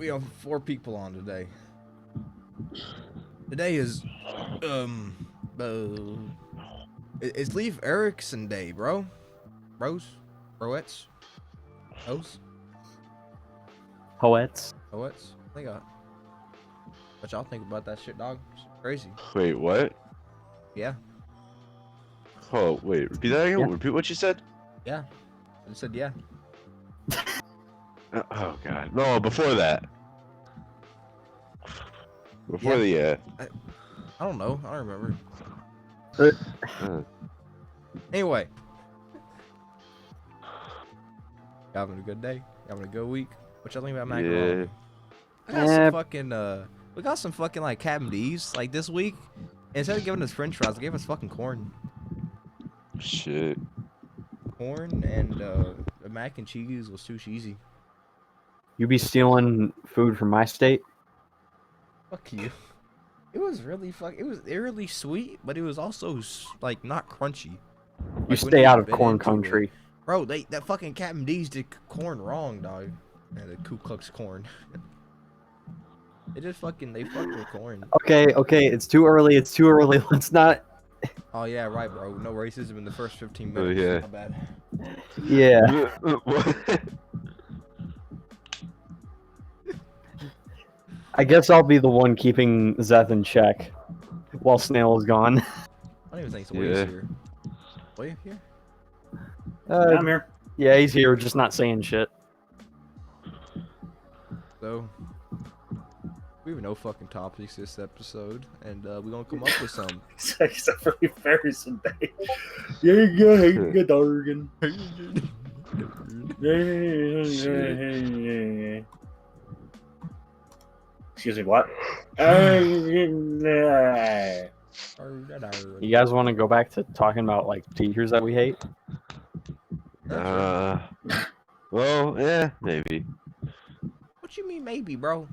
We have 4 people on today. Today is it's Leif Erickson Day, bro. Broettes. Poets. What y'all think about that shit, dog? It's crazy. Wait, what? Yeah. Oh, wait. Repeat that again. Yeah. Repeat what you said. Yeah. I said yeah. Oh God. No, before that. Before the I don't know. I don't remember. uh, Anyway. Y'all having a good day? Y'all having a good week? What y'all think about macaroni? Yeah. I got some fucking we got some fucking like Captain D's like this week. Instead of giving us French fries, they gave us fucking corn. Shit. Corn and the mac and cheese was too cheesy. You be stealing food from my state? Fuck you. It was really it was really sweet, but it was also like not crunchy. You Like, stay when out of bit corn into country. it. Bro, that fucking Captain D's did corn wrong, dog. Yeah, the Ku Klux corn. They fucked with corn. Okay, it's too early. Let's not. Oh yeah, right, bro. No racism in the first 15 Oh, minutes. yeah. My bad. Yeah. I guess I'll be the one keeping Zeth in check while Snail is gone. I don't even think so. Way's here. Way here? I'm here. Yeah, he's here, just not saying shit. So, we have no fucking topics this episode, and we're gonna come up with some. Except for the fairies today. Yeah, good organ. Excuse me, what? You guys want to go back to talking about like teachers that we hate? Well, yeah, maybe. What you mean, maybe, bro?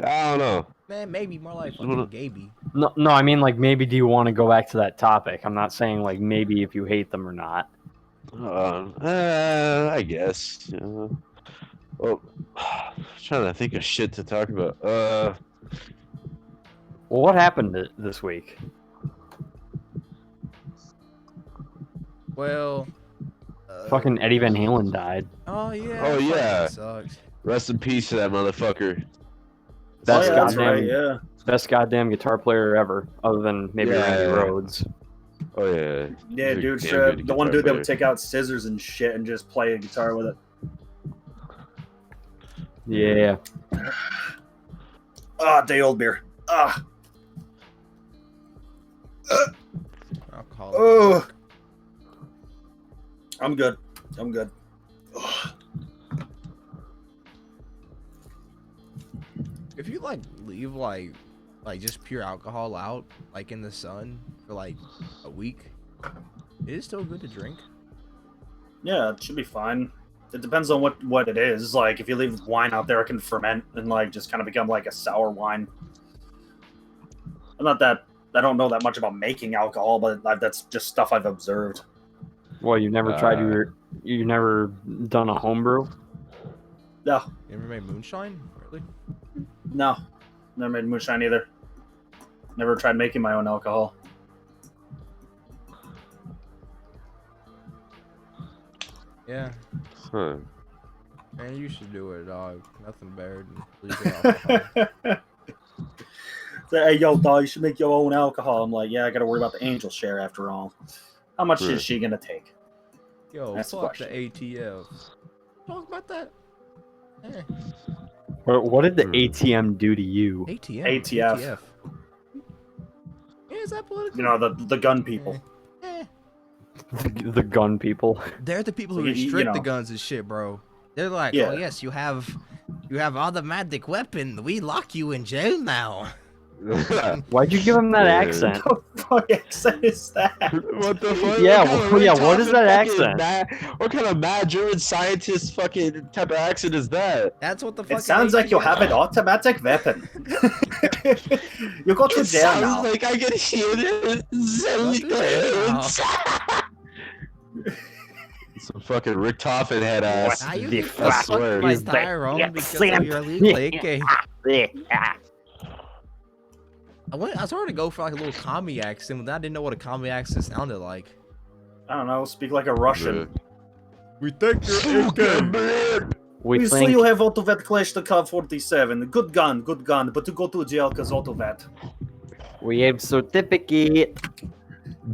I don't know. Man, maybe more like fucking Gaby. No, I mean like maybe do you want to go back to that topic? I'm not saying like maybe if you hate them or not. I guess. Well, trying to think of shit to talk about. Well, what happened this week? Well, Fucking Eddie Van Halen died. Oh yeah. Oh, yeah. Sucks. Rest in peace to that motherfucker. Best that's goddamn, right, yeah. best goddamn guitar player ever, other than maybe Randy Yeah. Rhodes. Oh yeah. Yeah, He's a dude, damn sure. good The one guitar dude that player. would take out scissors and shit and just play a guitar with it. Yeah. Day old beer. Alcohol. Oh. I'm good. If you like leave like just pure alcohol out like in the sun for like a week, it is still good to drink. Yeah, it should be fine. It depends on what it is. Like, if you leave wine out there, it can ferment and like just kind of become like a sour wine. I don't know that much about making alcohol, but that's just stuff I've observed. Well, you never tried you never done a homebrew? No, You ever made moonshine? Really? no, never made moonshine either. Never tried making my own alcohol. Yeah. Huh. Man, you should do it, dog. Nothing better than leaving alcohol. Say, hey, yo, dog, you should make your own alcohol. I'm like, yeah, I got to worry about the angel share after all. How much is she gonna take? Yo, That's the fuck the question. ATF. Talk about that. Eh. What did the ATM do to you? ATF. ATF. Yeah, is that political? You know, the gun people. The gun people. They're the people who You restrict the know. guns and shit, bro. They're like, Yeah. oh yes, you have automatic weapon. We lock you in jail now. Why'd you give him that Yeah. accent? What the fuck accent is that? What the fuck? Yeah, What kind of well, yeah, what is that fucking accent? what kind of mad German scientist fucking type of accent is that? That's what the fuck. It sounds like you have an automatic weapon. You go to It jail sounds now. like I can hear it. Go to jail now. Some fucking Rick Toffin head ass. Now you the get I fucked swear. by is the Tyrone because of accent. your illegal AK. Yeah. I was trying to go for like a little commie accent, but I didn't know what a commie accent sounded like. I don't know. Speak like a Russian. We think you're AK. We see think you have Autovet Clash the Cub 47. Good gun, but you go to jail because Autovet. we have certificate.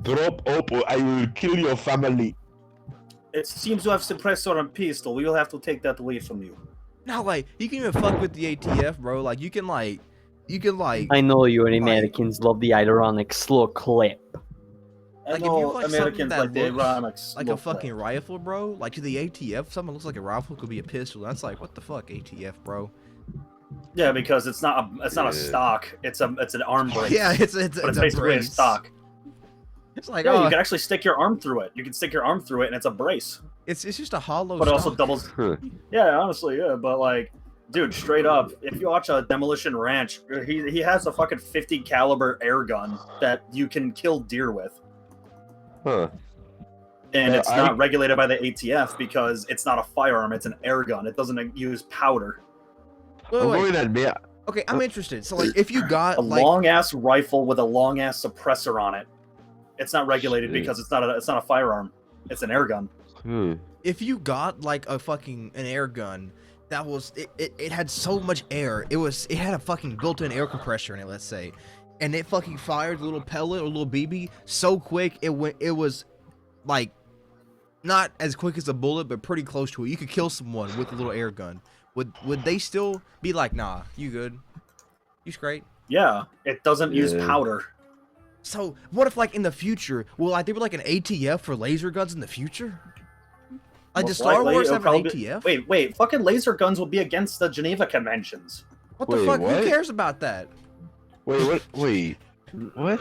Drop up or I will kill your family. It seems you have suppressor and pistol. We will have to take that away from you. No, like you can even fuck with the ATF, bro. Like you can like. I know you and like- Americans love the ironic slow clip. I Like, if know you like something Americans that like the looks ironic like slow a fucking play. rifle, bro. Like to the ATF, something looks like a rifle could be a pistol. That's like, what the fuck, ATF, bro? Yeah, because it's not a Yeah. stock. It's an arm brace. Yeah, it's but it's a basically a brace. stock. It's like, Yeah, oh, you can actually stick your arm through it. You can stick your arm through it, and it's a brace. it's just a hollow. But it also stock. doubles. Huh. Yeah, honestly, yeah. But like, dude, straight up, if you watch a Demolition Ranch, he has a fucking 50 caliber air gun that you can kill deer with, Huh. and Yeah, it's not regulated by the ATF because it's not a firearm; it's an air gun. It doesn't use powder. Wait, I'm wait. going to admit, Okay, I'm interested. So like, if you got A like, long ass rifle with a long ass suppressor on it. It's not regulated Shit. because it's not a firearm. It's an air gun. if you got like an air gun that was it had so much air. It had a fucking built-in air compressor in it, let's say, and it fucking fired a little pellet or a little BB so quick it was like not as quick as a bullet, but pretty close to it. You could kill someone with a little air gun. Would they still be like, nah, you good, you straight? Yeah, it doesn't use Yeah. powder. So what if like in the future, will like there be like an ATF for laser guns in the future? Like does Most Star likely, Wars it'll have an probably ATF? Wait, fucking laser guns will be against the Geneva Conventions. What the Wait, fuck? what? Who cares about that? Wait, what? Wait, what?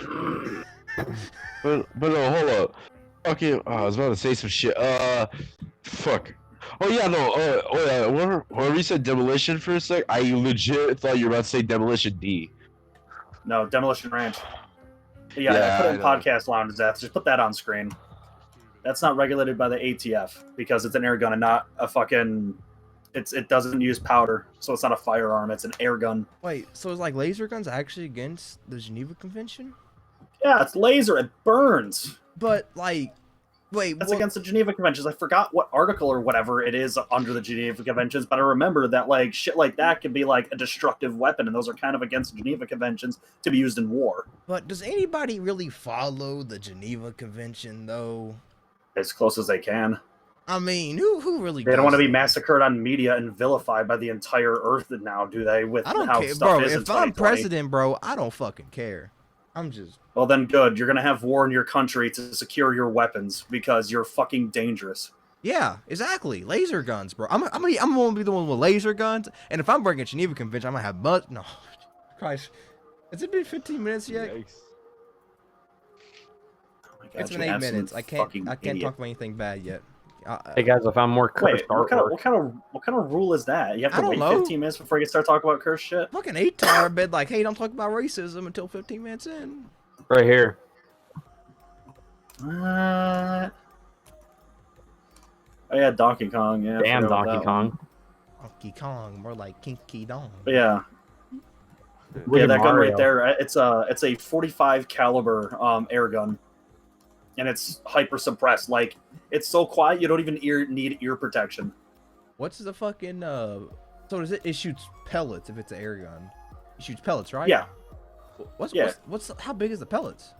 But no, hold up. Okay, I was about to say some shit. Fuck. Oh yeah, no. Oh yeah. When we said demolition for a sec, I legit thought you were about to say demolition D. No, Demolition Ranch. Yeah, Yeah, put it I in know. podcast lounge, Zeth. Just put that on screen. That's not regulated by the ATF because it's an air gun and not a fucking. It doesn't use powder, so it's not a firearm. It's an air gun. Wait, so is like laser guns actually against the Geneva Convention? Yeah, it's laser. It burns. But like, wait, That's what- against the Geneva Conventions. I forgot what article or whatever it is under the Geneva Conventions, but I remember that like shit like that can be like a destructive weapon, and those are kind of against the Geneva Conventions to be used in war. But does anybody really follow the Geneva Convention though? As close as they can. I mean, who really? They don't want to does be that? massacred on media and vilified by the entire earth now, do they? With I don't how care, stuff bro. is in If I'm 2020. president, bro, I don't fucking care. I'm just. Well, then good. You're gonna have war in your country to secure your weapons because you're fucking dangerous. Yeah, exactly. Laser guns, bro. I'm gonna be the one with laser guns, and if I'm bringing Geneva Convention, I'm gonna have no. Christ, has it been 15 minutes yet? Yikes. Oh my God, It's been you 8 absolute minutes. I fucking can't idiot. talk about anything bad yet. Hey guys, I found more cursed Wait, what kind, artwork. of, what kind of rule is that? You have I to don't wait know. 15 minutes before you start talking about cursed shit? Fucking ATar been like, hey, don't talk about racism until 15 minutes in. Right here. Oh yeah, Donkey Kong. Yeah, I Damn, forgot about Donkey that Kong. one. Donkey Kong, more like Kinky Dong. But yeah, Look yeah, at that gun Mario. right there. It's a 45 caliber air gun, and it's hyper suppressed. Like it's so quiet you don't even need ear protection. What's the fucking So does it shoots pellets if it's an air gun? It shoots pellets, right? Yeah, Yeah. What's how big is the pellets?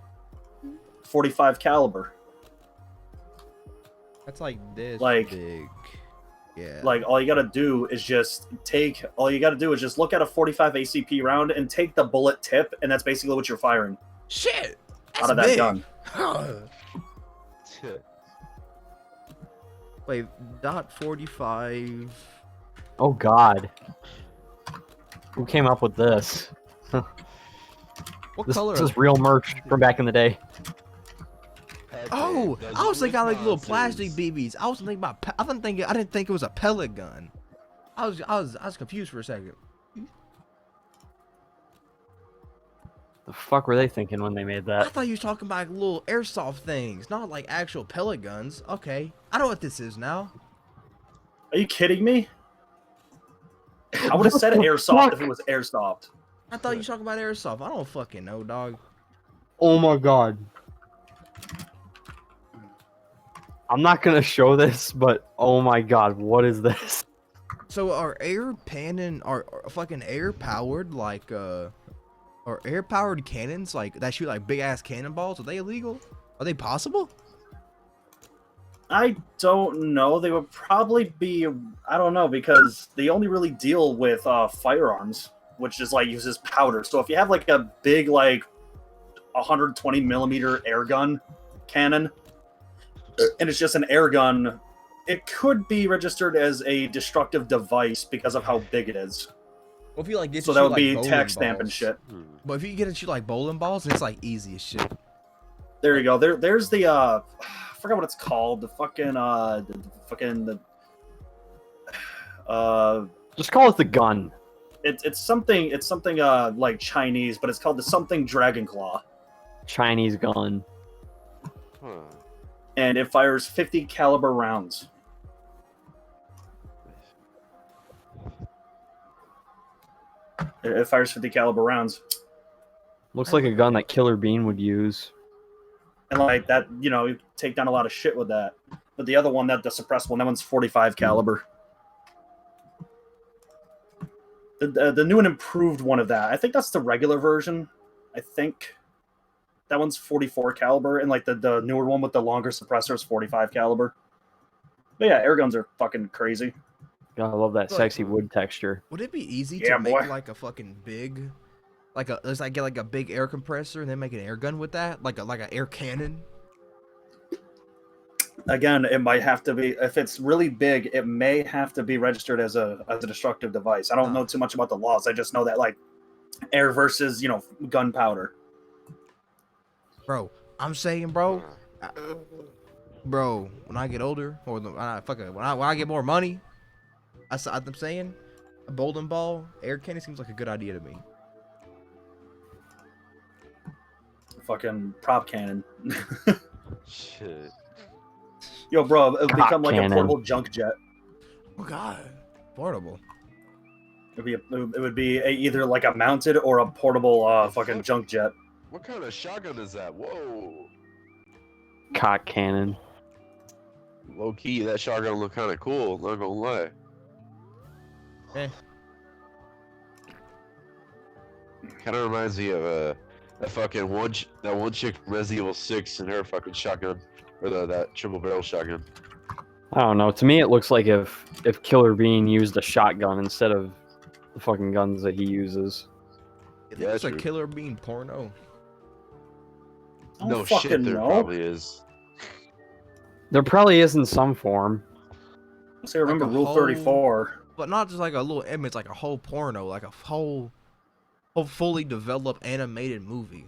45 caliber. That's like this Like- big. Yeah. Like all you gotta do is just look at a 45 ACP round and take the bullet tip, and that's basically what you're firing shit. That's out of that big. gun. Wait, .45. Oh God. Who came up with this? What This color? is real merch from back in the day. Oh, I was thinking like little plastic BBs. I was thinking about. I didn't think it was a pellet gun. I was confused for a second. The fuck were they thinking when they made I that? thought you was talking about like, little airsoft things, not like actual pellet guns. Okay, I know what this is now. Are you kidding me? I would have said airsoft if it was airsoft. I thought you were talking about airsoft. I don't fucking know, dog. Oh my god. I'm not gonna show this, but oh my god, what is this? So are air cannon are fucking air powered like are air powered cannons like that shoot like big ass cannonballs? Are they illegal? Are they possible? I don't know. They would probably be. I don't know because they only really deal with firearms, which is like uses powder. So if you have like a big like 120 millimeter air gun cannon, and it's just an air gun, it could be registered as a destructive device because of how big it is. Well, if you like get So that would be tax stamp and shit. But if you get to shoot like bowling balls, it's like easy as shit. There you go. There's the I forgot what it's called. The fucking Just call it the gun. it's something like Chinese, but it's called the something Dragon Claw, Chinese gun. Huh. and it fires 50 caliber rounds. It fires 50 caliber rounds, Looks like a gun that Killer Bean would use. and like that, you take down a lot of shit with that. But the other one, the suppressed one, that one's 45 caliber. The new and improved one of that, I think that's the regular version. I think that one's 44 caliber, and like the newer one with the longer suppressor is 45 caliber. But yeah, air guns are fucking crazy. God, I love that sexy wood texture. Would it be easy Yeah, to make boy. like a fucking big, let's like get like a big air compressor and then make an air gun with that, like an air cannon? Again, it might have to be, if it's really big, it may have to be registered as a destructive device. I don't know too much about the laws. I just know that like air versus gunpowder. Bro, I'm saying, bro, when I get older, or when I get more money, I'm saying, a bowling ball air cannon seems like a good idea to me. Fucking prop cannon. Shit. Yo, bro, it would Cock become like cannon. a portable junk jet. Oh god, portable. It would be either like a mounted or a portable fucking junk jet. What kind of shotgun is that? Whoa. Cock cannon. Low key, that shotgun look kind of cool. Not gonna lie. Kind of reminds me of that fucking that one chick from Resident Evil 6 and her fucking shotgun, or that triple barrel shotgun. I don't know. To me, it looks like if Killer Bean used a shotgun instead of the fucking guns that he uses. Yeah, It's a true. Killer Bean porno. I don't No fucking shit, there know. probably is. There probably is in some form. So remember Like a Rule whole- 34. But not just like a little image, like a whole porno, like a whole fully developed animated movie.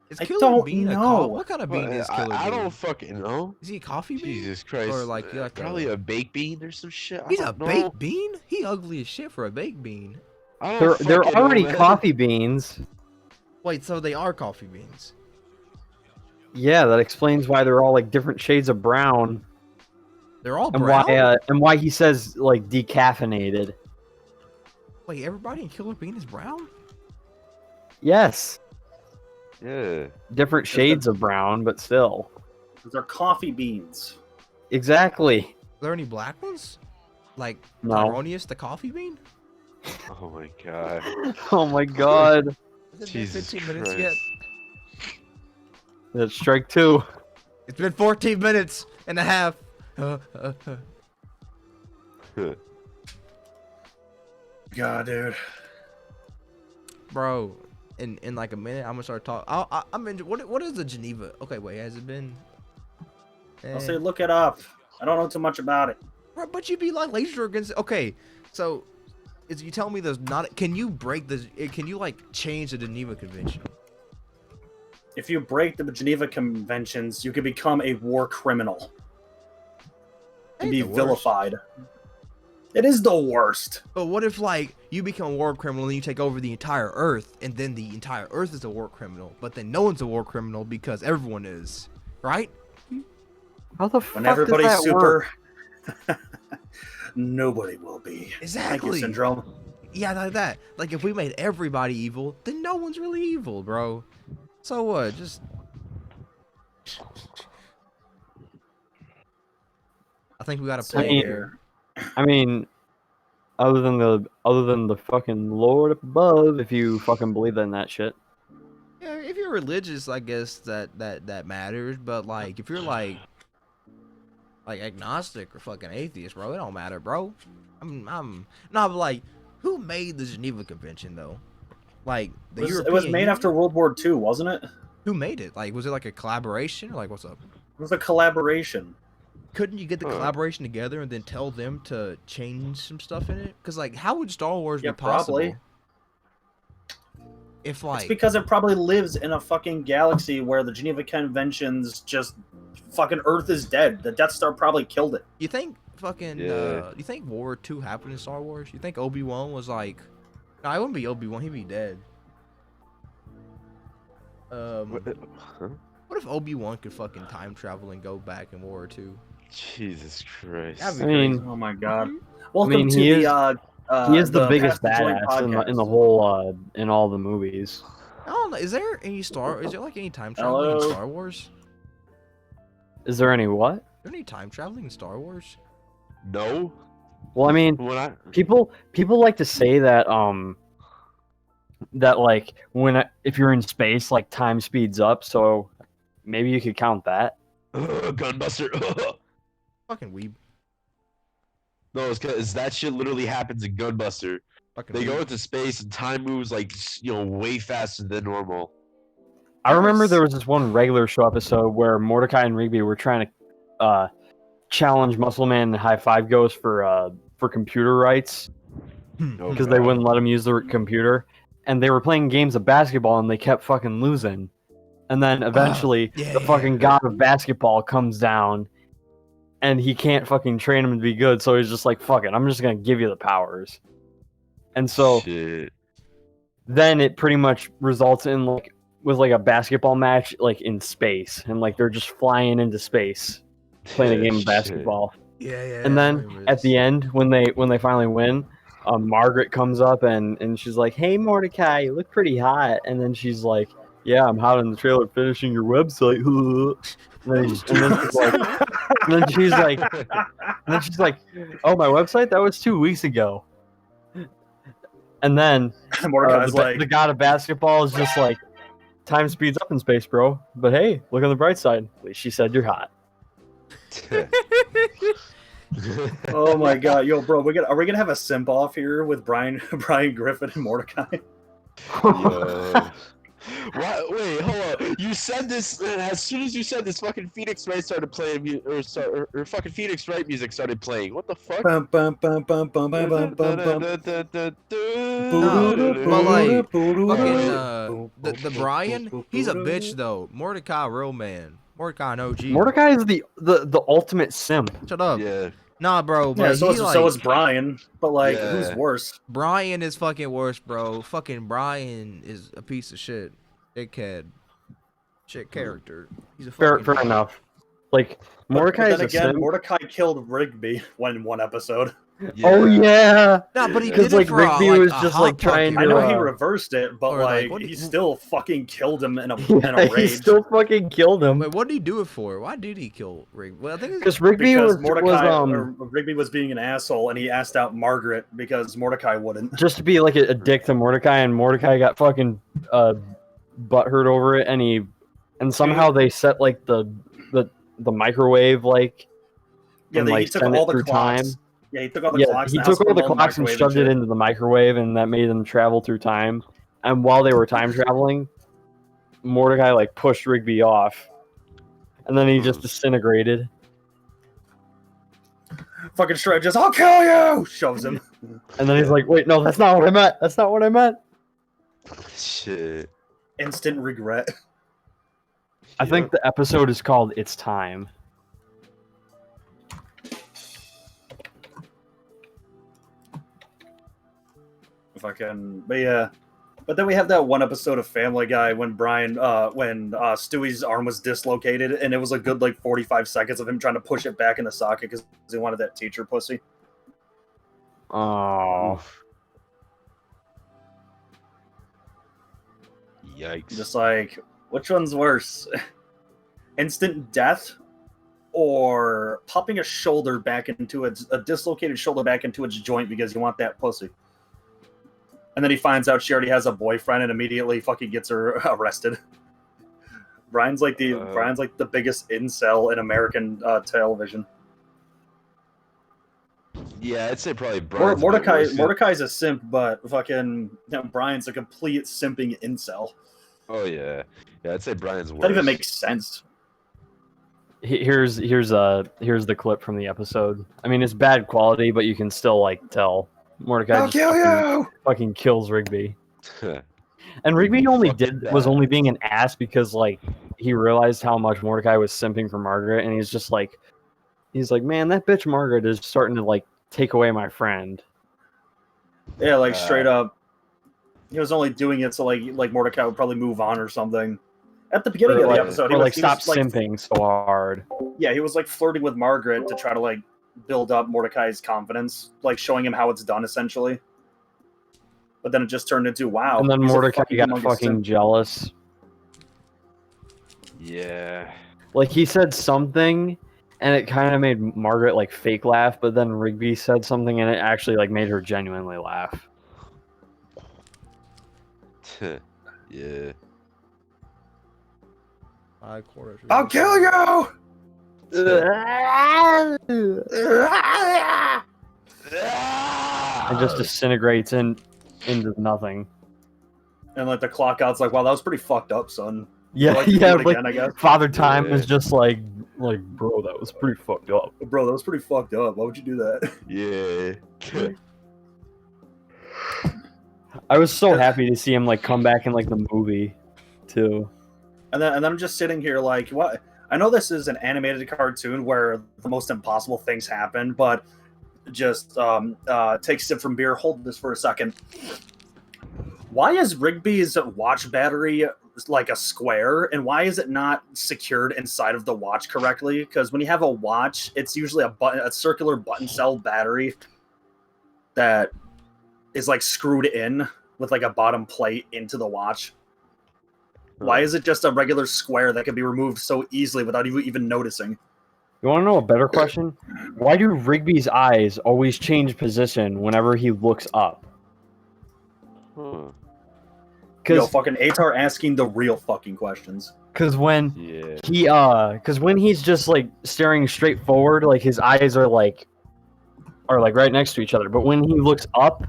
Is I Killer don't Bean a know. what kind of bean is Killer I Bean? don't fucking know. Is he a coffee bean? Jesus Christ. Or like, probably a baked bean or some shit. I He's a don't know. baked bean? He ugly as shit for a baked bean. I They're don't fucking know, already man. coffee beans. Wait, so they are coffee beans? Yeah, that explains why they're all like different shades of brown, They're all and brown? why he says like decaffeinated. Wait, everybody in Killer Bean is brown? Yes, Yeah. different shades of brown, but still. They're coffee beans. Exactly. Are there any black ones? Like No. Tyronius the coffee bean? Oh my god. Oh my god. Has it been Jesus 15 minutes Christ. yet? That's strike two. It's been 14 minutes and a half. God, dude. Bro, in like a minute, I'm gonna start talking. I'm in. What is the Geneva? Okay, wait, has it been? I'll say look it up. I don't know too much about it. Bro, but you be like laser against. Okay, so is you telling me there's not? Can you break the? Can you like change the Geneva Convention? If you break the Geneva Conventions, you can become a war criminal and Ain't be the worst. vilified. It is the worst. But what if like you become a war criminal and you take over the entire Earth, and then the entire Earth is a war criminal, but then no one's a war criminal because everyone is, right? How the When fuck everybody's does that work? super, nobody will be. Thank you, Exactly. Syndrome. Yeah, like that. Like if we made everybody evil, then no one's really evil, bro. So what? Just I think we gotta Same play mean- here. I mean, other than the fucking Lord up above, if you fucking believe in that shit. yeah, if you're religious, I guess that matters. But like if you're like agnostic or fucking atheist, bro, it don't matter, bro. I'm no, but like who made the Geneva Convention though? Like the It was European made Union? after World War II, wasn't it? It Who made it? Like was it like a collaboration or like what's up? was a collaboration. Couldn't you get the Huh. collaboration together and then tell them to change some stuff in it? Because like, how would Star Wars Yeah, be possible? probably. If It's like, because it probably lives in a fucking galaxy where the Geneva Conventions just fucking Earth is dead. The Death Star probably killed it. you think fucking, Yeah. you think World War II happened in Star Wars? You think Obi-Wan was like, no, it wouldn't be Obi-Wan. He'd be dead. Huh? What if Obi-Wan could fucking time travel and go back in World War II? Jesus Christ. That'd I be mean, Oh my god. Welcome mean, to he the is he is the biggest Past the Joint badass in the podcast. whole in all the movies. I don't know. Is there like any time traveling in Hello? Star Wars? Is there any what? Is there any time traveling in Star Wars? No. Well, I mean, When I people like to say that that like if you're in space, like time speeds up, so maybe you could count that. Gunbuster. Fucking weeb. No, it's because that shit literally happens in Gunbuster. Fucking They weeb. go into space and time moves like way faster than normal. I remember there was this one regular show episode where Mordecai and Rigby were trying to challenge Muscleman and High Five Ghost for computer rights Oh, because they God. wouldn't let them use the computer, and they were playing games of basketball and they kept fucking losing. And then eventually, yeah, the yeah. fucking god of basketball comes down, and he can't fucking train him to be good. So he's just like, "Fuck it, I'm just gonna give you the powers." And so Shit. then it pretty much results in with a basketball match in space, and they're just flying into space playing a game of Shit. basketball. Yeah, yeah. And I then remember at this. the end, when they finally win, Margaret comes up and she's like, "Hey Mordecai, you look pretty hot." And then she's like, "Yeah, I'm hot in the trailer finishing your website." And then she's like, "Oh, my website? That was 2 weeks ago." And then Mordecai's the god of basketball is just like, "Time speeds up in space, bro. But hey, look on the bright side. At least she said you're hot." oh my god, yo, bro, are we gonna have a simp off here with Brian Griffin and Mordecai? Yo. What? Wait, hold on. You said this, and as soon as you said this, fucking Phoenix Wright started playing, or fucking Phoenix Wright music started playing. What the fuck? Bum, bum, bum, bum, bum, bum, bum, bum, bum. But like, fucking, the Brian, he's a bitch though. Mordecai, real man. Mordecai, an OG. Mordecai is the ultimate simp. Shut up. Yeah. Nah, bro. Yeah, But so is Brian, but Yeah. who's worse? Brian is fucking worse, bro. Fucking Brian is a piece of shit. Dickhead. Shit character. He's a Fair fucking... enough. Mordecai but is then a again, simp. Mordecai killed Rigby in one episode. Oh yeah. Nah, but he Because did it for Rigby a, was a just hot trying puppy, to. I know he bro. reversed it, but Or, like, what do he you- still fucking killed him in a He rage. still fucking killed him. Wait, what did he do it for? Why did he kill Rigby? Well, I think it's Because Rigby because was Mordecai or Rigby was being an asshole, and he asked out Margaret because Mordecai wouldn't. just to be a dick to Mordecai, and Mordecai got fucking butthurt over it, and somehow they set the microwave Yeah, and he took sent all it the through clocks. time. Yeah, he took all the Yeah, clocks. he and took asked all the for them clocks and microwave shoved it shit. into the microwave, and that made them travel through time. And while they were time traveling, Mordecai pushed Rigby off, and then he just disintegrated. Fucking straight, just I'll kill you. Shoves him. And then he's like, "Wait, no, that's not what I meant. That's not what I meant." Shit. Instant regret. I think the episode is called "It's Time." Fucking, but yeah, But then we have that one episode of Family Guy when Stewie's arm was dislocated, and it was a good like 45 seconds of him trying to push it back in the socket because he wanted that teacher pussy. Oh, Yikes. Just like, which one's worse? Instant death or popping a shoulder back into a dislocated shoulder back into its joint because you want that pussy? And then he finds out she already has a boyfriend and immediately fucking gets her arrested. Brian's like the biggest incel in American television. Yeah, I'd say probably Brian's Mordecai's a simp, but fucking Brian's a complete simping incel. Oh yeah, I'd say Brian's worse. That even makes sense. here's the clip from the episode. I mean, it's bad quality, but you can still like tell Mordecai I'll kill you! fucking kills Rigby. And Rigby was only being an ass because like he realized how much Mordecai was simping for Margaret, and he's like, man, that bitch Margaret is starting to like take away my friend. Yeah, like straight up. He was only doing it so like Mordecai would probably move on or something. At the beginning of the episode, he was simping so hard. Yeah, he was like flirting with Margaret to try to like build up Mordecai's confidence, like showing him how it's done essentially. But then it just turned into wow. And then Mordecai got fucking jealous. Yeah. Like he said something and it kind of made Margaret like fake laugh, but then Rigby said something and it actually like made her genuinely laugh. Yeah. I'll kill you! And just disintegrates into nothing. And like the clock out's like, wow, that was pretty fucked up, son. Yeah, Like, do it again, I guess. Father Time is just like, bro, that was pretty fucked up. Bro, that was pretty fucked up. Why would you do that? Yeah. I was so happy to see him like come back in like the movie, too. And then I'm just sitting here like, what? I know this is an animated cartoon where the most impossible things happen, but just take a sip from beer. Hold this for a second. Why is Rigby's watch battery like a square, and why is it not secured inside of the watch correctly? Because when you have a watch, it's usually a circular button cell battery that is like screwed in with like a bottom plate into the watch. Why is it just a regular square that can be removed so easily without you even noticing? You want to know a better question? Why do Rigby's eyes always change position whenever he looks up? Yo, fucking ATar asking the real fucking questions. Because when he's just like staring straight forward, like his eyes are like right next to each other. But when he looks up,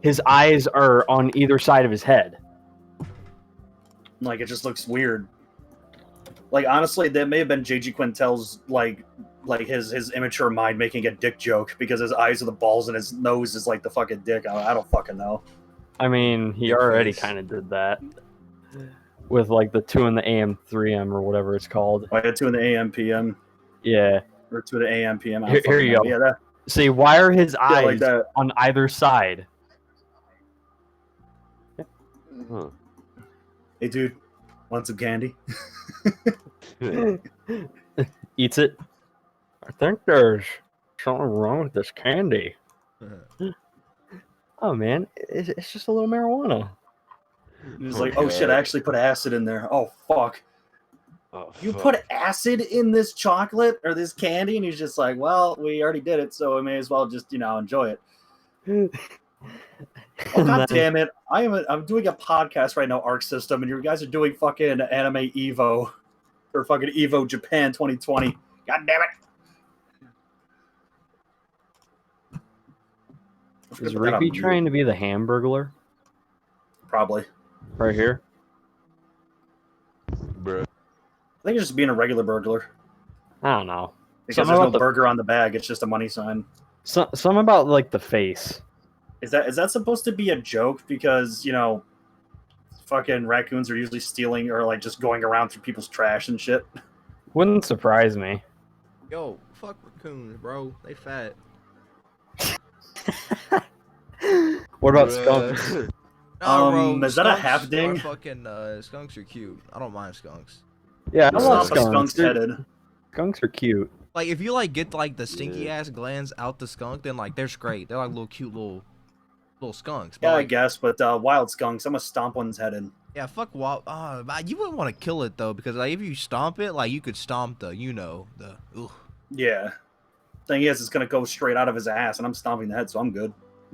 his eyes are on either side of his head. Like, it just looks weird. Like, honestly, that may have been J.G. Quintel's, like his immature mind making a dick joke because his eyes are the balls and his nose is, like, the fucking dick. I don't fucking know. I mean, he already kind of did that. With, like, the 2 in the AM, 3M, or whatever it's called. Oh, yeah, 2 in the AM, PM. Yeah. Or 2 in the AM, PM. Here you go. Yeah, See, why are his eyes like on either side? Hey, dude, want some candy? Eats it. I think there's something wrong with this candy. Oh, man, it's just a little marijuana. He's like, oh, shit, I actually put acid in there. Oh, fuck. Oh, You fuck. put acid in this chocolate or this candy? And he's just like, well, we already did it, so we may as well just, enjoy it. Oh, god damn it. I'm doing a podcast right now, Arc System, and you guys are doing fucking Anime Evo. Or fucking Evo Japan 2020. God damn it. Is Rigby trying to be the Hamburglar? Probably. Right here? Bruh. I think it's just being a regular burglar. I don't know. Because there's no burger on the bag, it's just a money sign. Some about, like, the face. Is that supposed to be a joke? Because, fucking raccoons are usually stealing or, like, just going around through people's trash and shit. Wouldn't surprise me. Yo, fuck raccoons, bro. They fat. What about skunks? Is that a half ding? Fucking skunks are cute. I don't mind skunks. Yeah, I love Stop a skunks. skunk's headed. Skunks are cute. Like if you like get like the stinky ass glands out the skunk, then like they're great. They're like little cute little skunks. But, Yeah, I like, guess, but wild skunks, I'm gonna stomp one's head in. yeah, fuck wild. You wouldn't want to kill it though, because like if you stomp it, like you could stomp the Ooh. Yeah. Thing is, it's gonna go straight out of his ass, and I'm stomping the head, so I'm good.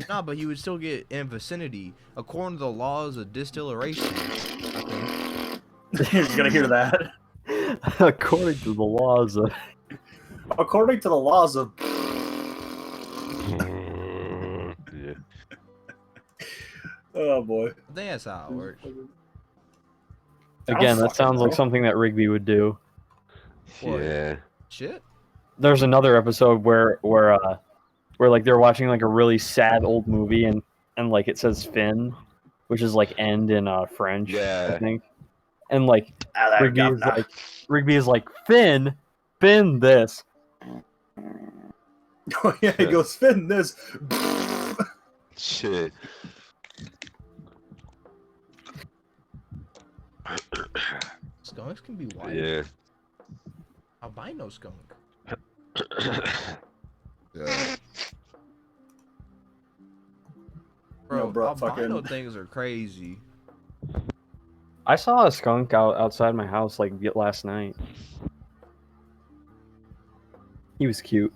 Nah, but you would still get in vicinity according to the laws of distillation. You're gonna hear that. According to the laws of... According to the laws of... Yeah. Oh boy. I think that's how it works. Again, that fucking sounds like know. something that Rigby would do. What? Yeah. Shit. There's another episode where like they're watching like a really sad old movie and like it says fin, which is like end in French, Yeah. I think. And like Ah, Rigby is like fin this. Oh yeah, he goes, spin this. Shit. Skunks can be white. Yeah. Albino skunk. Bro, No, bro, albino fucking- things are crazy. I saw a skunk outside my house like last night. He was cute.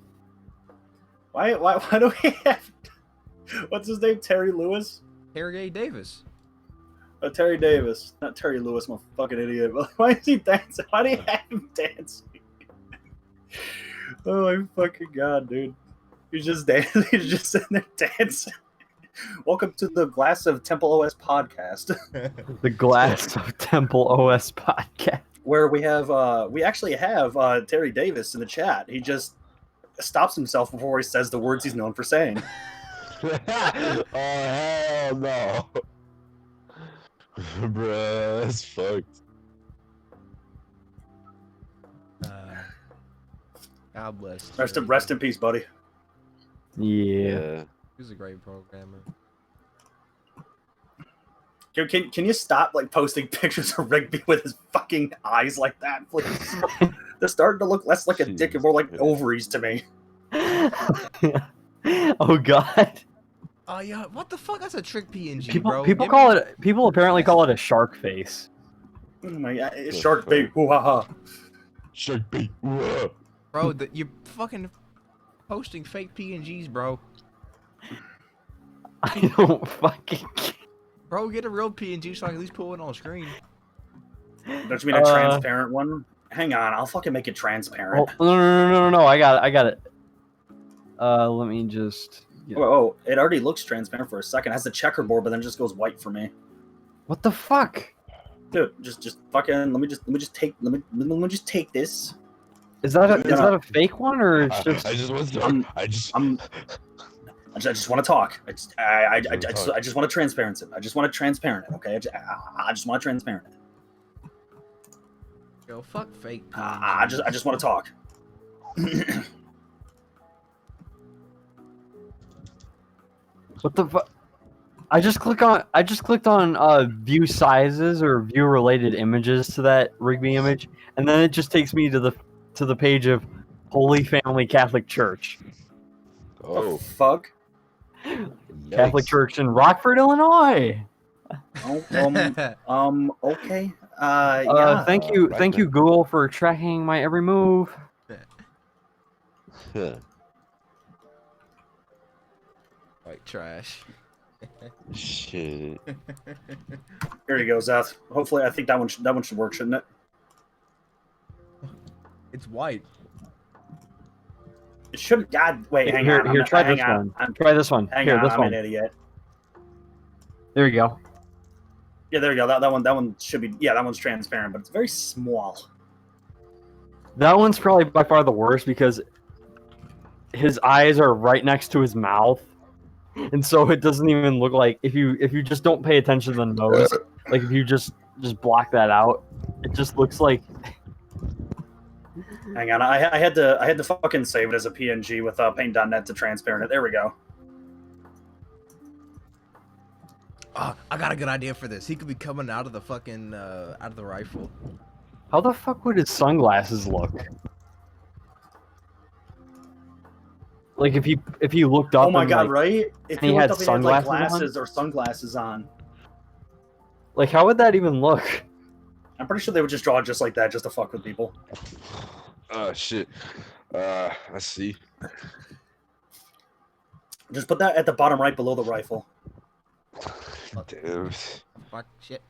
Why do we have... What's his name? Terry Lewis? Harry Davis. Terry Davis. Not Terry Lewis, I'm a fucking idiot. Why is he dancing? Why do you have him dancing? Oh my fucking god, dude. He's just dancing. He's just sitting there dancing. Welcome to the Glass of Temple OS podcast. The Glass of Temple OS podcast. Where we have we actually have Terry Davis in the chat. He just stops himself before he says the words he's known for saying. Oh hell no. Bruh, that's fucked. God bless. Rest in peace, buddy. Yeah. He was a great programmer. Can you stop like posting pictures of Rigby with his fucking eyes like that, please? They're starting to look less like a dick and more like ovaries to me. Oh god. Oh yeah, what the fuck? That's a trick PNG, People bro. people apparently call it a shark face. Oh my god, it's shark bait. Ooh, ha, ha. Shark bait. Whoa. Bro, you're fucking posting fake PNGs, bro. I don't fucking care. Bro, get a real PNG so I can at least put one on screen. Don't you mean a transparent one? Hang on, I'll fucking make it transparent. Oh, no, I got it. Let me just... Oh, it already looks transparent for a second. It has the checkerboard, but then it just goes white for me. What the fuck? Dude, just fucking let me just take take this. Is that a fake one or it's just... I just want to. I just want to talk. I just want to transparent it. I just want to transparent it. Okay, I just want to transparent it. Yo, fuck fake PNG. I just want to talk. What the fuck? I just clicked on view sizes or view related images to that Rigby image, and then it just takes me to the page of Holy Family Catholic Church. Oh, The fuck. Catholic yikes. Church in Rockford, Illinois. Oh, okay. Yeah. Thank you, Google, for tracking my every move. Huh. White trash. Shit. Here you go, Zeth. Hopefully, I think that one should work, shouldn't it? It's white. It shouldn't. God, wait, hang Here, on. try hang this on. one. Try this one. Hang Here, on, this I'm one. an idiot. There you go. Yeah, there you go. That one should be. Yeah, that one's transparent, but it's very small. That one's probably by far the worst because his eyes are right next to his mouth, and so it doesn't even look like if you just don't pay attention to the nose, like if you just block that out, it just looks like. Hang on, I had to fucking save it as a PNG with paint.net to transparent it. There we go. I got a good idea for this. He could be coming out of the fucking out of the rifle. How the fuck would his sunglasses look? Like if he looked up. Oh my and, god, like, right? If and he had looked up and he had like sunglasses on? glasses or sunglasses on. Like how would that even look? I'm pretty sure they would just draw it just like that, just to fuck with people. Oh shit. Let's see. Just put that at the bottom right below the rifle. Damn. Fuck shit.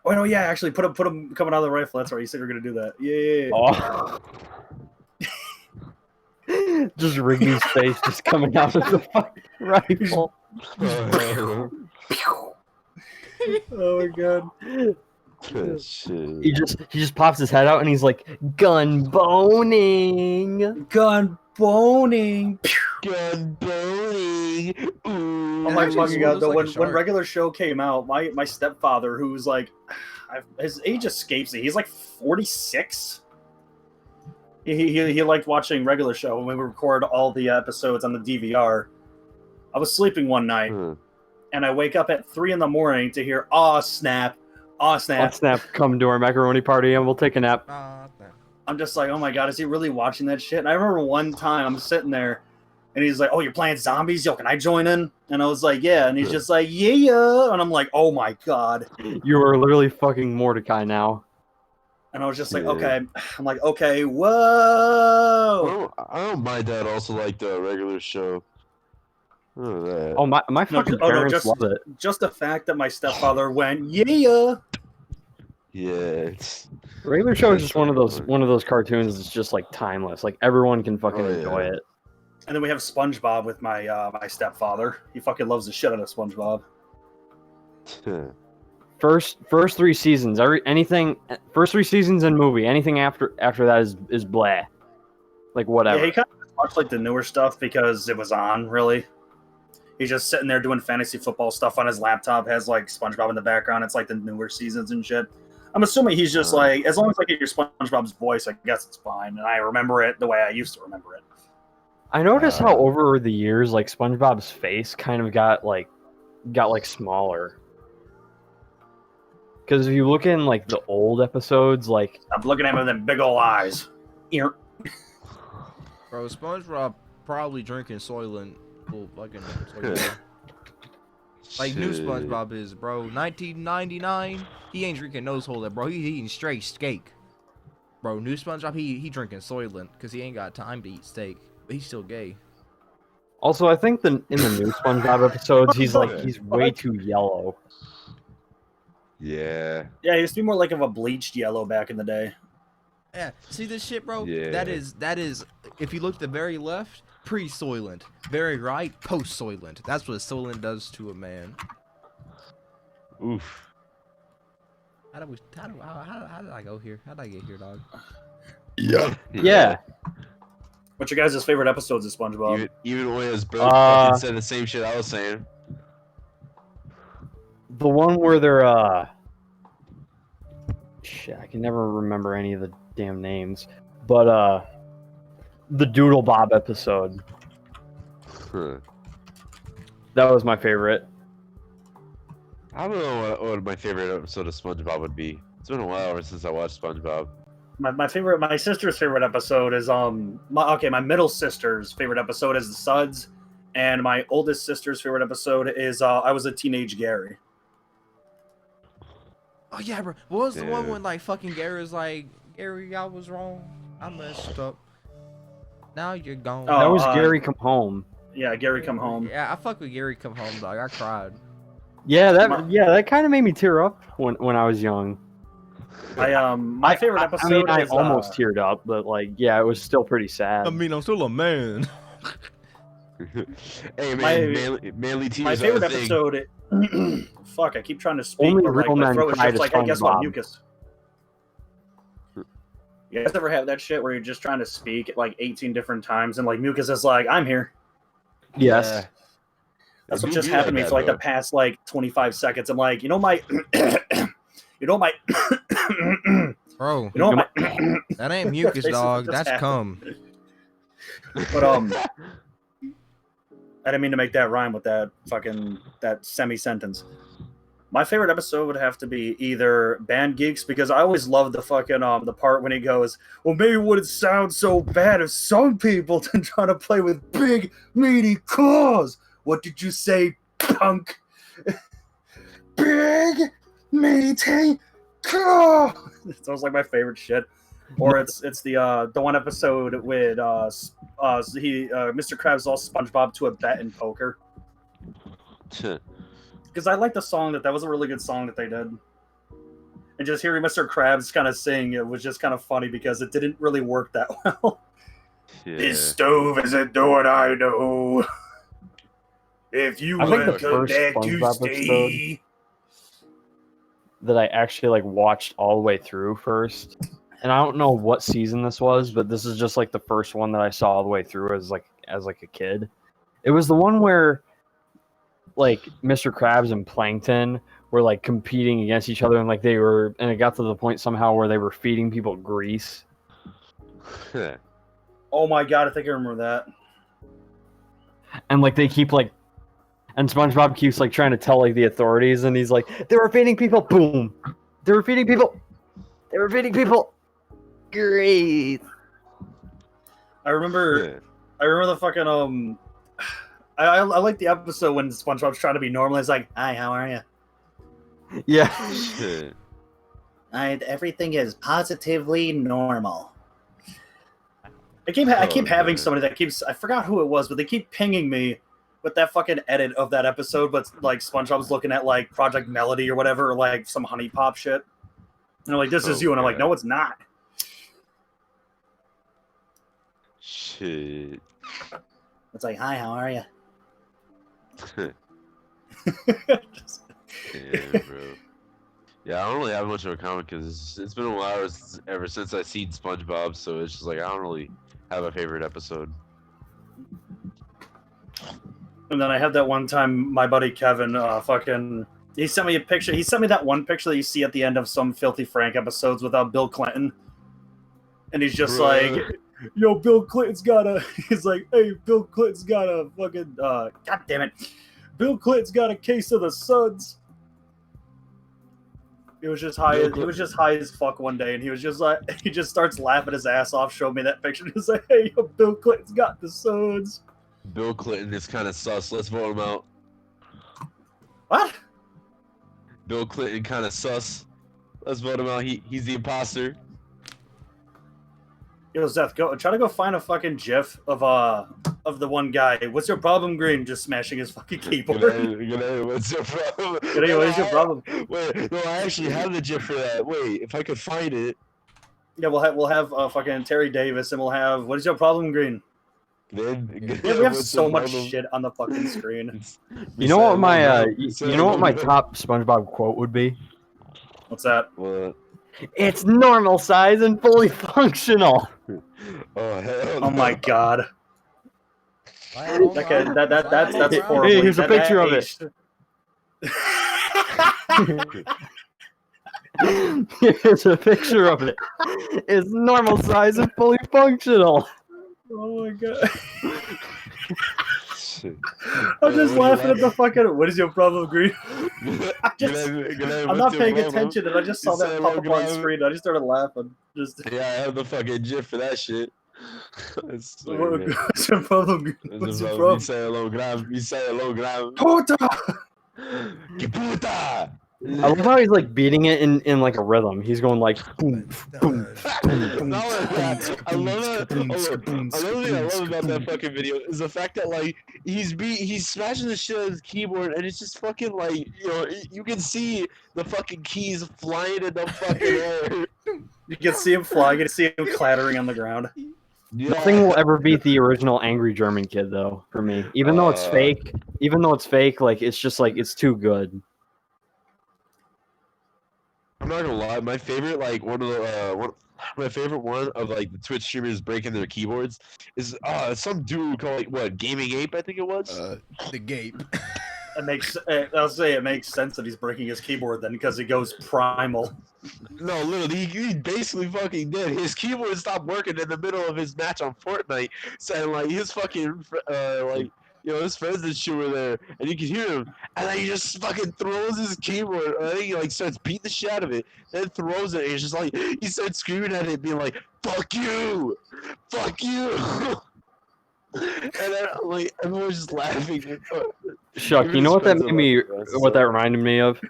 Oh no, yeah, actually, put him coming out of the rifle. That's right. You said you were gonna do that. Yeah. Oh. Just Rigby's face just coming out of the fucking rifle. Oh my god. Shit. He just pops his head out and he's like, gun boning. Gun boning. Gun boning. Ooh. Oh my actually fucking god! looks Though like a when shark. regular show came out, my stepfather, who's like, his age escapes me. He's like 46. He liked watching regular show when we would record all the episodes on the DVR. I was sleeping one night, and I wake up at 3 a.m. to hear, "Aw snap, aw snap." Let's snap, come to our macaroni party and we'll take a nap. I'm just like, oh my god, is he really watching that shit? And I remember one time I'm sitting there, and he's like, "Oh, you're playing zombies? Yo, can I join in?" And I was like, "Yeah." And he's just like, "Yeah." And I'm like, "Oh my god." You are literally fucking Mordecai now. And I was just like, Yeah. okay. I'm like, okay, whoa. I don't mind that. Also, like the regular show. Oh, that. Oh my fucking parents love it. Just the fact that my stepfather went, yeah. Yeah. It's... Regular show is just one of those cartoons that's just like timeless. Like everyone can fucking Oh, yeah. enjoy it. And then we have SpongeBob with my my stepfather. He fucking loves the shit out of SpongeBob. First 3 seasons, first 3 seasons and movie. Anything after that is blah. Like whatever. Yeah, he kind of watched like the newer stuff because it was on. Really, he's just sitting there doing fantasy football stuff on his laptop. Has like SpongeBob in the background. It's like the newer seasons and shit. I'm assuming he's just like, as long as I get your SpongeBob's voice, I guess it's fine. And I remember it the way I used to remember it. I noticed how over the years, like SpongeBob's face kind of got smaller. Because if you look in like the old episodes, like I'm looking at him with them big old eyes. Ear. Bro, SpongeBob probably drinking Soylent. Cool, fucking Soylent. Like new SpongeBob is, bro. 1999, he ain't drinking nose holder, bro. He eating straight steak. Bro, new SpongeBob, he drinking Soylent because he ain't got time to eat steak. But he's still gay. also I think in the new SpongeBob episodes, he's way too yellow. Yeah. Yeah, he used to be more like of a bleached yellow back in the day. Yeah, see this shit, bro? Yeah. That is. If you look to the very left, pre-Soylent. Very right, post-Soylent. That's what Soylent does to a man. Oof. How did I go here? How did I get here, dog? Yeah. What's your guys' favorite episodes of SpongeBob? Even when his brother fucking said the same shit I was saying. The one where they're shit, I can never remember any of the damn names. But the Doodle Bob episode. Huh. That was my favorite. I don't know what my favorite episode of SpongeBob would be. It's been a while ever since I watched SpongeBob. My sister's favorite episode is my middle sister's favorite episode is the Suds, and my oldest sister's favorite episode is I Was a Teenage Gary. Oh yeah, bro. What was the one when like fucking Gary was like, Gary, I was wrong. I messed up. Now you're gone. Oh, That was Gary Come Home. Yeah, Gary Come Home. Yeah, I fuck with Gary Come Home, dog. I cried. Yeah, that kind of made me tear up when I was young. My favorite episode I is almost teared up, but like, yeah, it was still pretty sad. I mean, I'm still a man. Hey man, My- manly tears. my favorite episode. Fuck, I keep trying to speak, Only but like, real my men throat is cry just to like, hey, guess what, SpongeBob. mucus. You guys ever have that shit where you're just trying to speak like 18 different times and like mucus is like, I'm here. Yes. That's I what do just be happened to like me that, for like the though. past like 25 seconds. I'm like, you know my Bro, you know my that ain't mucus, Basically dog. just That's happened. cum. but I didn't mean to make that rhyme with that semi-sentence. My favorite episode would have to be either Band Geeks, because I always love the fucking the part when he goes, well, maybe it wouldn't sound so bad if some people didn't try to play with big, meaty claws. What did you say, punk? Big, meaty claw. That sounds like my favorite shit. Or it's the one episode with Mr. Krabs lost SpongeBob to a bet in poker. Because I like the song that was a really good song that they did. And just hearing Mr. Krabs kind of sing, it was just kind of funny because it didn't really work that well. Yeah. This stove isn't doing I know. If you would come back to stay. That I actually like watched all the way through first. And I don't know what season this was, but this is just like the first one that I saw all the way through as a kid. It was the one where like Mr. Krabs and Plankton were like competing against each other, and like and it got to the point somehow where they were feeding people grease. Oh my god, I think I remember that. And like they keep like, and SpongeBob keeps like trying to tell like the authorities, and he's like, they were feeding people, boom. They were feeding people. They were feeding people. Great. I remember the fucking I like the episode when SpongeBob's trying to be normal. He's like, "Hi, how are you?" Yeah. Everything is positively normal. I keep having somebody that keeps, I forgot who it was, but they keep pinging me with that fucking edit of that episode. But like SpongeBob's looking at like Project Melody or whatever, or like some Honey Pop shit. And they're like, "This is you," and I'm like, "No, it's not." Shit. It's like, "Hi, how are you?" Yeah, bro. Yeah, I don't really have much of a comment because it's been a while ever since I seen SpongeBob, so it's just like I don't really have a favorite episode. And then I had that one time my buddy Kevin he sent me a picture. He sent me that one picture that you see at the end of some Filthy Frank episodes without Bill Clinton. And he's just like, yo, Bill Clinton's got a... He's like, hey, Bill Clinton's got a fucking... God damn it. Bill Clinton's got a case of the Suds. He was just high. He was just high as fuck one day, and he was just like, he just starts laughing his ass off. Showed me that picture. He's like, "Hey, yo, Bill Clinton's got the Suds." Bill Clinton is kind of sus. Let's vote him out. What? Bill Clinton kind of sus. Let's vote him out. He's the imposter. Yo, Zeth, try to go find a fucking GIF of the one guy. What's your problem, Green? Just smashing his fucking keyboard. G'day, what's your problem? G'day, what is your problem? Wait, no, I actually have the GIF for that. Wait, if I could find it. Yeah, we'll have fucking Terry Davis, and we'll have what is your problem, Green? Then Yeah, we have so much shit on the fucking screen. You know what my top SpongeBob quote would be? What's that? What? It's normal size and fully functional. Oh hell! Oh my god. Okay, that's horrible. Hey, here's a picture of it. Here's a picture of it. It's normal size and fully functional. Oh my god. I'm just laughing at the fucking. What is your problem, Green? I'm not paying attention, and I just saw that pop up on screen. I just started laughing. Yeah, I have the fucking GIF for that shit. What's your problem, Green? What's your problem? You say hello, gram. Puta! Que puta! I love how he's like beating it in like a rhythm. He's going like boom, boom, boom. I love about that fucking video is the fact that like he's smashing the shit on his keyboard, and it's just fucking like, you know, you can see the fucking keys flying in the fucking air. You can see him flying. You can see him clattering on the ground. Yeah. Nothing will ever beat the original Angry German Kid though, for me. Even though it's fake, like it's just like it's too good. I'm not gonna lie, my favorite one of like the Twitch streamers breaking their keyboards is some dude called like what, Gaming Ape, I think it was. The Gape. I'll say it makes sense that he's breaking his keyboard then, because he goes primal. No, literally, he basically fucking did. His keyboard stopped working in the middle of his match on Fortnite, saying like his fucking his friends and shit were there, and you could hear him, and then he just fucking throws his keyboard, and then he like starts beating the shit out of it, then throws it, and he's just like, he starts screaming at it, being like, fuck you! Fuck you! And then like, everyone's just laughing. Shuck, you know what that made me, what that reminded me of?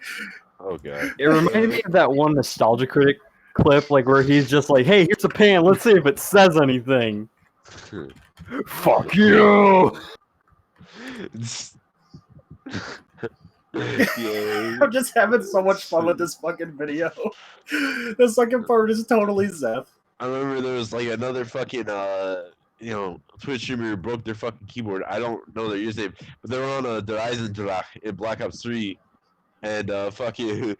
Oh god. It reminded me of that one Nostalgia Critic clip, like where he's just like, "Hey, here's a pan. Let's see if it says anything." Fuck you. Yeah. I'm just having so much fun with this fucking video. The second part is totally Zeth. I remember there was like another fucking Twitch streamer who broke their fucking keyboard. I don't know their username, but they were on a Der Eisendrache in Black Ops 3, and fucking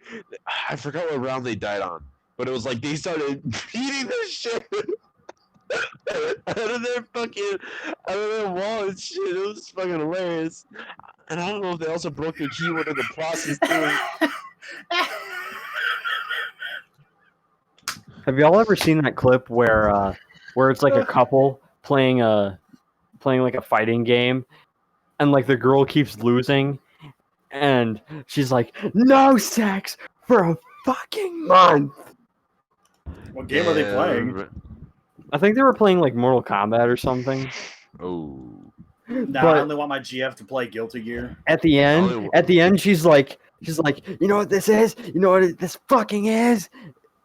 I forgot what round they died on, but it was like they started beating the shit out of their wall and shit. It was fucking hilarious. And I don't know if they also broke their keyboard in the process too. Have y'all ever seen that clip where it's like a couple playing like a fighting game, and like the girl keeps losing, and she's like, "No sex for a fucking month." What game are they playing? I think they were playing like Mortal Kombat or something. Oh. Nah, But- I only want my GF to play Guilty Gear. At the end, she's like, "You know what this is? You know what this fucking is?"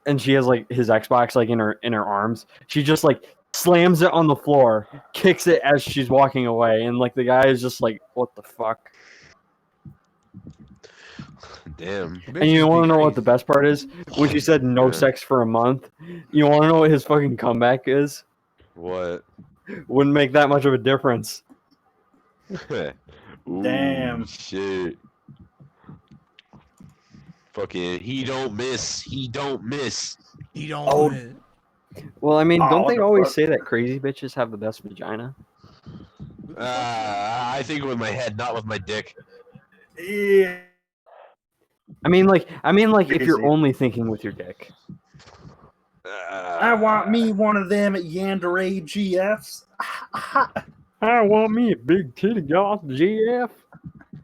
And she has like his Xbox like in her arms. She just like slams it on the floor, kicks it as she's walking away, and like the guy is just like, "What the fuck?" Damn. And you want to know what the best part is? When she said no sex for a month, you want to know what his fucking comeback is? What? Wouldn't make that much of a difference. Ooh, Damn. Shit. Fucking, he don't miss. He don't miss. You don't. Oh. win. Well, I mean, Oh, don't what they the always fuck? say that crazy bitches have the best vagina? I think with my head, not with my dick. Yeah. I mean, like if you're Crazy. only thinking with your dick. I want me one of them Yandere GFs. I want me a big titty goth GF.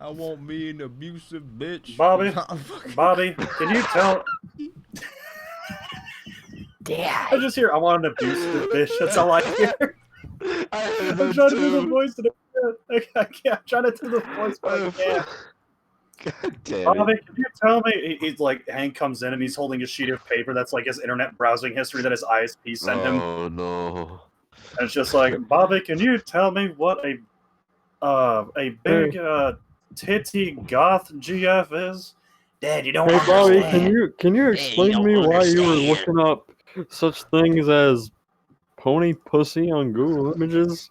I want me an abusive bitch. Bobby? Fucking- Bobby, can you tell? Dad. I just hear I want an abusive bitch. That's all I hear. I heard I'm that trying to do the too. voice and I can't. I'm trying to do the voice, but I can't. God damn Bobby, it. can you tell me? He's like, Hank comes in and he's holding a sheet of paper that's like his internet browsing history that his ISP sent him. Oh no. And it's just like, Bobby, can you tell me what a big titty goth GF is? Dad, you don't Hey Bobby, understand. can you explain to me why you were looking up such things as pony pussy on Google Images?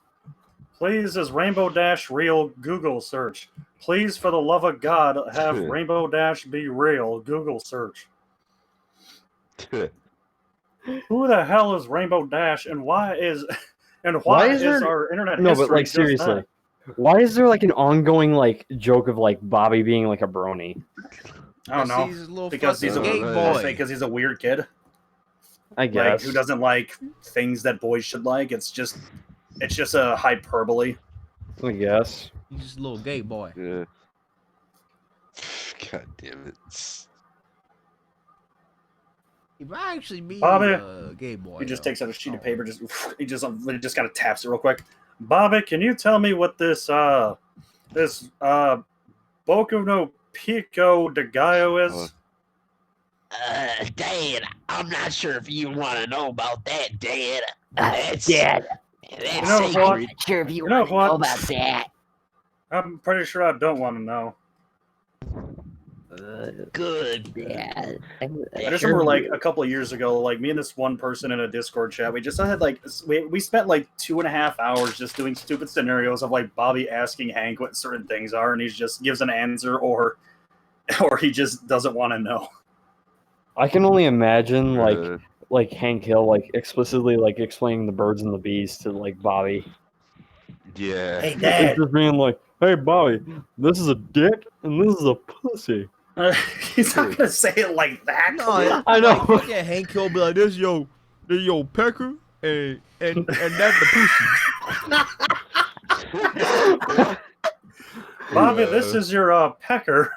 Please, is Rainbow Dash real? Google search. Please, for the love of God, have Rainbow Dash be real. Google search. Who the hell is Rainbow Dash, and why is Why is there- our internet No, history but like just seriously, that? why is there like an ongoing like joke of like Bobby being like a brony? I don't know. He's a little Because he's a fucking gay boy. Because he's a weird kid. I Like, guess. who doesn't like things that boys should like? It's just a hyperbole. I guess. He's just a little gay boy. Yeah. God damn it. He might actually be Bobby, a gay boy. He just though. takes out a sheet of Oh. paper. He just kind of taps it real quick. Bobby, can you tell me what this Boku no Pico de Gallo is? Dad, I'm not sure if you want to know about that, Dad. Dad. That's You know secret. what? Not sure if you, You know want to know what? about that. I'm pretty sure I don't want to know. Good, Dad. I just remember like a couple of years ago, like me and this one person in a Discord chat, we just had like we spent like 2.5 hours just doing stupid scenarios of like Bobby asking Hank what certain things are, and he just gives an answer, or he just doesn't want to know. I can only imagine Uh, like Hank Hill like explicitly like explaining the birds and the bees to like Bobby. yeah. Hey, It's Dad. just being like, "Hey Bobby, this is a dick and this is a pussy." He's not gonna say it like that. No, I know. Like, fucking Hank Hill be like, this your pecker, and that's the pussy. Bobby, this is your pecker,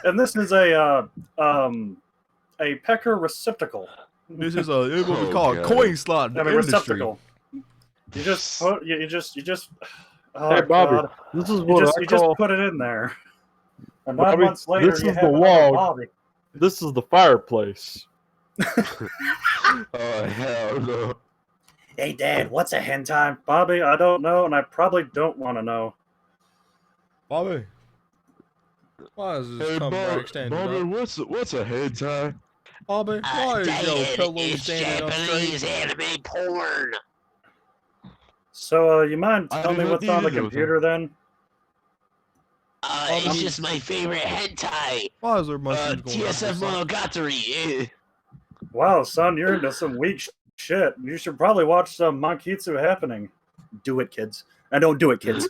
and this is a pecker receptacle. This is what we Oh, call a God. coin slot in I the mean, industry. receptacle. You just put you just. Oh, Hey, Bobby, God. this is You what just I you just call. put it in there. And Bobby, 9 months later, this you is have the another log. Bobby. This is the fireplace. Oh hell no. Hey, Dad, what's a hentai? Bobby, I don't know, and I probably don't want to know. Bobby. Why is this Hey, cum Bob, rag standing Bobby, up? what's a hentai? Bobby, why is your Dad, pillow it's standing up straight? Japanese anime porn. So, you mind I telling do me not what's on need the to know computer then? It's just my favorite hentai. Why is there mushrooms going up TSF Monogatari. Wow, son, you're into some weak shit. You should probably watch some Mankitsu happening. Do it, kids. And don't do it, kids.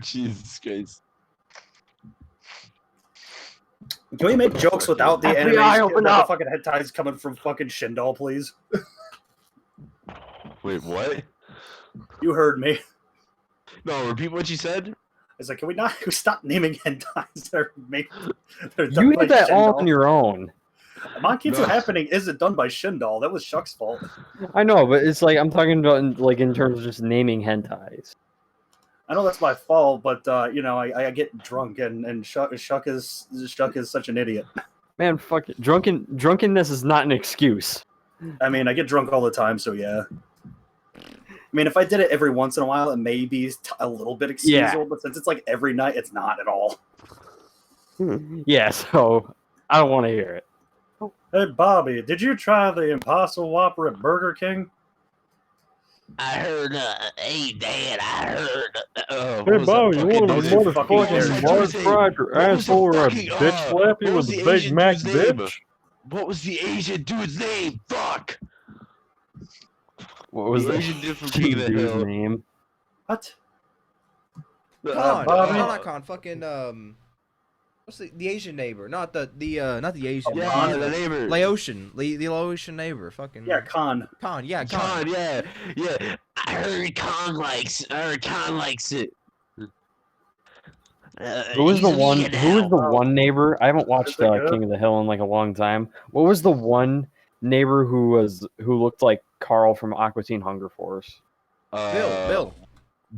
Jesus Christ. Can we make jokes without the FBI, animation? open The up. fucking hentais coming from fucking Shindal, please. Wait, what? You heard me. No, repeat what you said. It's like, can we stop naming hentais that are made? That are done You by did that all Shindal? on your own. Mankitsu No. happening isn't done by Shindal. That was Shuck's fault. I know, but it's like I'm talking about in terms of just naming hentais. I know that's my fault, but you know, I get drunk and Shuck is such an idiot. Man, fuck it. Drunkenness is not an excuse. I mean, I get drunk all the time, so yeah. I mean, if I did it every once in a while, it may be a little bit excusable, but since it's like every night, it's not at all. Yeah, so I don't want to hear it. Hey, Bobby, did you try the Impossible Whopper at Burger King? I heard, hey, Dad, I heard. What was that fucking want dude's a name? motherfucking What was that dude's name? What was the fucking, what was the Asian dude's name? What was the Asian dude's name? Fuck! What was The the Asian dude from King of the dude's Hill. name? What? Con, Bobby? not Con, fucking what's the Asian neighbor? Not the Asian. Yeah, the neighbor. Laotian, the Laotian neighbor. Fucking Yeah, Con. Con, yeah, Con. Con, yeah. I heard Kong likes it. Who was the He's one? vegan Who was now. the one neighbor? I haven't watched Is it good? King of the Hill in like a long time. What was the one neighbor who looked like Carl from Aqua Teen Hunger Force? Bill.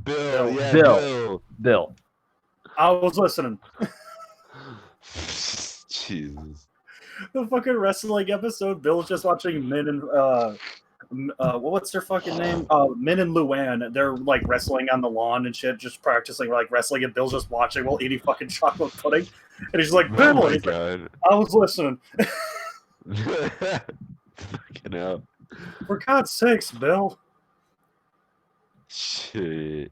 Bill, yeah, Bill. Bill. Bill. I was listening. Jesus. The fucking wrestling episode, Bill's just watching Min and what's their fucking name? Min and Luann. They're like wrestling on the lawn and shit, just practicing like wrestling, and Bill's just watching while eating fucking chocolate pudding. And he's like, Oh Bill, my and he's like, god. I was listening. Fucking hell. For God's sakes, Bill. Shit.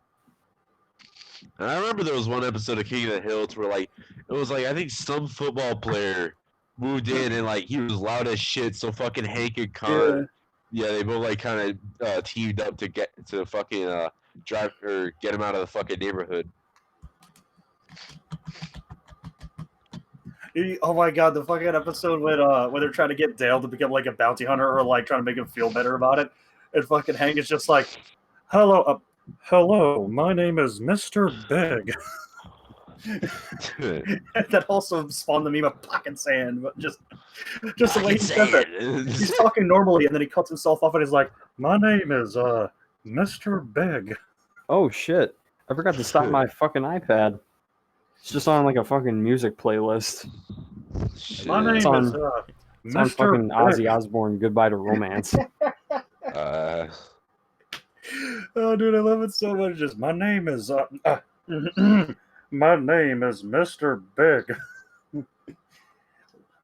And I remember there was one episode of King of the Hill where like it was like I think some football player moved in and like he was loud as shit, so fucking Hank and Con, yeah, they both like kind of teamed up to get to fucking drive or get him out of the fucking neighborhood. Oh my god, the fucking episode when they're trying to get Dale to become like a bounty hunter or like trying to make him feel better about it. And fucking Hank is just like, hello, my name is Mr. Big. That also spawned the meme of pocket sand, but just the way he says it. He's talking normally and then he cuts himself off and he's like, my name is Mr. Big. Oh shit! I forgot to stop my fucking iPad. It's just on like a fucking music playlist. My name It's is on Mr. fucking Big. Ozzy Osbourne. Goodbye to Romance. Oh, dude, I love it so much. Just my name is my name is Mr. Big.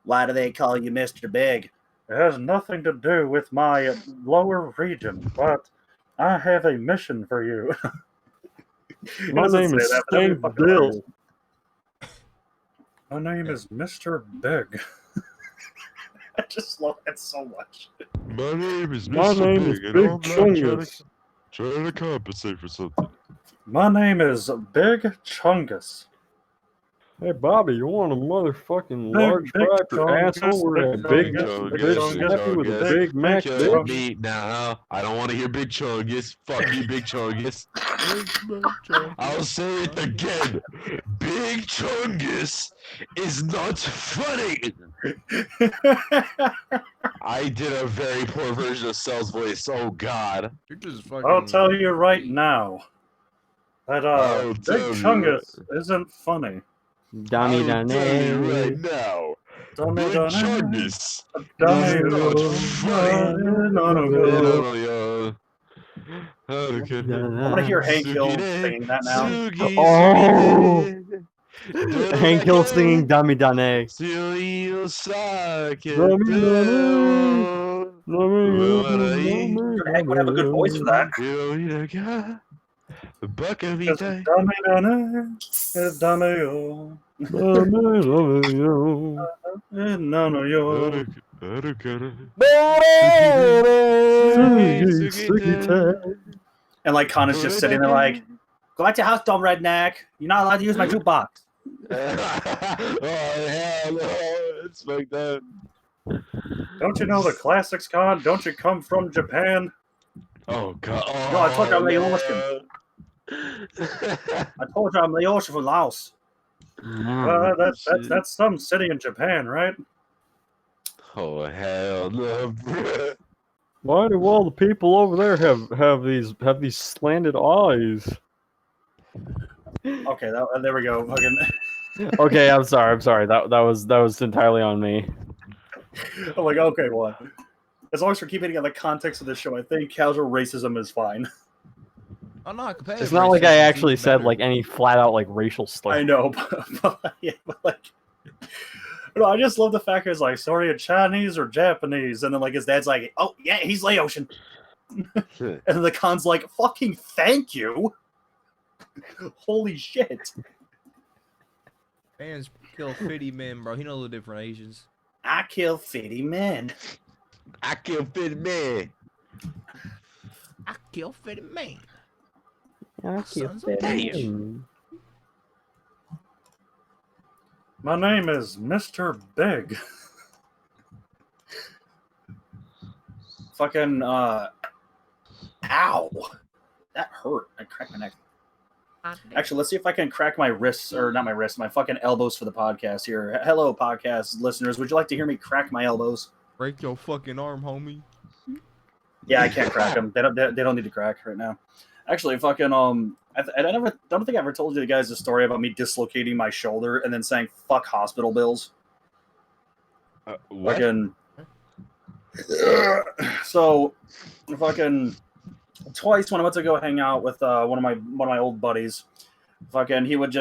Why do they call you Mr. Big? It has nothing to do with my lower region, but I have a mission for you. My name is Steve Bill. My name is Mr. Big. I just love it so much. My name is My Mr. name is Big, and Big I'm not Chungus. trying to compensate for something. My name is Big Chungus. Hey Bobby, you want a motherfucking Big- large big fry for chungus, asshole? We're big at Big chungus, big Big chungus, Snappy with a chungus. Big Mac, Big Kill bitch. me now. I don't want to hear Big Chungus. Fuck you, Big Chungus. I'll say it again. Big Chungus is not funny. I did a very poor version of Cell's voice. Oh God. You're just fucking. I'll tell you right now that I'll Big tell you Chungus isn't funny. Dummy I'll tell you Dane. right now. Dummy, Big dummy, Chungus dummy, is not funny. I want to hear Hank Hill singing that now. Oh! Hank Hill singing Dummy Dane. Hank, would have a good voice for that. Just dummy, dummy, oh. No, no, yo. And like Connor's just sitting there like, go back to your house, dumb redneck. You're not allowed to use my jukebox. Oh hell no! It's fucked up. Don't you know the classics, Con? Don't you come from Japan? Oh God! Oh, No, I told you I'm no. I told you I'm Leosha from Laos. That's some city in Japan, right? Oh hell no, bro. Why do all the people over there have these slanted eyes? Okay, there we go. Fucking. Okay, I'm sorry. That was entirely on me. I'm like, okay, well, as long as we're keeping it in the context of the show, I think casual racism is fine. I'm not competitive. It's not like I racism is actually even said better. like any flat out like racial stuff. I know, but like, no, I just love the fact it's like, sorry, a Chinese or Japanese, and then like his dad's like, oh yeah, he's Laotian, and then the Con's like, fucking thank you. Holy shit! Fans kill 50 men, bro. He know the different Asians. I kill 50 men. I kill 50 man. I kill 50 men. Sons of bitch. My name is Mr. Big. Fucking, ow. That hurt. I cracked my neck. Actually, let's see if I can crack my wrists, or not my wrists, my fucking elbows for the podcast here. Hello, podcast listeners. Would you like to hear me crack my elbows? Break your fucking arm, homie. Yeah, I can't crack them. They don't need to crack right now. Actually, fucking, don't think I ever told you guys the story about me dislocating my shoulder and then saying, fuck hospital bills. What? Fucking, so, fucking, twice when I went to go hang out with one of my old buddies, fucking he would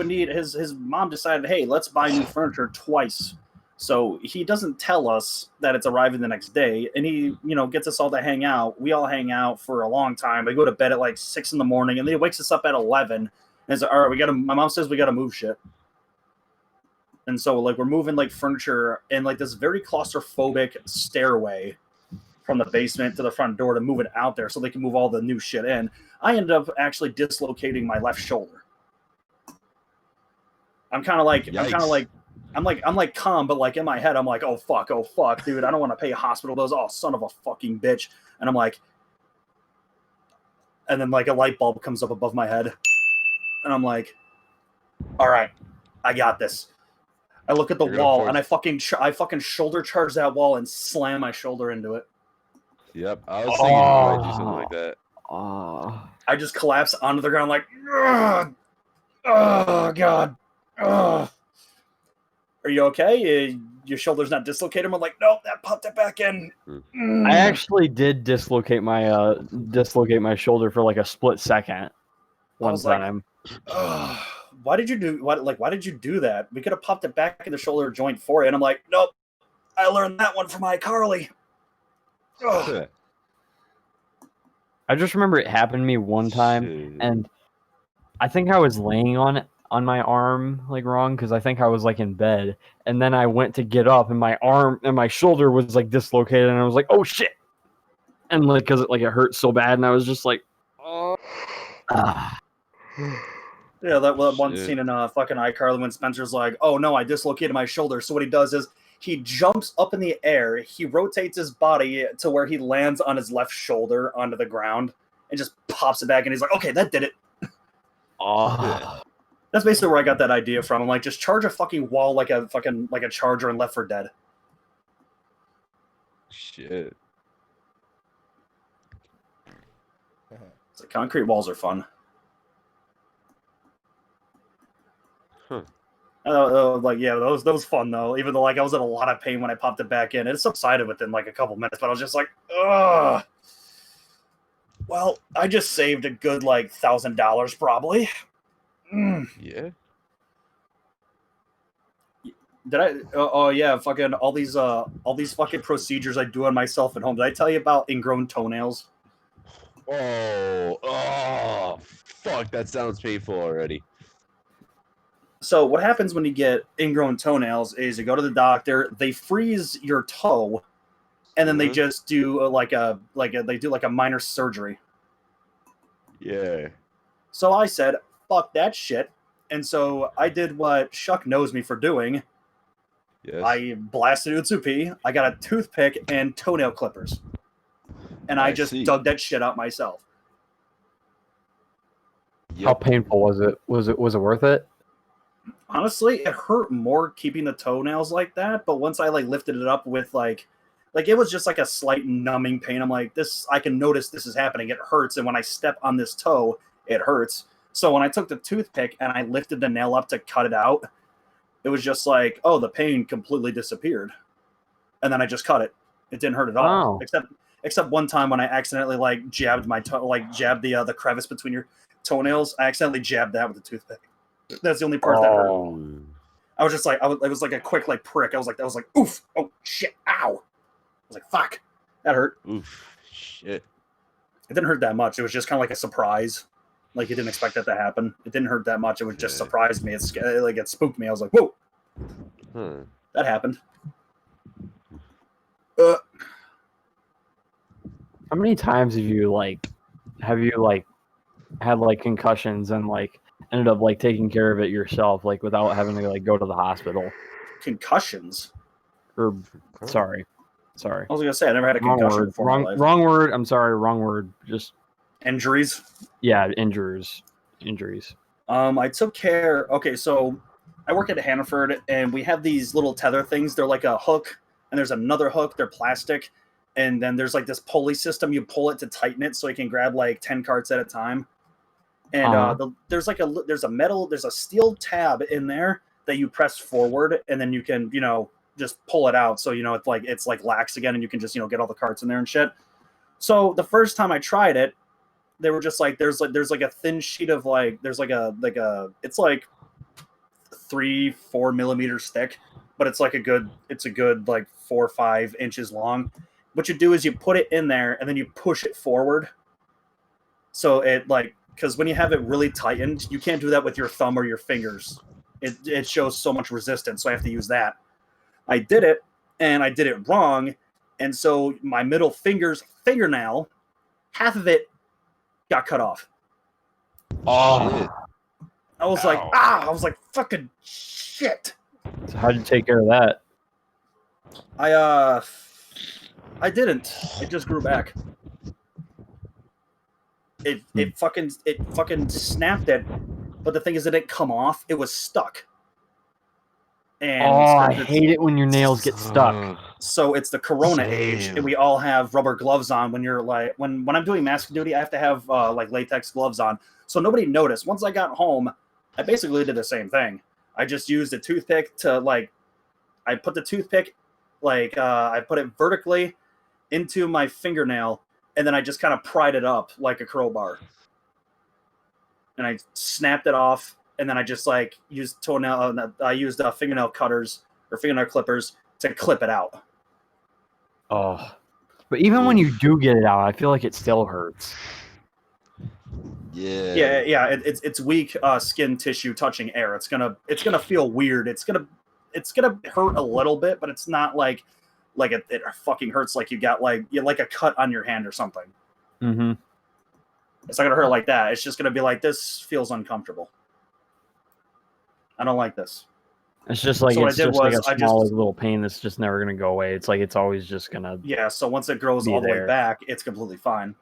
need his mom decided, hey, let's buy new furniture twice. So he doesn't tell us that it's arriving the next day, and he gets us all to hang out. We all hang out for a long time. We go to bed at like 6 a.m, and then he wakes us up at 11. And it's like, all right, my mom says we gotta move shit. And so like we're moving like furniture in like this very claustrophobic stairway from the basement to the front door to move it out there so they can move all the new shit in. I ended up actually dislocating my left shoulder. I'm like calm, but like in my head, I'm like, oh fuck, dude, I don't want to pay hospital bills. Oh, son of a fucking bitch. And I'm like, and then like a light bulb comes up above my head, and I'm like, all right, I got this. I look at the wall and I fucking shoulder charge that wall and slam my shoulder into it. Yep, I was thinking you might do something like that. I just collapse onto the ground like, ugh, oh god, ugh. Are you okay? Your shoulder's not dislocated? I'm like, nope, that popped it back in. I actually did dislocate my shoulder for like a split second one time. Like, why did you do that? We could have popped it back in the shoulder joint for you. And I'm like, nope, I learned that one from iCarly. Ugh. I just remember it happened to me one time, and I think I was laying on my arm like wrong because I think I was like in bed, and then I went to get up and my arm and my shoulder was like dislocated, and I was like, oh shit, and like because it hurt so bad, and I was just like, oh. Yeah, that one Shit. scene in fucking iCarly when Spencer's like, "Oh no, I dislocated my shoulder." So what he does is he jumps up in the air, he rotates his body to where he lands on his left shoulder onto the ground, and just pops it back. And he's like, "Okay, that did it." Oh, That's basically where I got that idea from. I'm like, just charge a fucking wall like a charger in Left 4 Dead. Shit. It's like concrete walls are fun. Huh. Like yeah, that was fun though. Even though like I was in a lot of pain when I popped it back in, it subsided within like a couple minutes. But I was just like, ugh. Well, I just saved a good like $1,000 probably. Yeah. Did I? Oh yeah, fucking all these fucking procedures I do on myself at home. Did I tell you about ingrown toenails? Oh, fuck! That sounds painful already. So what happens when you get ingrown toenails is you go to the doctor, they freeze your toe, and then they just do they do a minor surgery. Yeah. So I said, "Fuck that shit," and so I did what Shuck knows me for doing. Yes. I blasted Utsupi. I got a toothpick and toenail clippers, and I just dug that shit out myself. Yep. how painful was it? Was it worth it? Honestly, it hurt more keeping the toenails like that, but once I like lifted it up with like it was just like a slight numbing pain. I'm like, this, I can notice this is happening. It hurts, and when I step on this toe, it hurts. So when I took the toothpick and I lifted the nail up to cut it out, it was just like, oh, the pain completely disappeared. And then I just cut it. It didn't hurt at all. Wow. Except one time when I accidentally like jabbed my toe, like jabbed the crevice between your toenails. I accidentally jabbed that with a toothpick. That's the only part that hurt. I was just like, it was like a quick like prick. I was like, oof, oh shit, ow. I was like, fuck, that hurt. Oof. Shit. It didn't hurt that much. It was just kind of like a surprise. Like you didn't expect that to happen. It didn't hurt that much. It was just surprised me. It spooked me. I was like, whoa, that happened. How many times have you had like concussions and like ended up like taking care of it yourself, like without having to like go to the hospital? Concussions? Or sorry. I was gonna say I never had a concussion before in my life. Wrong word. I'm sorry. Wrong word. Just injuries. Yeah, injuries. I took care. Okay, so I work at Hannaford, and we have these little tether things. They're like a hook, and there's another hook. They're plastic, and then there's like this pulley system. You pull it to tighten it, so you can grab like 10 carts at a time. And there's a steel tab in there that you press forward, and then you can just pull it out. So it's like lax again, and you can just get all the carts in there and shit. So the first time I tried it, they were just like there's like a thin sheet of it's like 3-4 millimeters thick, but it's a good like 4 or 5 inches long. What you do is you put it in there and then you push it forward. So it because when you have it really tightened, you can't do that with your thumb or your fingers. It shows so much resistance, so I have to use that. I did it, and I did it wrong, and so my middle fingernail, half of it got cut off. Oh, I was like, I was like, fucking shit. So how'd you take care of that? I didn't. It just grew back. It fucking snapped it, but the thing is, it didn't come off. It was stuck. And I hate it when your nails get stuck. So it's the Corona age, and we all have rubber gloves on when you're when I'm doing mask duty. I have to have like latex gloves on, so nobody noticed. Once I got home, I basically did the same thing. I just used a toothpick to I put the toothpick I put it vertically into my fingernail, and then I just kind of pried it up like a crowbar, and I snapped it off. And then I just used fingernail cutters or fingernail clippers to clip it out. Oh, but even when you do get it out, I feel like it still hurts. Yeah. It's weak skin tissue touching air. It's gonna feel weird. It's gonna hurt a little bit, but it's not like it fucking hurts like you got like a cut on your hand or something. Mm-hmm. It's not gonna hurt like that. It's just gonna be like, this feels uncomfortable. I don't like this. It's just like So what I it's did just like a was I small just- like, little pain that's just never gonna go away. It's like it's always just gonna. Yeah, so once it grows Be all the way there. back, it's completely fine.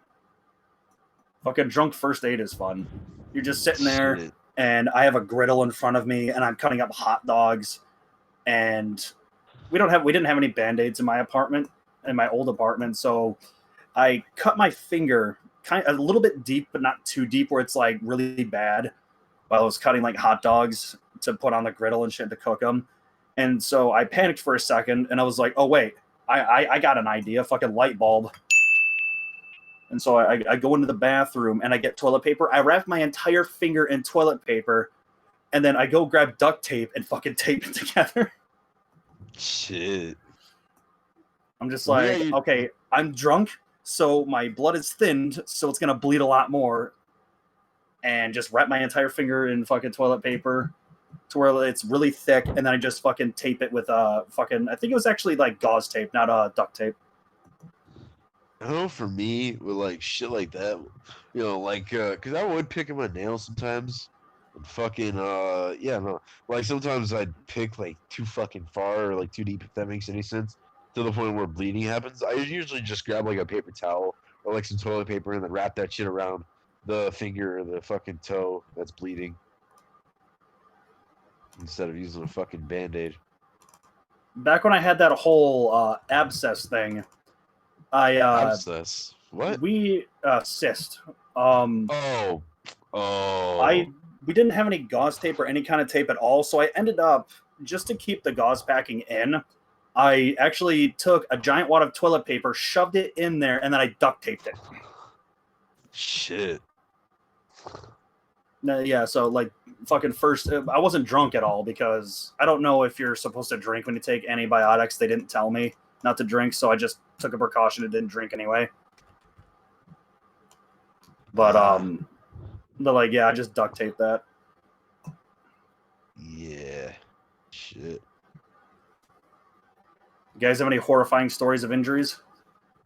Fucking drunk first aid is fun. You're just sitting there, Shit. and I have a griddle in front of me, and I'm cutting up hot dogs, and we didn't have any Band-Aids in my apartment, in my old apartment, so I cut my finger kind of a little bit deep, but not too deep, where it's like really bad, while I was cutting like hot dogs to put on the griddle and shit to cook them. And so I panicked for a second, and I was like, "Oh wait, I got an idea, fucking light bulb." And so I go into the bathroom and I get toilet paper. I wrap my entire finger in toilet paper, and then I go grab duct tape and fucking tape it together. Shit. I'm just Yeah, like, you- okay, I'm drunk, so my blood is thinned, so it's gonna bleed a lot more. And just wrap my entire finger in fucking toilet paper to where it's really thick, and then I just fucking tape it with fucking, I think it was actually like gauze tape, not duct tape. I don't know, for me, with like shit like that, you know, like, cause I would pick at my nails sometimes. And fucking, yeah, no. Like sometimes I'd pick like too fucking far or like too deep, if that makes any sense, to the point where bleeding happens. I usually just grab like a paper towel or like some toilet paper and then wrap that shit around the finger or the fucking toe that's bleeding. Instead of using a fucking Band-Aid. Back when I had that whole abscess thing, Abscess. What? we cyst. Oh. We didn't have any gauze tape or any kind of tape at all, so I ended up, just to keep the gauze packing in, I actually took a giant wad of toilet paper, shoved it in there, and then I duct taped it. Shit. Yeah, so like fucking first, I wasn't drunk at all because I don't know if you're supposed to drink when you take antibiotics. They didn't tell me not to drink, so I just took a precaution and didn't drink anyway. But like, yeah, I just duct taped that. Yeah. Shit. You guys have any horrifying stories of injuries?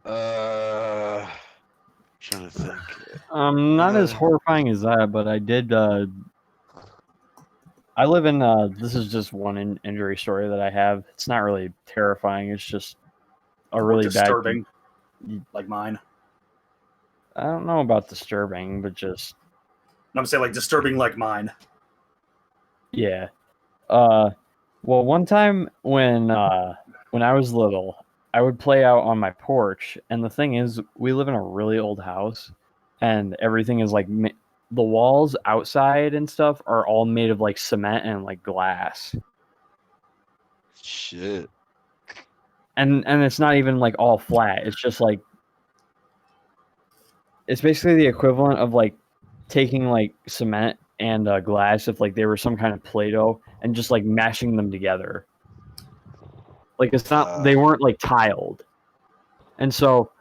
Trying to think. Not as Yeah. horrifying as that, but I did. I live in. This is just one injury story that I have. It's not really terrifying. It's just a really Disturbing, bad. like mine. I don't know about disturbing, but just I'm saying like disturbing like mine. yeah. Well, one time when I was little, I would play out on my porch, and the thing is, we live in a really old house, and everything is like the walls outside and stuff are all made of like cement and like glass, Shit. and it's not even like all flat. It's just like it's basically the equivalent of like taking like cement and glass if like they were some kind of Play-Doh and just like mashing them together. Like it's not, they weren't like tiled. And so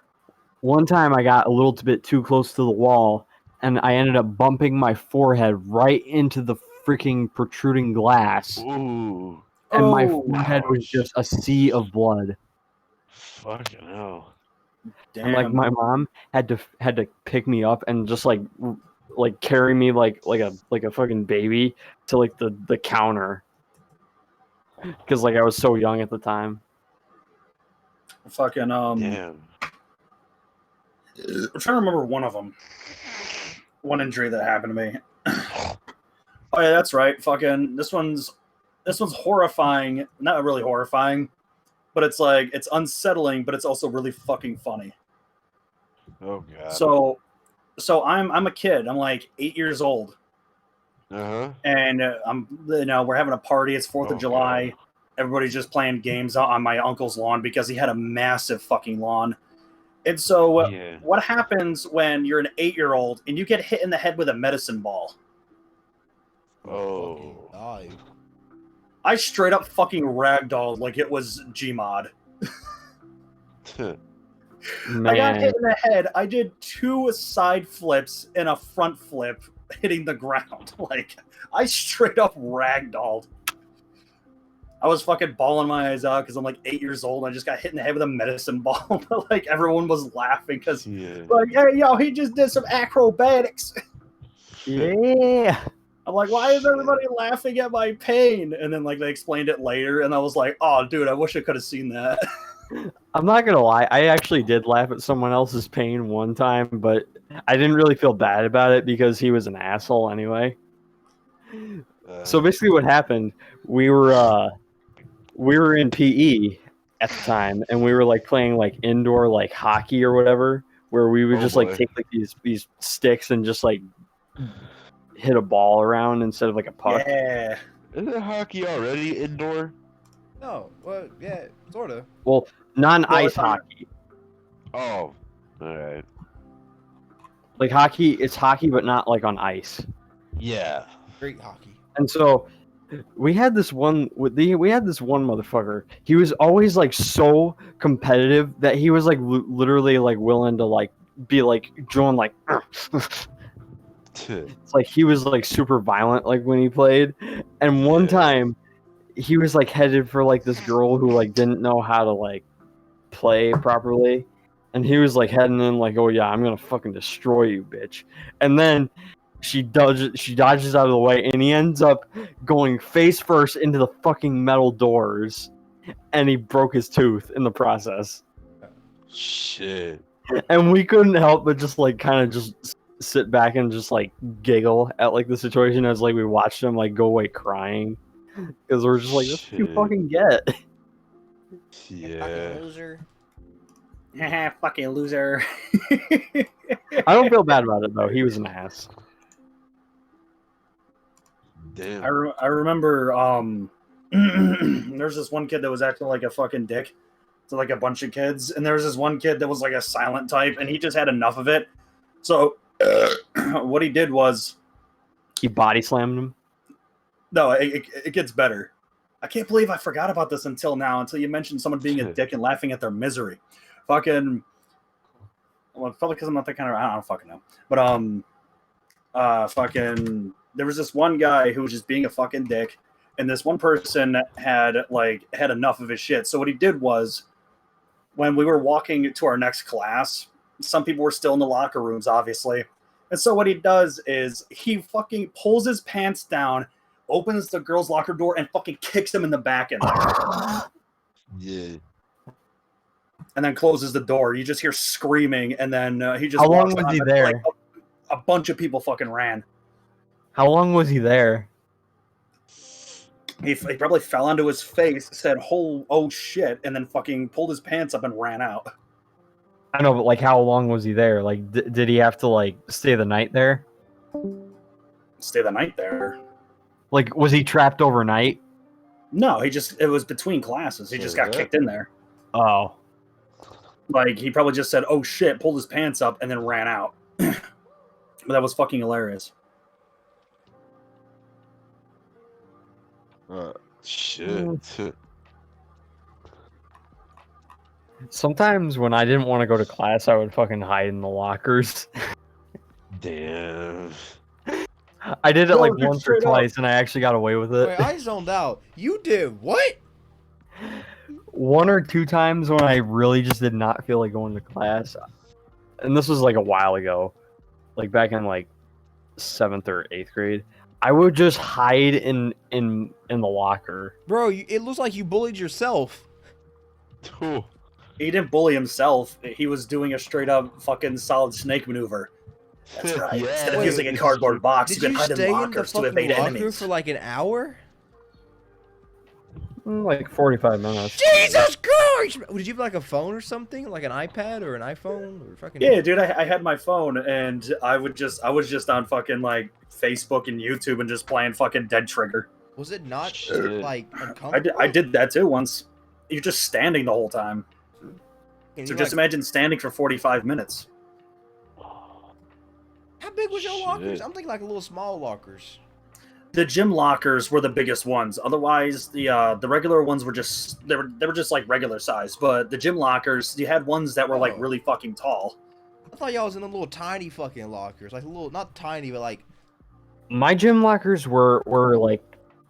one time I got a little bit too close to the wall and I ended up bumping my forehead right into the freaking protruding glass. Ooh. And my Oh, forehead was just a sea of blood. Fucking hell. damn. And like my mom had to pick me up and just like carry me like a fucking baby to like the counter. Because like I was so young at the time. Fucking Damn. I'm trying to remember one of them. One injury that happened to me. Oh yeah, that's right. Fucking this one's horrifying. Not really horrifying, but it's like it's unsettling, but it's also really fucking funny. Oh god. So I'm a kid. I'm like 8 years old, Uh-huh. and we're having a party. It's 4th of Oh, July. God. Everybody's just playing games on my uncle's lawn because he had a massive fucking lawn. And so, Yeah. what happens when you're an 8-year-old and you get hit in the head with a medicine ball? Oh. Die. I straight up fucking ragdolled like it was Gmod. Man, I got hit in the head. I did 2 side flips and a front flip hitting the ground. Like, I straight up ragdolled. I was fucking bawling my eyes out because I'm like 8 years old. And I just got hit in the head with a medicine ball. But like everyone was laughing because Yeah. like, hey, yo, he just did some acrobatics. yeah. I'm like, why is everybody laughing at my pain? And then like they explained it later, and I was like, oh, dude, I wish I could have seen that. I'm not gonna lie, I actually did laugh at someone else's pain one time, but I didn't really feel bad about it because he was an asshole anyway. So basically, what happened? We were in PE at the time, and we were like playing like indoor like hockey or whatever, where we would just like take like these sticks and just like hit a ball around instead of like a puck. Yeah. Isn't hockey already indoor? No, well, yeah, sort of. Well, non-ice it's not- hockey. Oh, all right. Like hockey, it's hockey, but not like on ice. Yeah. Great hockey. And so we had this one motherfucker. He was always like so competitive that he was like literally like willing to like be like join like it's like he was like super violent like when he played. And one time he was like headed for like this girl who like didn't know how to like play properly. And he was like heading in like, oh yeah, I'm gonna fucking destroy you, bitch. And then she dodges out of the way, and he ends up going face first into the fucking metal doors, and he broke his tooth in the process. Shit. And we couldn't help but just like kind of just sit back and just like giggle at like the situation as like we watched him like go away crying because we're just like, that's what you Shit. fucking get. Yeah. Fucking loser. Fucking loser. I don't feel bad about it though. He was an ass. Damn. I remember there's this one kid that was acting like a fucking dick to like a bunch of kids, and there was this one kid that was like a silent type, and he just had enough of it. So what he did was He body slammed him. no, it gets better. I can't believe I forgot about this until you mentioned someone being a dick and laughing at their misery. Fucking well, probably because I'm not that kind of I don't fucking know. But fucking there was this one guy who was just being a fucking dick, and this one person had enough of his shit. So what he did was, when we were walking to our next class, some people were still in the locker rooms, obviously. And so what he does is he fucking pulls his pants down, opens the girl's locker door, and fucking kicks him in the back in there. Yeah. And then closes the door. You just hear screaming, and then he just. How long walks was out, he and, there? like, a bunch of people fucking ran. How long was he there? He probably fell onto his face, said oh shit, and then fucking pulled his pants up and ran out. I know, but like, how long was he there? Like, did he have to like stay the night there? Stay the night there. Like, was he trapped overnight? No, it was between classes. He just got kicked in there. Oh, Like, he probably just said, oh shit, pulled his pants up, and then ran out. But that was fucking hilarious. Shit. sometimes when I didn't want to go to class, I would fucking hide in the lockers. Damn. I did it No, like dude, once or straight up. twice, and I actually got away with it. Wait, I zoned out. You did what? One or two times when I really just did not feel like going to class, and this was like a while ago, like back in like 7th or 8th grade. I would just hide in the locker. Bro, it looks like you bullied yourself. Ooh. He didn't bully himself. He was doing a straight up fucking solid snake maneuver. That's right. Yeah. Instead of Wait, using a cardboard box, Did you you can hide in stay in the lockers to fucking evade locker enemies. for like an hour? Like 45 minutes. Jesus Christ! Did you have like a phone or something, like an iPad or an iPhone or fucking? Yeah, dude, I had my phone, and I was just on fucking like Facebook and YouTube and just playing fucking Dead Trigger. Was it not Shit. like uncomfortable? I did that too once. You're just standing the whole time. Can So you, just like, imagine standing for 45 minutes. how big was your lockers? Shit. I'm thinking like little small lockers. The gym lockers were the biggest ones. Otherwise, the regular ones were just they were just like regular size. But the gym lockers, you had ones that were like Oh. really fucking tall. I thought y'all was in them little tiny fucking lockers, like little, not tiny, but like. My gym lockers were like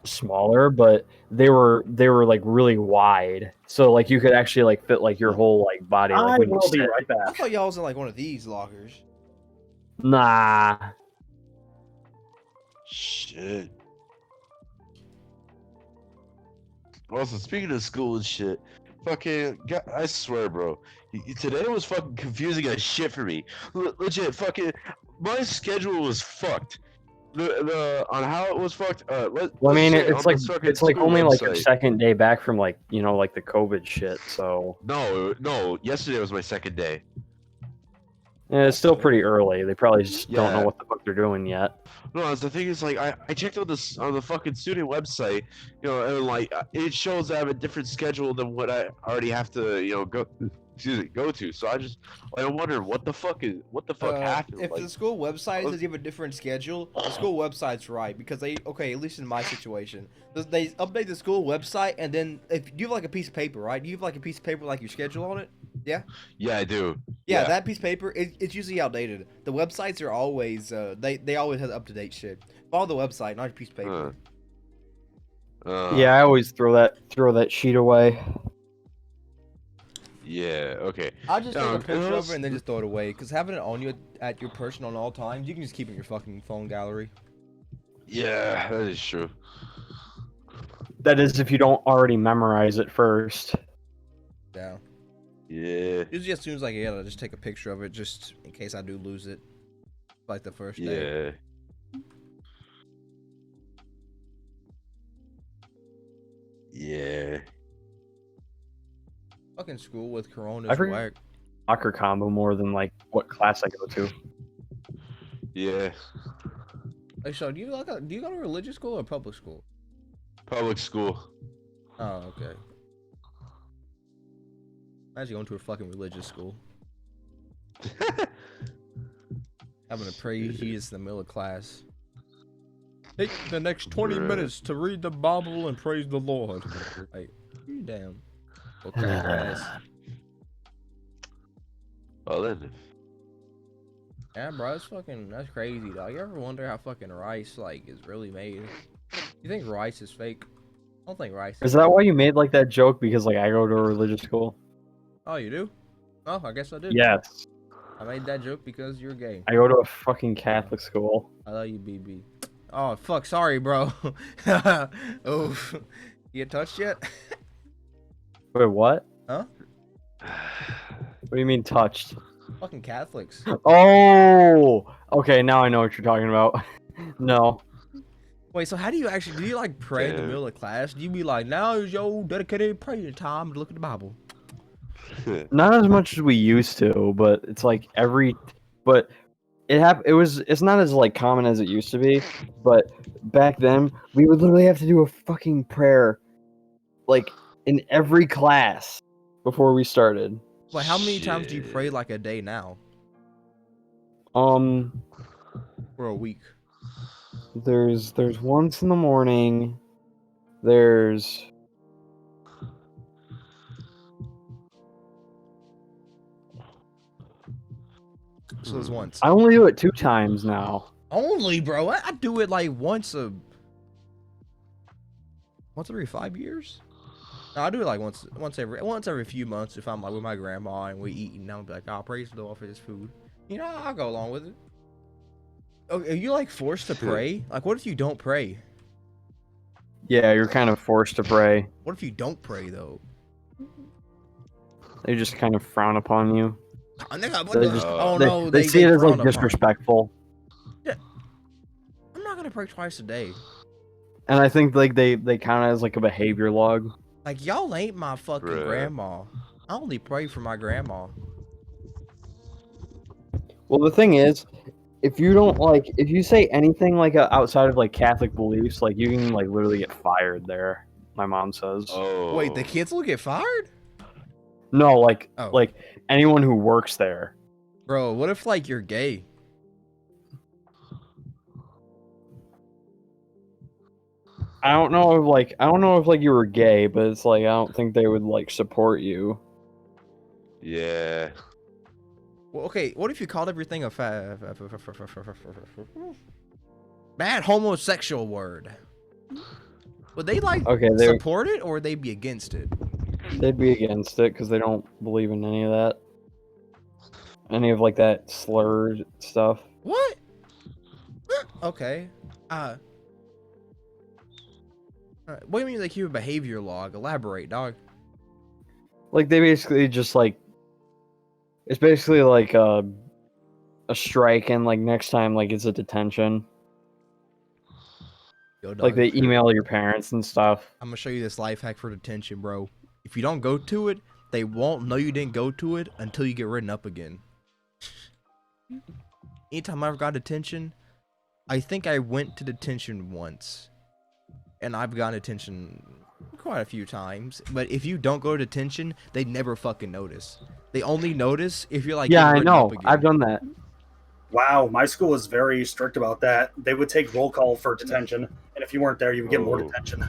smaller, but they were like really wide, so like you could actually like fit like your whole like body. Like, I when you will be sit. right I back. thought y'all was in like one of these lockers. Nah. Shit. Also, speaking of school and shit, fucking, I swear, bro, today was fucking confusing as shit for me. Legit, fucking, my schedule was fucked. The on how it was fucked. Well, I mean, it's like only like your second day back from like like the COVID shit. So no, yesterday was my second day. yeah, it's still pretty early. They probably just don't know what the fuck they're doing yet. No, the thing is, like, I checked on the fucking student website, and like it shows I have a different schedule than what I already have to, go to. So I wonder what the fuck happened. If like, the school website says you have a different schedule, the school website's right because at least in my situation, they update the school website and then if you have like a piece of paper, right? You have like a piece of paper like your schedule on it. Yeah. Yeah, I do. Yeah, that piece of paper, it's usually outdated. The websites are always they always have up to date shit. Follow the website, not your piece of paper. Yeah, I always throw that sheet away. Yeah. Okay. I'll just take a picture of it and then just throw it away. Cause having it on you at your person on all times, you can just keep it in your fucking phone gallery. Yeah, that is true. That is if you don't already memorize it first. Yeah. Yeah. Usually as soon as I get it, I just take a picture of it just in case I do lose it. Like the first day. Yeah. Fucking school with Corona I is forget whack. soccer combo more than like what class I go to. Yeah. Hey, so do you go to religious school or public school? Public school. Oh, okay. Imagine going to a fucking religious school. Having to pray Jesus in the middle of class. Take the next 20 minutes to read the Bible and praise the Lord. Like, you damn. Okay, grass. Well then. Yeah, bro, that's crazy, dog. You ever wonder how fucking rice, like, is really made? You think rice is fake? I don't think rice is that why you made like that joke? Because like I go to a religious school. Oh, you do? Oh, I guess I did. Yes. I made that joke because you're gay. I go to a fucking Catholic school. I love you, BB. Oh, fuck, sorry, bro. Oof. You get touched yet? Wait, what? Huh? What do you mean touched? Fucking Catholics. Oh! Okay, now I know what you're talking about. No. Wait, so how do you like pray in the middle of class? Do you be like, now is your dedicated praying time to look at the Bible? Not as much as we used to, but it's like it's not as like common as it used to be, but back then we would literally have to do a fucking prayer like in every class before we started. Like, how many times do you pray like a day now? Or a week? There's once in the morning. There's So there's once. I only do it 2 times now. Only, bro. I do it like once every 5 years. No, I do it like once every few months if I'm like with my grandma and we eat and I'll be like, oh, praise the Lord for this food. You know, I'll go along with it. Okay, are you like forced to pray? Like, what if you don't pray? Yeah, you're kind of forced to pray. What if you don't pray though? They just kind of frown upon you. They see it as like disrespectful. Yeah, I'm not gonna pray twice a day. And I think like they count it as like a behavior log. Like, y'all ain't my fucking grandma. I only pray for my grandma. Well, the thing is, if you say anything like outside of like Catholic beliefs, like you can like literally get fired there. My mom says. Oh. Wait, the kids will get fired? No, like anyone who works there. Bro, what if like you're gay? I don't know if you were gay, but it's like I don't think they would like support you. Yeah. Well, okay, what if you called everything a bad homosexual word? Would they like support it or would they be against it? They'd be against it because they don't believe in any of that. Any of like that slurred stuff. What? Okay. What do you mean they keep a behavior log? Elaborate, dog. Like they basically just like it's basically like a strike, and like next time like it's a detention. Yo, dog, Like they email your parents and stuff. I'm gonna show you this life hack for detention, bro. If you don't go to it, they won't know you didn't go to it until you get written up again. Anytime I ever got detention, I think I went to detention once. And I've gotten detention quite a few times. But if you don't go to detention, they never fucking notice. They only notice if you're like, Yeah, getting I written know. up again. I've done that. Wow, my school was very strict about that. They would take roll call for detention, and if you weren't there, you would get more detention.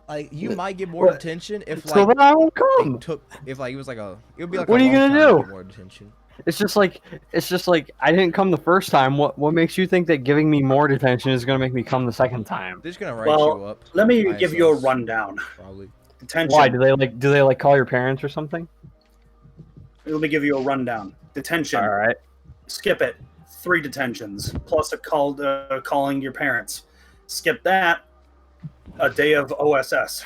Like you might get more detention if So like then I won't they come. took if like it was like a it would be like What a are you long gonna time to do? get more detention. It's just like I didn't come the first time. What makes you think that giving me more detention is gonna make me come the second time? They're just gonna write Well, you up. Let me give you a ISS, rundown. Probably. Detention. Why do they like call your parents or something? Let me give you a rundown. Detention. All right. Skip it. 3 detentions plus a call calling your parents. Skip that. A day of OSS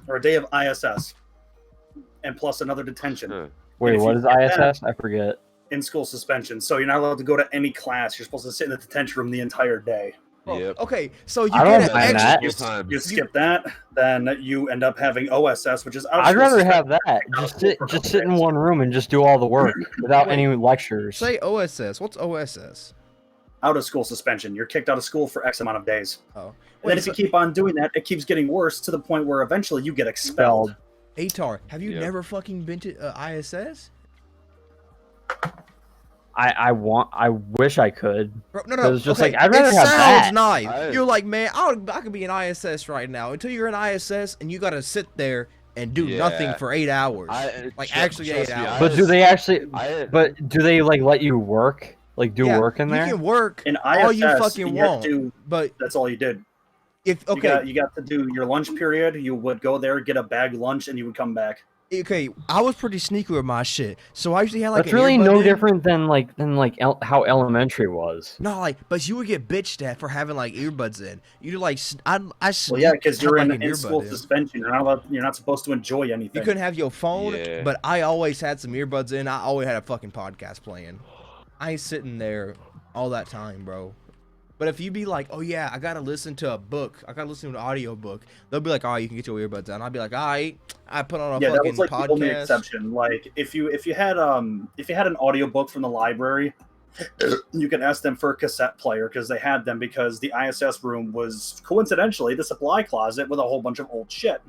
or a day of ISS, and plus another detention. Huh. Wait, if what you is get that- ISS? I forget. In school suspension. So you're not allowed to go to any class. You're supposed to sit in the detention room the entire day. Yep. Okay, so you I don't get an mind extra. that. You skip that, then you end up having OSS, which is I'd rather have that. Out of Just school for a sit couple in days. one room and just do all the work without Wait, any lectures. Say OSS. What's OSS? Out of school suspension. You're kicked out of school for X amount of days. Oh, And wait. then if you keep on doing that, it keeps getting worse to the point where eventually you get expelled. ATar, have you Yep. never fucking been to ISS? I wish I could. Bro, no. 'Cause it's just okay, like, I'd rather it have sounds that. nice. You're like, man, I could be in ISS right now. Until you're in ISS and you gotta sit there and do nothing Yeah. for 8 hours. Like actually 8 trust me, hours. But do they actually? I But do they like let you work? Like do Yeah, work in there? You can work In all ISS, you fucking you had want, to- but that's all you did. if okay, You got to do your lunch period. You would go there, get a bag lunch, and you would come back. okay, I was pretty sneaky with my shit, so I usually had like That's an really earbud no in. different than how elementary was. No, like, but you would get bitched at for having like earbuds in. You like, I Well, yeah, because you're had, like, in an school earbud in. suspension. You're not supposed to enjoy anything. You couldn't have your phone, Yeah. but I always had some earbuds in. I always had a fucking podcast playing. I ain't sitting there all that time, bro. But if you be like, oh yeah, I gotta listen to a book, I gotta listen to an audio book, they'll be like, all right, you can get your earbuds on. I'll be like, all right, I put on a Yeah, that fucking was like the only podcast. exception. Like if you had an audiobook from the library, you could ask them for a cassette player because they had them, because the ISS room was coincidentally the supply closet with a whole bunch of old shit.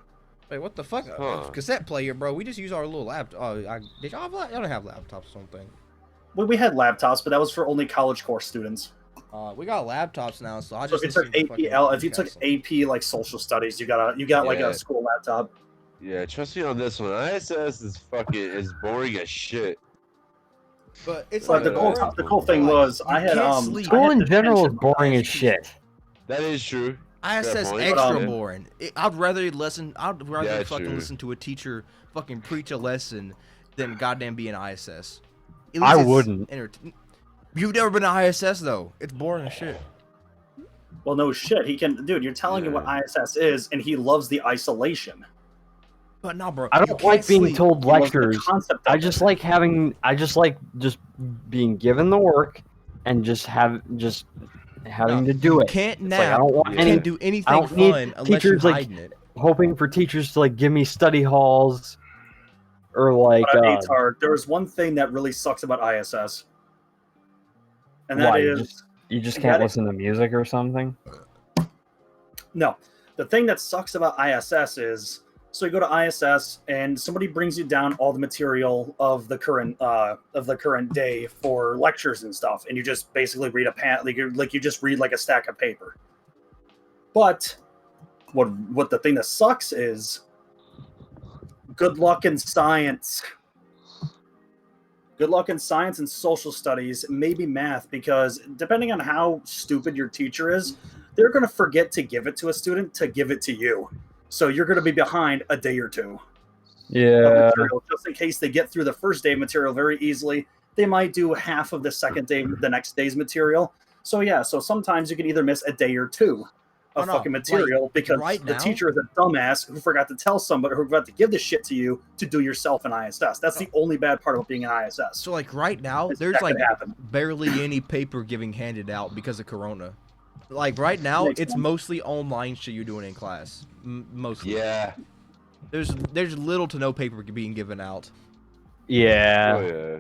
Wait, what the fuck? Huh. Cassette player, bro. We just use our little laptop. Oh, did y'all have y'all don't have laptops or something? We had laptops, but that was for only college course students. We got laptops now, so I So just if you took listen to fucking if you took podcasts. AP like social studies, you got like Yeah. a school laptop. Yeah, trust me on this one. ISS is boring as shit. But it's But like the cool thing was I had can't sleep. School I had in general is detention boring as last shit. That is true. ISS Fair point. extra Yeah. boring. I'd rather listen. I'd rather Yeah, fucking true. listen to a teacher fucking preach a lesson than goddamn be an ISS. At I least it's wouldn't. You've never been to ISS though. It's boring as shit. Well, no shit. He can, dude. You're telling him what ISS is, and he loves the isolation. But no, bro. I you don't can't like being sleep. told He loves lectures. The concept of I it. just like just being given the work and just having to do it. Can't It's like, I nap. don't want You Yeah. any can't do anything don't need fun unless you're teachers, like, hiding it. hoping for teachers to like give me study halls or like But ATAR, there's one thing that really sucks about ISS, and that why, is you just you can't gotta- listen to music or something. no. The thing that sucks about ISS is, so you go to ISS and somebody brings you down all the material of the current day for lectures and stuff, and you just basically read you just read like a stack of paper. But what the thing that sucks is, good luck in science. Good luck in science and social studies, maybe math, because depending on how stupid your teacher is, they're going to forget to give it to a student to give it to you. So you're going to be behind a day or two of Yeah, material, just in case they get through the first day of material very easily. They might do half of the next day's material, So yeah, so sometimes you can either miss a day or two of fucking material because the teacher is a dumbass who forgot to tell somebody, who forgot to give the shit to you to do yourself in ISS. That's the only bad part about being in ISS. So like right now, there's like barely any paper getting handed out because of Corona. Like right now, it's mostly online shit you're doing in class. Mostly. Yeah. There's little to no paper being given out. Yeah. Oh, yeah.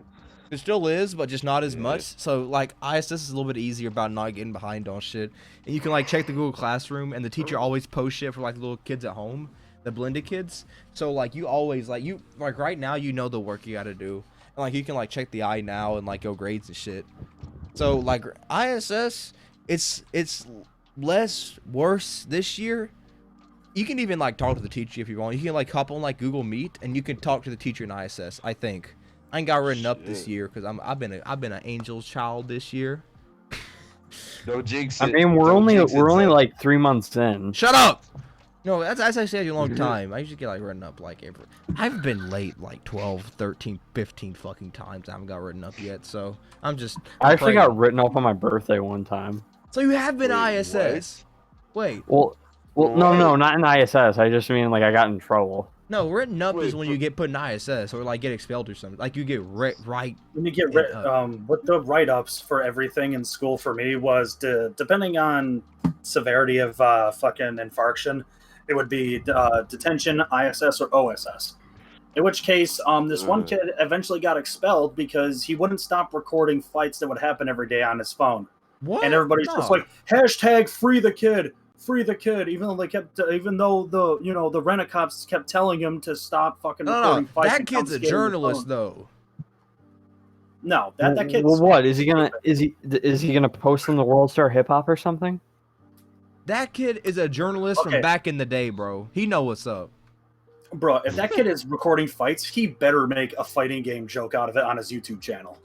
There still is, but just not as much. So like ISS is a little bit easier about not getting behind on shit. And you can like check the Google Classroom, and the teacher always posts shit for like little kids at home, the blended kids. So like you always like right now you know the work you got to do, and like you can like check the eye now and like go grades and shit. So like ISS, it's less worse this year. You can even like talk to the teacher if you want. You can like hop on like Google Meet and you can talk to the teacher in ISS. I think I ain't got written up this year because I've been an angel's child this year. Don't jinx it. I mean, we're only like 3 months in. Shut up. No, that's actually a long time. I usually get like written up like every. I've been late like 12, 13, 15 fucking times. I haven't got written up yet, so I'm just. I actually got written up on my birthday one time. So you have been ISS. Wait. Well, no, not in ISS. I just mean like I got in trouble. No, written up is when you get put in ISS or like get expelled or something. Like you get right. When you get what the write-ups for everything in school for me was depending on severity of fucking infarction, it would be detention, ISS, or OSS. In which case, this one kid eventually got expelled because he wouldn't stop recording fights that would happen every day on his phone. What? And everybody's just like hashtag free the kid. Free the kid, even though the rent-a-cops kept telling him to stop fucking recording fights. That kid's a journalist, though. No, that kid's. Well, what is he gonna post on the World Star Hip Hop or something? That kid is a journalist from back in the day, bro. He know what's up. Bro, if that kid is recording fights, he better make a fighting game joke out of it on his YouTube channel.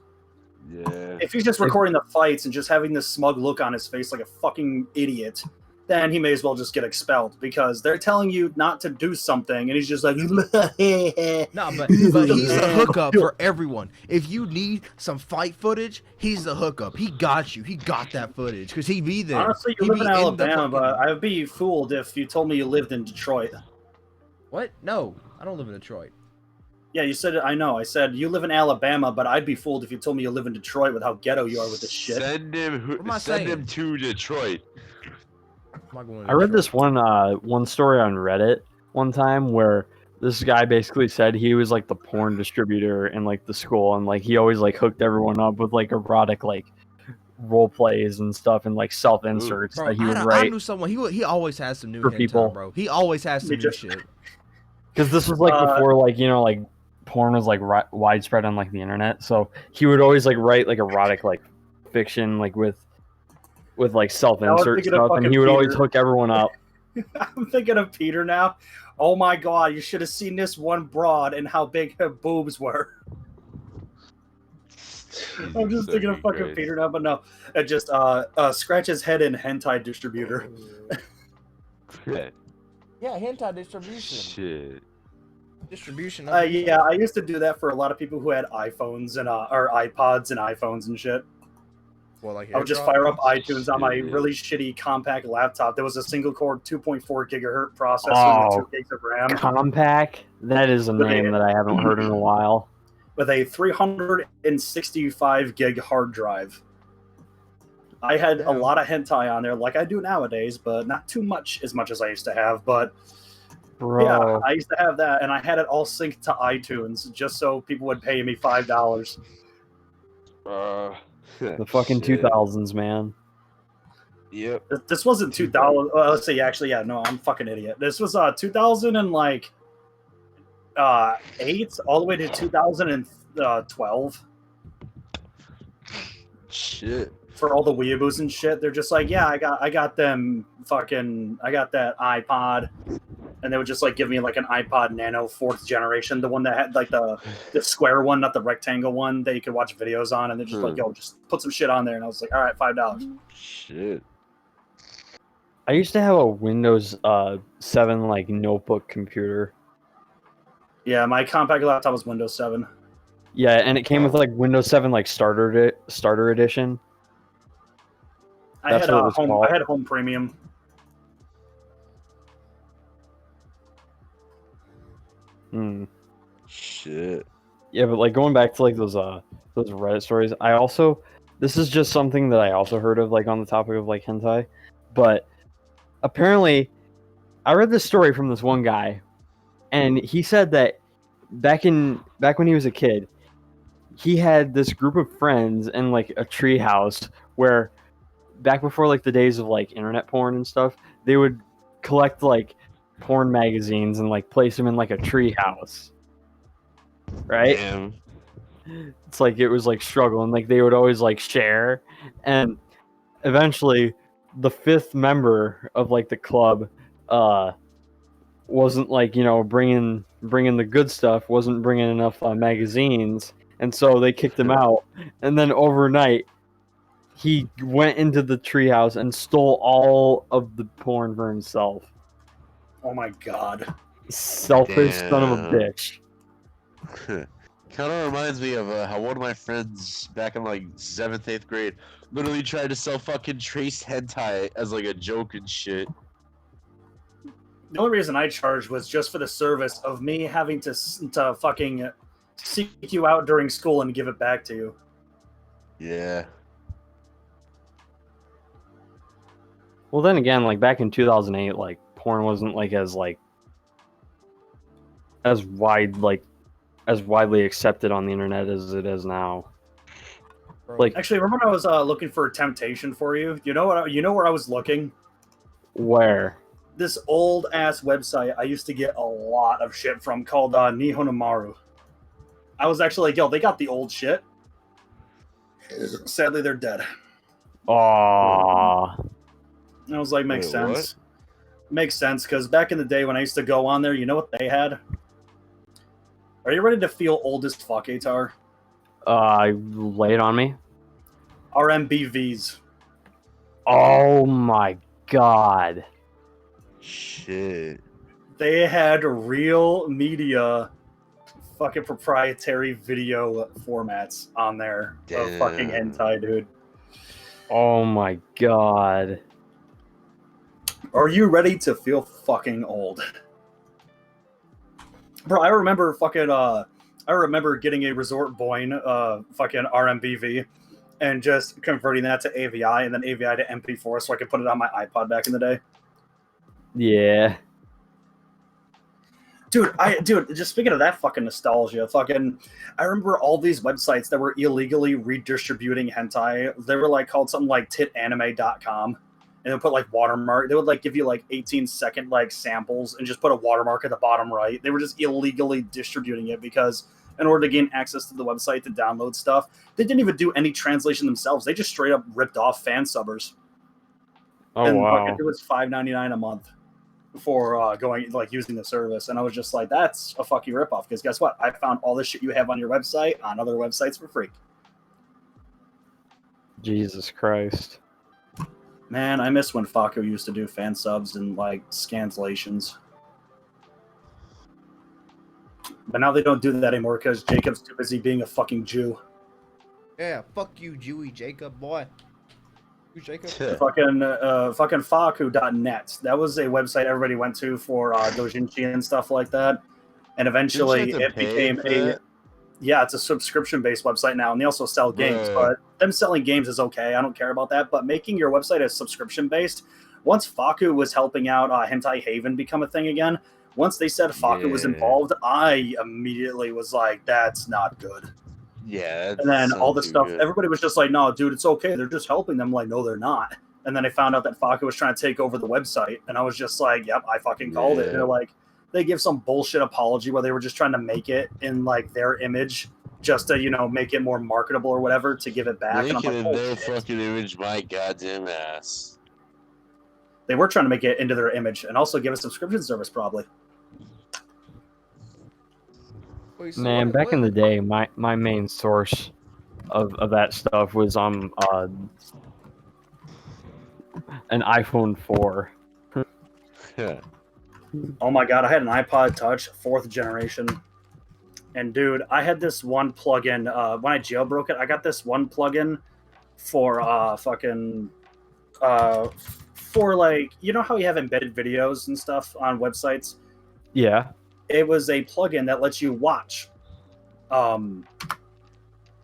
Yeah. If he's just recording the fights and just having this smug look on his face like a fucking idiot, then he may as well just get expelled because they're telling you not to do something, and he's just like, no, but he's the hookup for everyone. If you need some fight footage, he's the hookup. He got you. He got that footage because he be there. Honestly, you live in Alabama, but I'd be fooled if you told me you lived in Detroit. What? No, I don't live in Detroit. Yeah, you said it. I know. I said you live in Alabama, but I'd be fooled if you told me you live in Detroit with how ghetto you are with this shit. Send him to Detroit. I read this one story on Reddit one time where this guy basically said he was like the porn distributor in like the school, and like he always like hooked everyone up with like erotic like role plays and stuff and like self inserts that he would write. I knew someone. He always has some new for hentai, people, bro. He always has some new shit. Because this was like before like like porn was like widespread on like the internet, so he would always like write like erotic like fiction like with like self-insert stuff, and he would always hook everyone up. I'm thinking of Peter now. Oh my god, you should have seen this one broad and how big her boobs were. I'm just thinking of fucking Peter now, but no. It just scratch his head in hentai distributor. Yeah, hentai distribution. Shit. Distribution. Yeah, I used to do that for a lot of people who had iPhones and or iPods and iPhones and shit. Well, like I would just fire up iTunes on my really shitty compact laptop. There was a single core 2.4 gigahertz processor with 2 gigs of RAM. Compact? That is a name that I haven't heard in a while. With a 365 gig hard drive. I had a lot of hentai on there, like I do nowadays, but not too much as I used to have. But yeah, I used to have that, and I had it all synced to iTunes just so people would pay me $5. The fucking 2000s, man. Yep. This wasn't 2000. Let's see. Actually, yeah. No, I'm a fucking idiot. This was 2008 all the way to 2012. Shit. For all the weeaboos and shit, they're just like, yeah, I got that iPod. And they would just like give me like an iPod Nano 4th generation, the one that had like the square one, not the rectangle one that you could watch videos on. And they're just like, yo, just put some shit on there. And I was like, all right, $5. Shit. I used to have a Windows 7 like notebook computer. Yeah, my compact laptop was Windows 7. Yeah, and it came with like Windows 7 like starter edition. That's what it was called. I had home premium. Hmm. Shit. Yeah, but like going back to like those Reddit stories, this is just something that I also heard of like on the topic of like hentai, but apparently I read this story from this one guy, and he said that back when he was a kid, he had this group of friends in like a tree house where back before like the days of like internet porn and stuff, they would collect like porn magazines and like place them in like a tree house. Right? Damn. It's like it was like struggle, and like they would always like share, and eventually the fifth member of like the club wasn't like bringing the good stuff, wasn't bringing enough magazines, and so they kicked him out. And then overnight he went into the treehouse and stole all of the porn for himself. Oh my god. Selfish son of a Damn. bitch. Kind of reminds me of how one of my friends back in like 7th, 8th grade literally tried to sell fucking trace hentai as like a joke and shit. The only reason I charged was just for the service of me having to fucking seek you out during school and give it back to you. Yeah. Well, then again, like back in 2008, like porn wasn't like as widely accepted on the internet as it is now. Like, Actually, remember when I was looking for temptation for you? You know where I was looking? where? This old ass website I used to get a lot of shit from called Nihonomaru. I was actually like, yo, they got the old shit. Sadly, they're dead. Aww. And I was like, makes Wait, sense. Makes sense, because back in the day when I used to go on there, you know what they had? Are you ready to feel old as fuck, ATar? Lay it on me. RMBVs. Oh my god. Shit. They had real media fucking proprietary video formats on there of fucking Damn. hentai, dude. Oh my god. Are you ready to feel fucking old? Bro, I remember getting a Resort Boyne fucking RMBV and just converting that to AVI and then AVI to MP4 so I could put it on my iPod back in the day. Yeah. Dude, just speaking of that fucking nostalgia, I remember all these websites that were illegally redistributing hentai. They were like called something like titanime.com, and they put like watermark. They would like give you like 18-second like samples and just put a watermark at the bottom right. They were just illegally distributing it because in order to gain access to the website to download stuff, they didn't even do any translation themselves. They just straight up ripped off fan subbers. Oh And wow. fucking, it was $5.99 a month for going like using the service, and I was just like, that's a fucking ripoff. Because guess what? I found all this shit you have on your website on other websites for free. Jesus Christ. Man, I miss when Faku used to do fan subs and like scanslations. But now they don't do that anymore because Jacob's too busy being a fucking Jew. Yeah, fuck you, Jewy Jacob, boy. You Jacob? Fucking Faku.net. That was a website everybody went to for doujinshi and stuff like that. And eventually Didn't you have it to pay became for a... that? Yeah, it's a subscription-based website now, and they also sell games. Bruh. But them selling games is okay. I don't care about that. But making your website a subscription-based, once Faku was helping out Hentai Haven become a thing again, once they said Faku was Yeah. involved, I immediately was like, that's not good. Yeah. And then all the the stuff, everybody was just like, no, dude, it's okay. They're just helping them. Like, no, they're not. And then I found out that Faku was trying to take over the website, and I was just like, yep, I fucking called it. Yeah. They're like, they give some bullshit apology where they were just trying to make it in like their image just to, make it more marketable or whatever to give it back. And I'm Make it like, in oh, their shit. fucking image, my goddamn ass. They were trying to make it into their image and also give a subscription service probably. Wait, so Man, back in the day, my main source of that stuff was on an iPhone 4. Yeah. Oh my god, I had an iPod Touch 4th generation. And dude, I had this one plugin when I jailbroke it. I got this one plugin for fucking for like, you know how you have embedded videos and stuff on websites? Yeah. It was a plugin that lets you watch,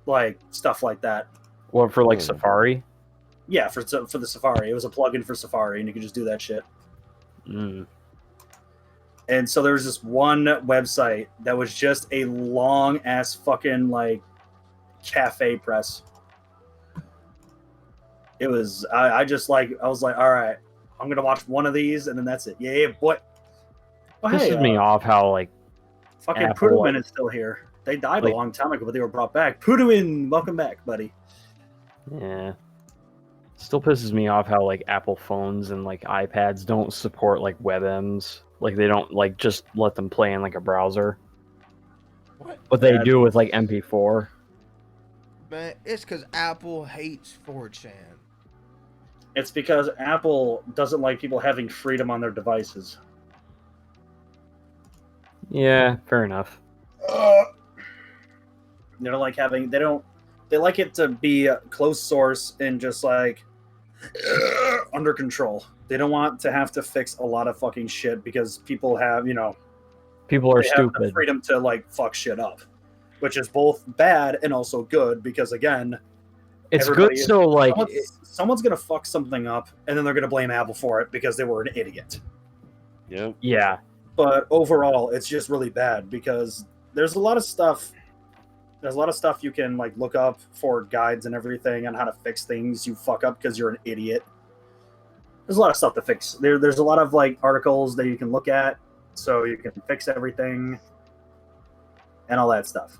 like stuff like that. What, for like Safari? Yeah, for the Safari, it was a plugin for Safari, and you could just do that shit. Mm. And so there was this one website that was just a long ass fucking like cafe press. It was I was like, all right, I'm gonna watch one of these, and then that's it. Yeah, boy. Oh, Pisses me off how like fucking Apple, Puduin like- is still here. They died like- a long time ago, but they were brought back. Puduin, welcome back, buddy. yeah. Still pisses me off how like Apple phones and like iPads don't support like WebMs. Like they don't like just let them play in like a browser. What? But they Yeah. do with like MP4. Man, it's because Apple hates 4chan. It's because Apple doesn't like people having freedom on their devices. Yeah, fair enough. They don't like having. They like it to be closed source and just like under control. They don't want to have to fix a lot of fucking shit because people have, People are they have the stupid. freedom to like fuck shit up, which is both bad and also good because again, It's everybody good is- so like someone's gonna fuck something up and then they're gonna blame Apple for it because they were an idiot. Yep. yeah. But overall, it's just really bad because there's a lot of stuff. There's a lot of stuff you can like look up for guides and everything on how to fix things you fuck up because you're an idiot. There's a lot of stuff to fix. There's a lot of like articles that you can look at so you can fix everything and all that stuff.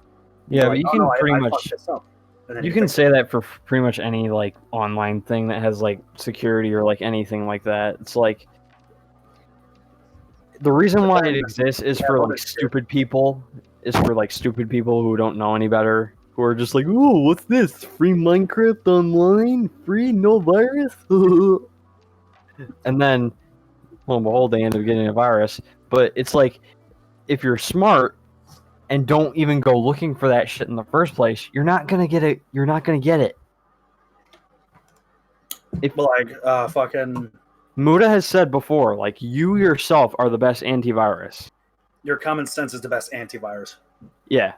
Yeah, You're but like, you "Oh, can no, I pretty fucked much this up." And then you can fix say that for pretty much any like online thing that has like security or like anything like that. It's like the reason why it exists is yeah, for what like is it? stupid people. Is for like stupid people who don't know any better, who are just like, "Ooh, what's this? Free Minecraft online? Free, no virus?" And then, lo and behold, they end up getting a virus. But it's like, if you're smart and don't even go looking for that shit in the first place, you're not gonna get it. You're not gonna get it. fucking Muda has said before, like, you yourself are the best antivirus. your common sense is the best antivirus. Yeah.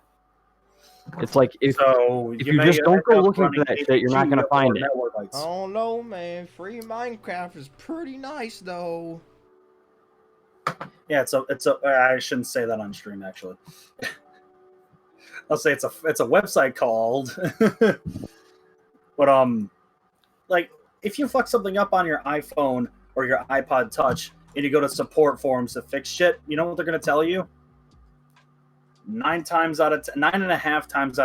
It's like if So you may just don't end go up looking for running that shit, you're not APG gonna or find it. Networkites. I don't know, man. Free Minecraft is pretty nice, though. Yeah, it's a. I shouldn't say that on stream. Actually, I'll say it's a website called. But like if you fuck something up on your iPhone or your iPod Touch and you go to support forums to fix shit, you know what they're gonna tell you? 9.5 times out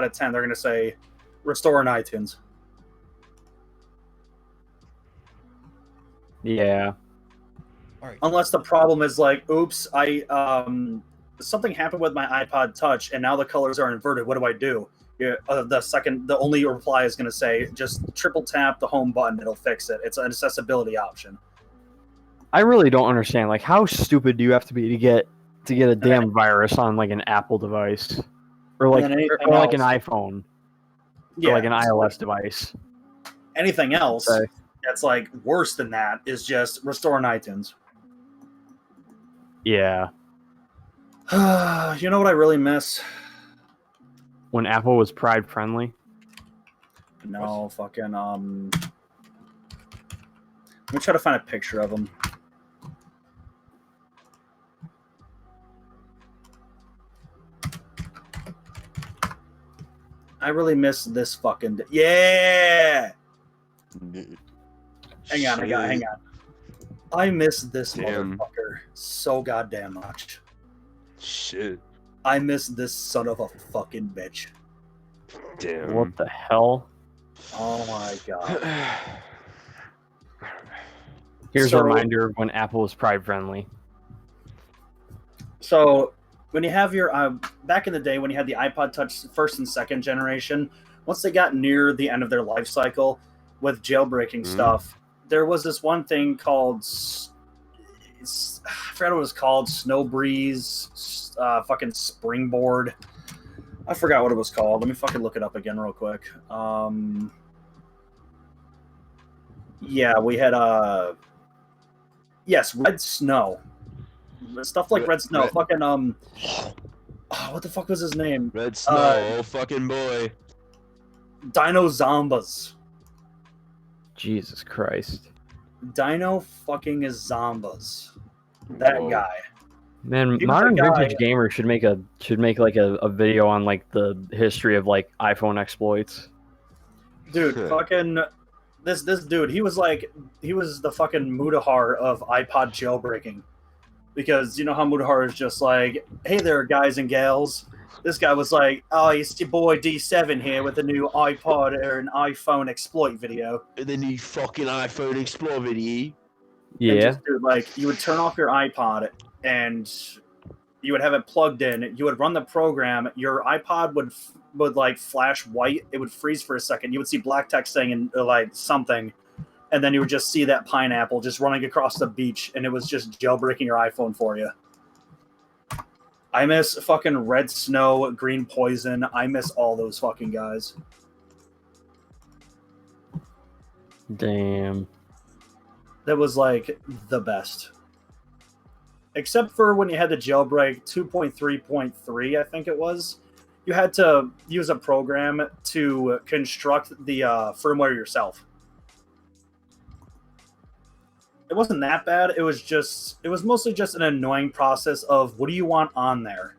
of 10, they're gonna say, "Restore in iTunes." Yeah. All right. Unless the problem is like, oops, something happened with my iPod Touch and now the colors are inverted. What do I do? Yeah, the only reply is going to say, just triple tap the home button. It'll fix it. It's an accessibility option. I really don't understand. Like, how stupid do you have to be to get a damn virus on like an Apple device, or like then anything or like an else. iPhone, Yeah, or like an iOS device? anything else Okay. that's like worse than that is just restore in iTunes. Yeah. You know what I really miss? When Apple was pride friendly. No, fucking Let me try to find a picture of him. I really miss this fucking. Yeah! Hang on. I miss this Damn. motherfucker so goddamn much. Shit. I miss this son of a fucking bitch. Damn. What the hell? Oh my god. Here's So- a reminder of when Apple was pride friendly. So when you have your back in the day when you had the iPod Touch first and second generation, once they got near the end of their life cycle with jailbreaking stuff, there was this one thing called I forgot what it was called, Snow Breeze, fucking Springboard. I forgot what it was called. Let me fucking look it up again real quick. Yeah, we had yes, Red Snow. Stuff like Red Snow. Fucking what the fuck was his name? Red Snow, oh fucking boy. Dino Zombas. Jesus Christ. Dino fucking Zombas. That Whoa. guy. Man, He was modern the guy- vintage gamer should make like a video on like the history of like iPhone exploits. Dude, fucking this dude, he was the fucking Mudahar of iPod jailbreaking. Because you know how Mudahar is just like, hey there guys and gals. This guy was like, oh, it's your boy D7 here with a new iPod or an iPhone exploit video. And then you fucking iPhone Explore video. Yeah. And just, dude, like, you would turn off your iPod and you would have it plugged in. You would run the program. Your iPod would like flash white. It would freeze for a second. You would see black text saying and like something, and then you would just see that pineapple just running across the beach, and it was just jailbreaking your iPhone for you. I miss fucking Red Snow, Green Poison. I miss all those fucking guys. Damn. That was like the best. Except for when you had the jailbreak 2.3.3, I think it was. You had to use a program to construct the firmware yourself. It wasn't that bad. It was mostly just an annoying process of what do you want on there?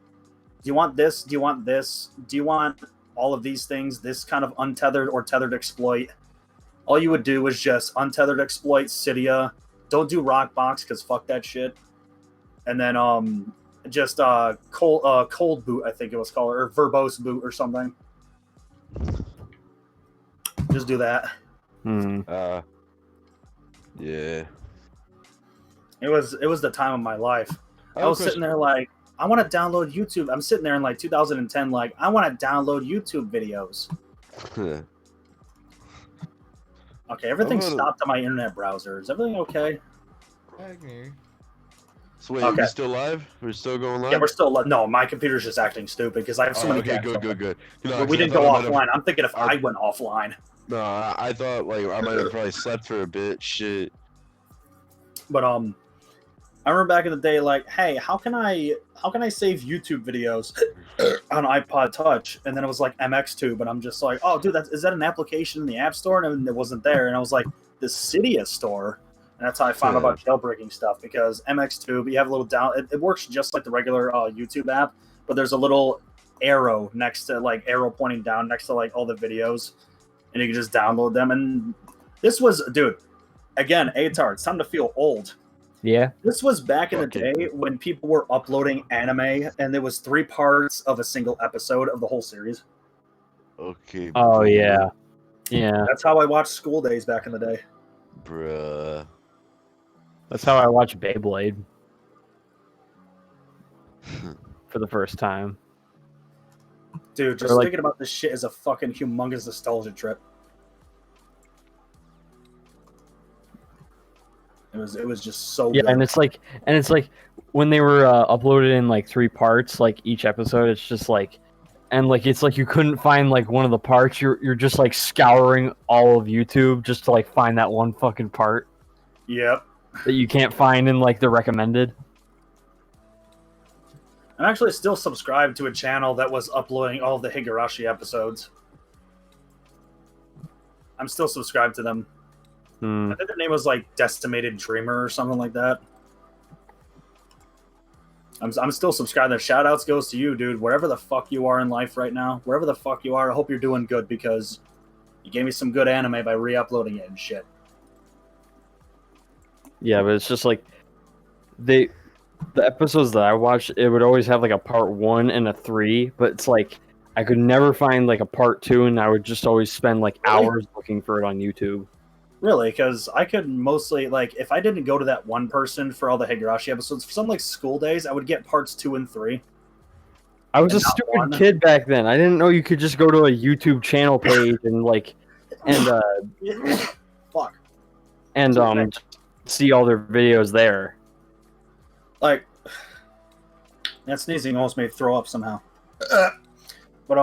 Do you want this? Do you want this? Do you want all of these things? This kind of untethered or tethered exploit? All you would do was just untethered exploit, Cydia. Don't do Rockbox because fuck that shit. And then just cold boot, I think it was called, or verbose boot or something. Just do that. Yeah. It was the time of my life. I was sitting there like, I want to download YouTube. I'm sitting there in like 2010, like, I want to download YouTube videos. Okay, everything stopped on my internet browser. Is everything okay? So wait, Okay. we still live? We're still going live? Yeah, we're still no. My computer's just acting stupid because I have so many. Okay, tabs open. good. You know, But we 'cause I didn't go thought I might offline. I'm thinking if I went offline. No, I thought like I might have probably slept for a bit. Shit. But I remember back in the day, like, hey, how can I save YouTube videos on iPod Touch? And then it was like MXTube, and I'm just like, oh, dude, is that an application in the App Store? And it wasn't there, and I was like, the Cydia store, and that's how I found out about jailbreaking stuff because MXTube, you have a little it works just like the regular YouTube app, but there's a little arrow next to like arrow pointing down next to like all the videos, and you can just download them. And this was, dude, again, ATar, it's time to feel old. Yeah. This was back in the day when people were uploading anime and there was 3 parts of a single episode of the whole series. Okay. Oh yeah. Yeah. That's how I watched School Days back in the day. Bruh. That's how I watched Beyblade. For the first time. Dude, just like- thinking about this shit is a fucking humongous nostalgia trip. It was just so Yeah, good. and it's like when they were uploaded in like 3 parts, like each episode, it's just like, and like it's like you couldn't find like one of the parts. You're just like scouring all of YouTube just to like find that one fucking part Yep. that you can't find in like the recommended. I'm actually still subscribed to a channel that was uploading all of the Higurashi episodes. I'm still subscribed to them. I think their name was like Decimated Dreamer or something like that. I'm still subscribed. There. Shout outs goes to you, dude. Wherever the fuck you are in life right now, wherever the fuck you are, I hope you're doing good because you gave me some good anime by re-uploading it and shit. Yeah, but it's just like the episodes that I watched, it would always have like a part 1 and a 3, but it's like I could never find like a part 2, and I would just always spend like hours looking for it on YouTube. Really, because I could mostly, like, if I didn't go to that one person for all the Higurashi episodes, for some, like, School Days, I would get parts 2 and 3. I was And a not stupid one. kid back then. I didn't know you could just go to a YouTube channel page and, like, Fuck. and see all their videos there. Like, that sneezing almost made me throw up somehow. But,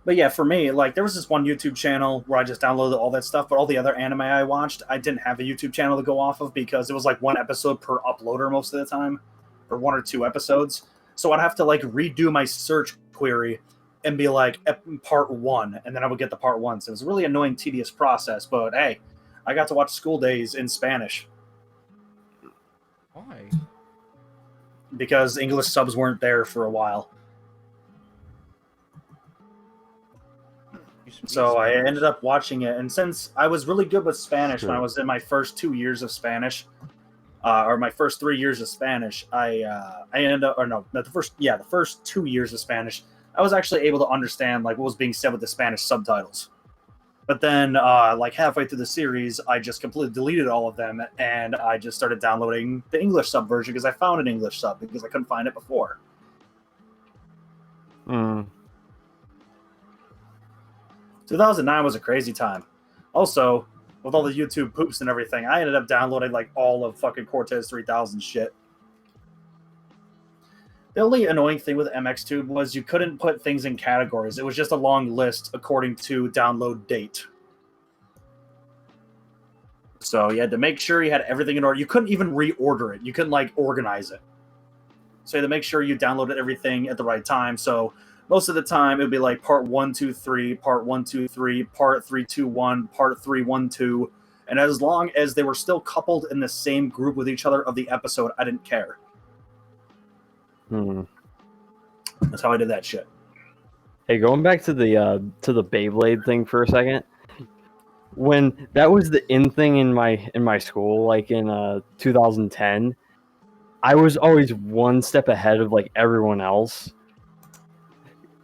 But yeah, for me, like there was this one YouTube channel where I just downloaded all that stuff, but all the other anime I watched, I didn't have a YouTube channel to go off of because it was like one episode per uploader most of the time, or 1 or 2 episodes. So I'd have to like redo my search query and be like part 1, and then I would get the part 1. So it was a really annoying, tedious process. But hey, I got to watch School Days in Spanish Why? because English subs weren't there for a while. So I ended up watching it, and since I was really good with Spanish when I was in my first 2 years of Spanish, or my first 3 years of Spanish, I ended up, or no, not the first 2 years of Spanish, I was actually able to understand like what was being said with the Spanish subtitles. But then, like halfway through the series, I just completely deleted all of them, and I just started downloading the English sub version because I found an English sub because I couldn't find it before. 2009 was a crazy time. Also, with all the YouTube poops and everything, I ended up downloading like all of fucking Cortez 3000 shit. The only annoying thing with MXTube was you couldn't put things in categories. It was just a long list according to download date. So you had to make sure you had everything in order. You couldn't even reorder it. You couldn't like organize it. So you had to make sure you downloaded everything at the right time. So most of the time, it would be like part 1, 2, 3, part 1, 2, 3, part 3, 2, 1, part 3, 1, 2. And as long as they were still coupled in the same group with each other of the episode, I didn't care. That's how I did that shit. Hey, going back to the Beyblade thing for a second. When that was the in thing in my school, like in 2010, I was always one step ahead of like everyone else.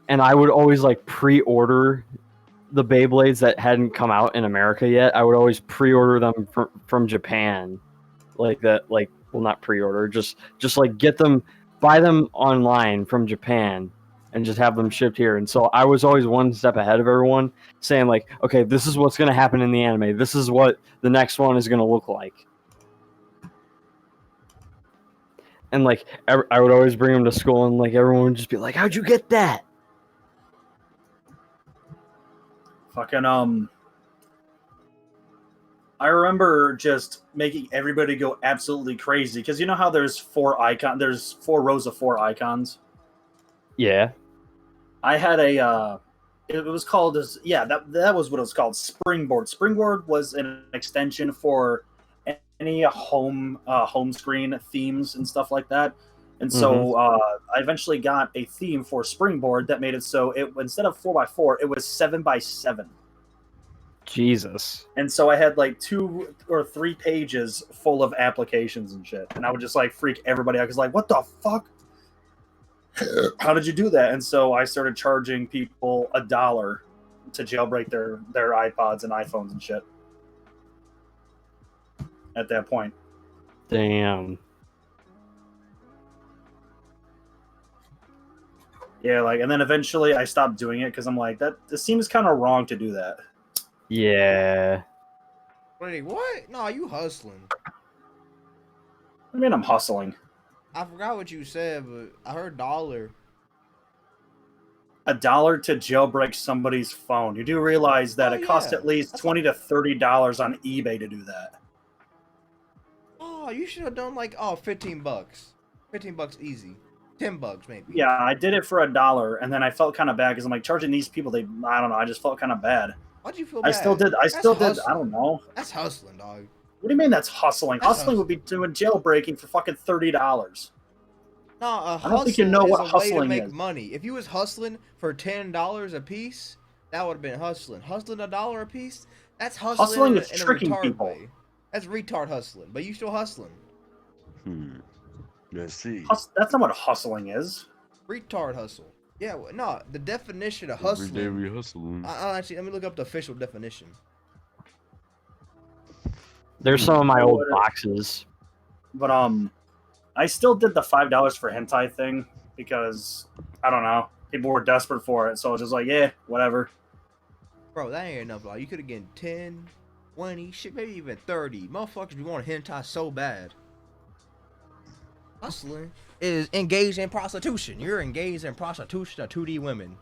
And I would always like pre-order the Beyblades that hadn't come out in America yet. I would always pre-order them from Japan, like that. Like, well, not pre-order, just like get them, buy them online from Japan, and just have them shipped here. And so I was always one step ahead of everyone, saying like, okay, this is what's gonna happen in the anime. This is what the next one is gonna look like. And like, I would always bring them to school, and like everyone would just be like, "How'd you get that?" Fucking I remember just making everybody go absolutely crazy because you know how there's 4 rows of 4 icons. Yeah. I had a it was called as that was what it was called, Springboard. Springboard was an extension for any home screen themes and stuff like that. And so I eventually got a theme for Springboard that made it so it instead of 4x4, it was 7x7. Jesus. And so I had like 2 or 3 pages full of applications and shit. And I would just like freak everybody out because like, what the fuck? How did you do that? And so I started charging people $1 to jailbreak their iPods and iPhones and shit. At that point. Damn. Yeah, like, and then eventually I stopped doing it because I'm like, this seems kind of wrong to do that. Yeah. Wait, what? No, you hustling. I mean, I'm hustling. I forgot what you said, but I heard $1. $1 to jailbreak somebody's phone. You do realize that it costs at least $20 to $30 on eBay to do that. Oh, you should have done like $15. $15 easy. $10 maybe. Yeah, I did it for $1, and then I felt kind of bad because I'm like charging these people. I don't know. I just felt kind of bad. Why'd you feel bad? I still did. I don't know. That's hustling, dog. What do you mean that's hustling? That's hustling would be doing jailbreaking for fucking $30. No, I don't think you know what hustling way to make is. money. If you was hustling for $10 a piece, that would have been hustling. Hustling $1 a piece, that's hustling. Hustling is in a tricking retard people. way. That's retard hustling, but you still hustling. Let's see. That's not what hustling is. Retard hustle. Yeah, no, the definition of hustling. Every day we hustling. Actually, let me look up the official definition. There's some of my old boxes. But I still did the $5 for hentai thing because I don't know, people were desperate for it, so I was just like, yeah, whatever. Bro, that ain't enough. Like, you could have gotten 10, 20, shit, maybe even 30. Motherfuckers be wanting hentai so bad. Hustling is engaged in prostitution. You're engaged in prostitution of 2D women.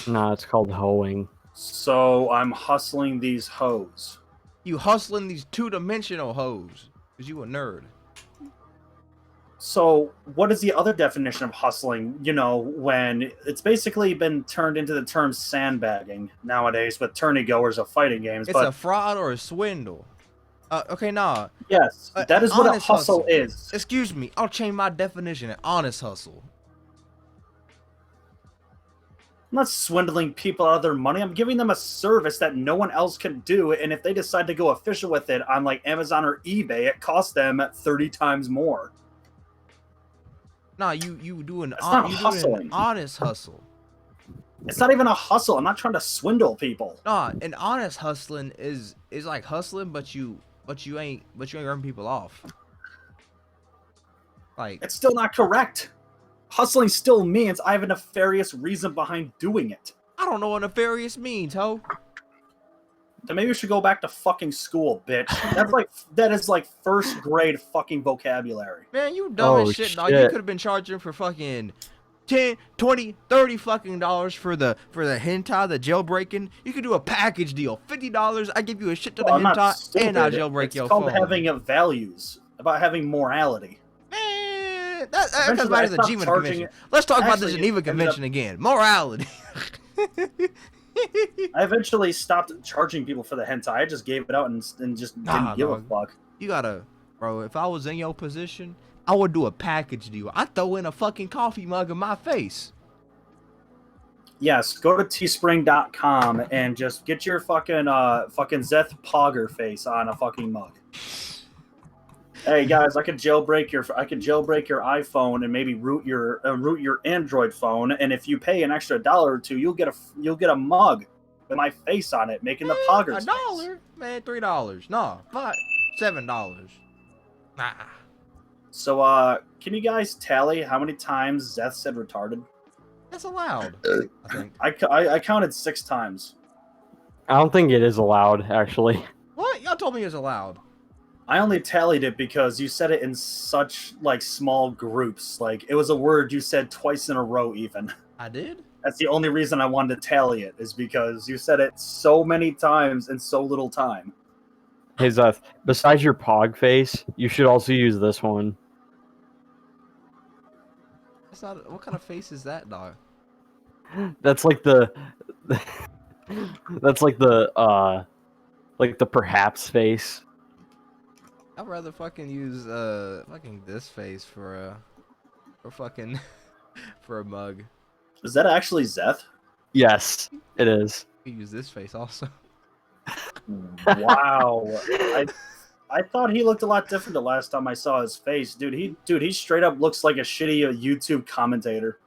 Nah, it's called hoeing. So I'm hustling these hoes. You hustling these two-dimensional hoes. Cause you a nerd. So what is the other definition of hustling? You know, when it's basically been turned into the term sandbagging nowadays with tourney-goers of fighting games. It's but a fraud or a swindle. Okay, nah. yes, that is what a honest hustle is. Excuse me, I'll change my definition. An honest hustle. I'm not swindling people out of their money. I'm giving them a service that no one else can do. And if they decide to go official with it on like Amazon or eBay, it costs them 30 times more. Nah, you do an hustling. honest hustle. It's not even a hustle. I'm not trying to swindle people. Nah, an honest hustling is like hustling, but you ain't ripping people off. Like It's still not correct. Hustling still means I have a nefarious reason behind doing it. I don't know what nefarious means, ho. Then maybe we should go back to fucking school, bitch. That is like first grade fucking vocabulary. Man, you dumb as shit, dog. You shit. could have been charging for fucking 10, 20, 30 fucking dollars for the hentai, the jailbreaking. You could do a package deal. $50, I give you a shit to the I'm not hentai stupid. and I jailbreak it's your called phone. having values, about having morality. Man, that comes Eventually, back I to the stopped Geneva charging Convention. it. Let's talk about the Actually, Geneva it ended Convention again. Morality. I eventually stopped charging people for the hentai. I just gave it out and just Nah, didn't give dog. a fuck. You gotta, bro, if I was in your position, I would do a package deal. I'd throw in a fucking coffee mug in my face. Yes, go to teespring.com and just get your fucking Zeth Pogger face on a fucking mug. Hey guys, I could jailbreak your iPhone and maybe root your Android phone, and if you pay an extra $1 or $2, you'll get a mug with my face on it, making the Poggers. $1, man, $3. Nah, $7. Nah. So, can you guys tally how many times Zeth said retarded? That's allowed, I think. I counted 6 times. I don't think it is allowed, actually. What? Y'all told me it was allowed. I only tallied it because you said it in such like small groups. Like it was a word you said twice in a row even. I did? That's the only reason I wanted to tally it, is because you said it so many times in so little time. Hey Zeth, besides your pog face, you should also use this one. That's not. What kind of face is that, dog? That's like the that's like the perhaps face. I'd rather fucking use fucking this face for fucking for a mug. Is that actually Zeth? Yes, it is. You use this face also. Wow. I thought he looked a lot different the last time I saw his face. Dude, he straight up looks like a shitty YouTube commentator.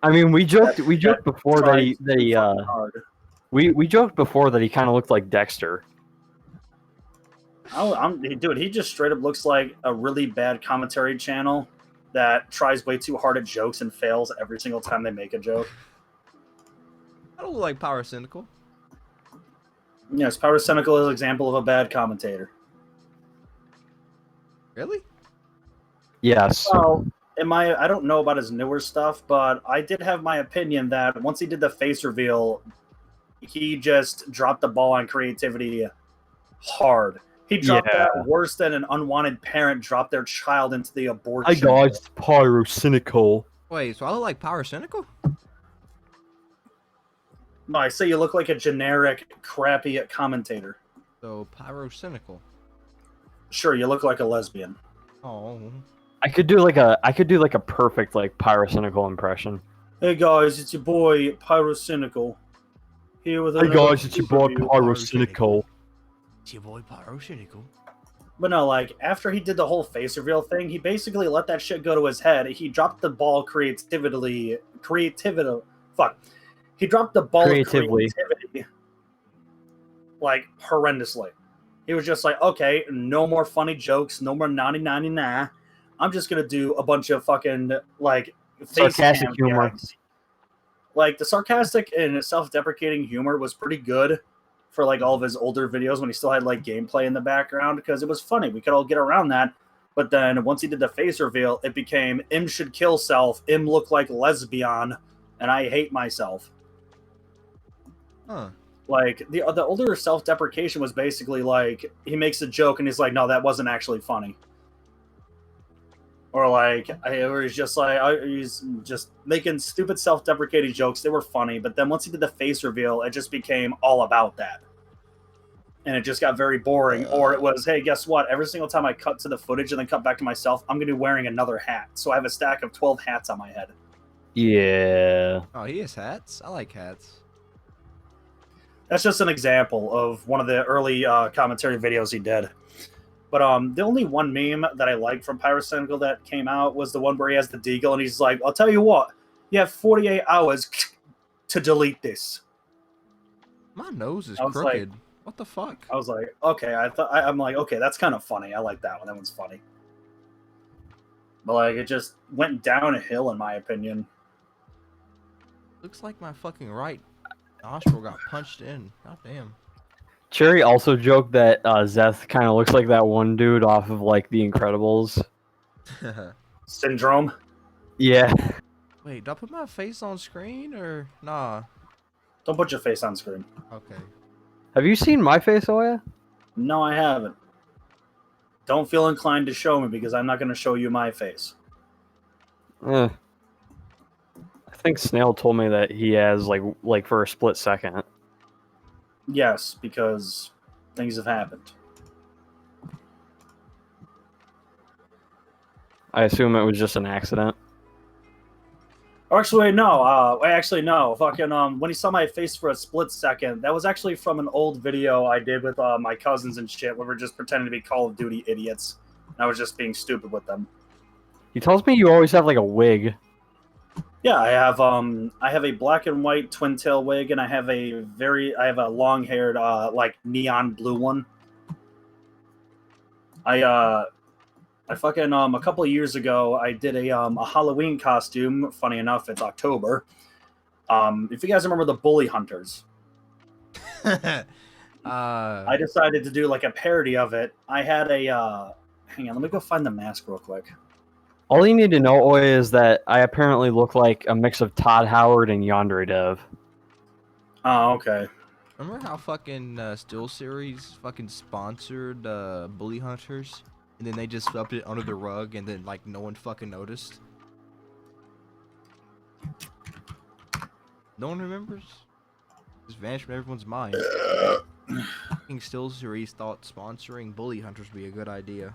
I mean, we joked before we joked before that he kind of looked like Dexter. Dude, he just straight up looks like a really bad commentary channel that tries way too hard at jokes and fails every single time they make a joke. I don't look like Power Cynical. Yes, Power Cynical is an example of a bad commentator. Really? Yes. Well, I don't know about his newer stuff, but I did have my opinion that once he did the face reveal, he just dropped the ball on creativity hard. He dropped that worse than an unwanted parent dropped their child into the abortion. Hi guys, it's Pyro Cynical. Wait, so I look like Power Cynical? No, I say you look like a generic, crappy commentator. So Pyro Cynical. Sure, you look like a lesbian. Oh. I could do like a perfect like Pyro Cynical impression. Hey guys, it's your boy Pyro Cynical. Here with Hey another guys, it's your boy review. Pyro Cynical. It's your boy Pyro Cynical. But no, like, after he did the whole face reveal thing, he basically let that shit go to his head. He dropped the ball creativity. Fuck. He dropped the ball of creativity, like, horrendously. He was just like, okay, no more funny jokes, no more naughty nah. I'm just gonna do a bunch of fucking, like, Sarcastic humor. gags. Like, the sarcastic and self-deprecating humor was pretty good for like all of his older videos when he still had like gameplay in the background, because it was funny. We could all get around that. But then once he did the face reveal, it became Im should kill self, Im look like lesbian, and I hate myself. Huh. Like the older self-deprecation was basically like he makes a joke and he's like, no, that wasn't actually funny. Or like, or he's just like, he's just making stupid self-deprecating jokes. They were funny, but then once he did the face reveal, it just became all about that, and it just got very boring. Or it was, hey, guess what? Every single time I cut to the footage and then cut back to myself, I'm gonna be wearing another hat. So I have a stack of 12 hats on my head. Yeah. Oh, he has hats. I like hats. That's just an example of one of the early commentary videos he did. But the only one meme that I liked from Pyrocynical that came out was the one where he has the deagle and he's like, I'll tell you what, you have 48 hours to delete this. My nose is I was crooked. What the fuck? I was like, okay, I'm like, okay, that's kind of funny. I like that one. That one's funny. But like, it just went downhill in my opinion. Looks like my fucking right nostril got punched in. God damn. Cherry also joked that Zeth kind of looks like that one dude off of like The Incredibles. Syndrome. Yeah. Wait, do I put my face on screen or nah? Don't put your face on screen. Okay. Have you seen my face, Oya? No, I haven't. Don't feel inclined to show me because I'm not going to show you my face. I think Snail told me that he has like for a split second. Yes, because things have happened. I assume it was just an accident. Actually, no. No. Fucking when he saw my face for a split second, that was actually from an old video I did with my cousins and shit, where we're just pretending to be Call of Duty idiots. And I was just being stupid with them. He tells me you always have like a wig. Yeah, I have a black and white twin tail wig, and I have a long haired like neon blue one. I fucking a couple of years ago I did a Halloween costume. Funny enough, it's October. If you guys remember the Bully Hunters, I decided to do like a parody of it. I had a hang on, let me go find the mask real quick. All you need to know, Oya, is that I apparently look like a mix of Todd Howard and Yandere Dev. Oh, okay. Remember how fucking Still Series fucking sponsored Bully Hunters? And then they just swept it under the rug and then like no one fucking noticed? No one remembers? Just vanished from everyone's mind. Fucking Still Series thought sponsoring Bully Hunters would be a good idea.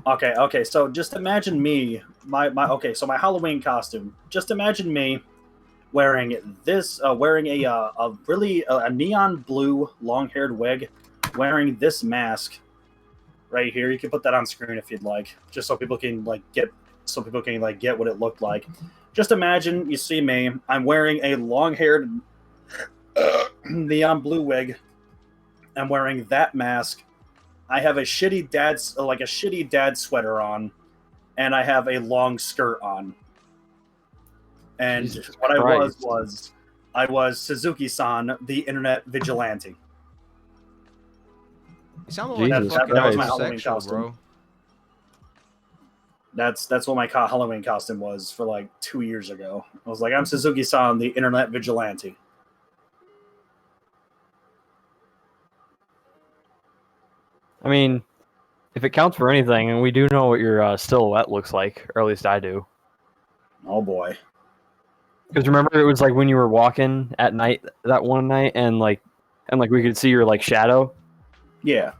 Okay, so just imagine me, my Halloween costume. Just imagine me wearing this, wearing a neon blue long-haired wig, wearing this mask right here. You can put that on screen if you'd like, just so people can get what it looked like. Just imagine you see me. I'm wearing a long-haired neon blue wig. I'm wearing that mask. I have a shitty dad sweater on, and I have a long skirt on. And Jesus what Christ. I was Suzuki-san, the internet vigilante. You sound like Jesus fucking that was my homosexual, Halloween costume. bro. That's what my Halloween costume was for like 2 years ago. I was like, I'm Suzuki-san, the internet vigilante. I mean, if it counts for anything, and we do know what your silhouette looks like, or at least I do. Oh boy. Because remember, it was like when you were walking at night that one night, and we could see your like shadow. Yeah.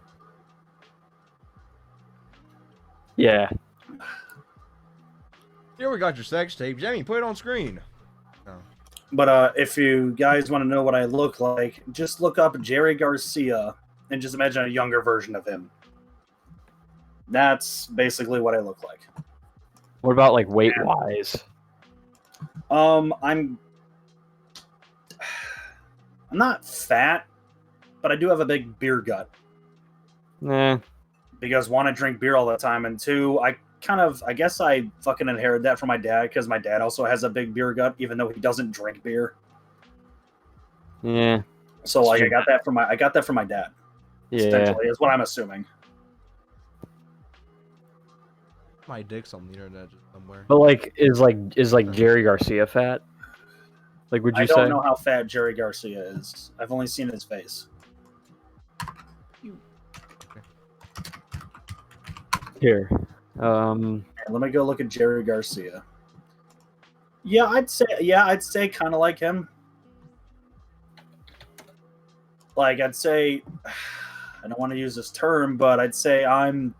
Yeah. Here we got your sex tape. Jamie, put it on screen. But if you guys want to know what I look like, just look up Jerry Garcia and just imagine a younger version of him. That's basically what I look like. What about like weight-wise? I'm not fat, but I do have a big beer gut. Nah. Because one, I drink beer all the time, and two, I guess I fucking inherited that from my dad, because my dad also has a big beer gut, even though he doesn't drink beer. Yeah. So like, I got that from my dad. Yeah. Essentially, is what I'm assuming. my dicks on the internet just somewhere. But like, is Jerry Garcia fat? Like, would you I don't say? know how fat Jerry Garcia is. I've only seen his face. Here, Let me go look at Jerry Garcia. Yeah, I'd say kind of like him. Like, I'd say, I don't want to use this term, but I'd say I'm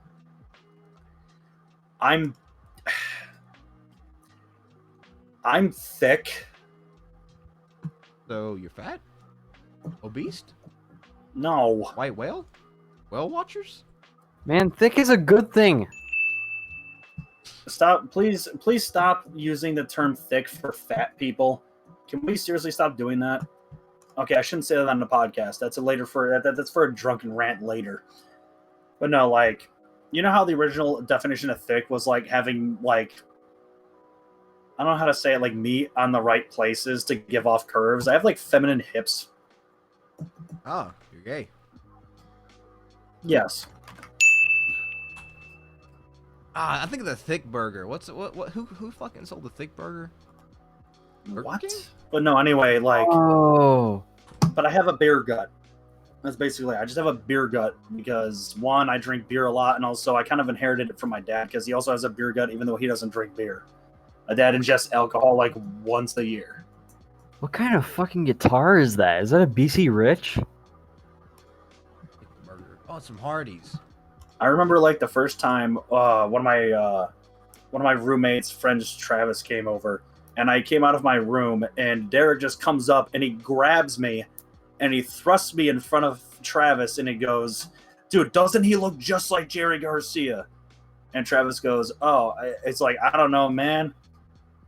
thick. So you're fat? Obese? No. White whale? Whale watchers? man, thick is a good thing. Stop, please stop using the term thick for fat people. Can we seriously stop doing that? Okay, I shouldn't say that on the podcast. That's that's for a drunken rant later. But no, like, you know how the original definition of thick was like having like, I don't know how to say it, like meat on the right places to give off curves. I have like feminine hips. Oh, you're gay. Yes. I think of the thick burger. Who fucking sold the thick burger? Burger What? King? But no, anyway, like, Oh, but I have a beer gut. That's basically, I just have a beer gut because one, I drink beer a lot, and also I kind of inherited it from my dad because he also has a beer gut even though he doesn't drink beer. My dad ingests alcohol like once a year. what kind of fucking guitar is that? Is that a BC Rich? Thick burger. Oh, it's some Hardee's. I remember like the first time one of my roommates' friends, Travis, came over, and I came out of my room, and Derek just comes up and he grabs me, and he thrusts me in front of Travis, and he goes, "Dude, doesn't he look just like Jerry Garcia?" And Travis goes, "Oh, it's like, I don't know, man."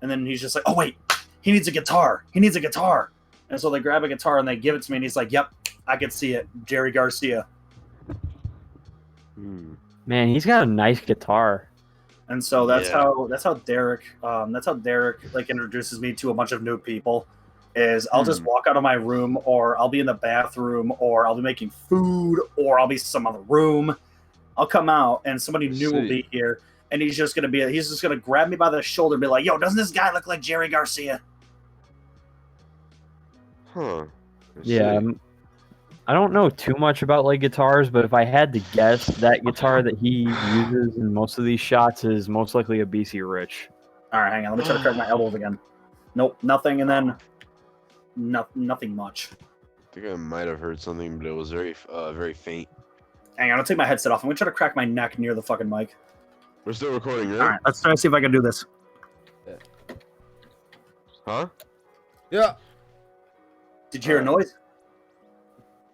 And then he's just like, "Oh wait, he needs a guitar. He needs a guitar." And so they grab a guitar and they give it to me, and he's like, "Yep, I can see it, Jerry Garcia." Man, he's got a nice guitar. And so that's Yeah. how Derek like introduces me to a bunch of new people. Is I'll just walk out of my room, or I'll be in the bathroom, or I'll be making food, or I'll be in some other room. I'll come out and somebody new will be here, and he's just gonna grab me by the shoulder and be like, "Yo, doesn't this guy look like Jerry Garcia?" Huh. Yeah, I don't know too much about like guitars, but if I had to guess, that guitar that he uses in most of these shots is most likely a BC Rich. All right, hang on. Let me try to crack my elbows again. Nope, nothing, and then nothing much. I think I might have heard something, but it was very faint. Hang on, I'll take my headset off. I'm gonna try to crack my neck near the fucking mic. We're still recording, right? All right, let's try to see if I can do this. Huh? Yeah. Did you hear a noise?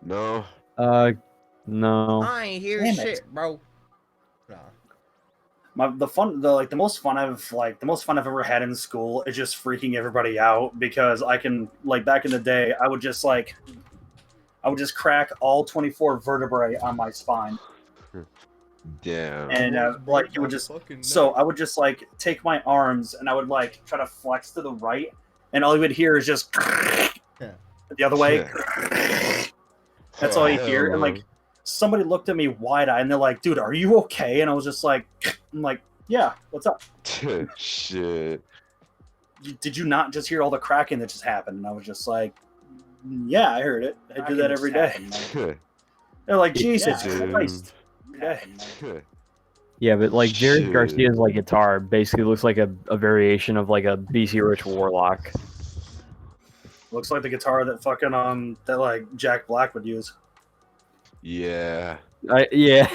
No. No. I ain't hear Damn shit, it. bro. Nah. The most fun I've ever had in school is just freaking everybody out because I can, like, back in the day I would just crack all 24 vertebrae on my spine, Damn. and like it would just I would just like take my arms and I would like try to flex to the right, and all you would hear is just the other way. That's all you hear, and like somebody looked at me wide-eyed and they're like, "Dude, are you okay?" And I was just like, I'm like, "Yeah, what's up?" Shit. Did you not just hear all the cracking that just happened? And I was just like, "Yeah, I heard it. I do that every day." They're like, "Jesus Christ." Yeah, but like Jerry Shit. Garcia's like guitar basically looks like a variation of like a BC Rich Warlock. Looks like the guitar that fucking that like Jack Black would use. Yeah. Yeah.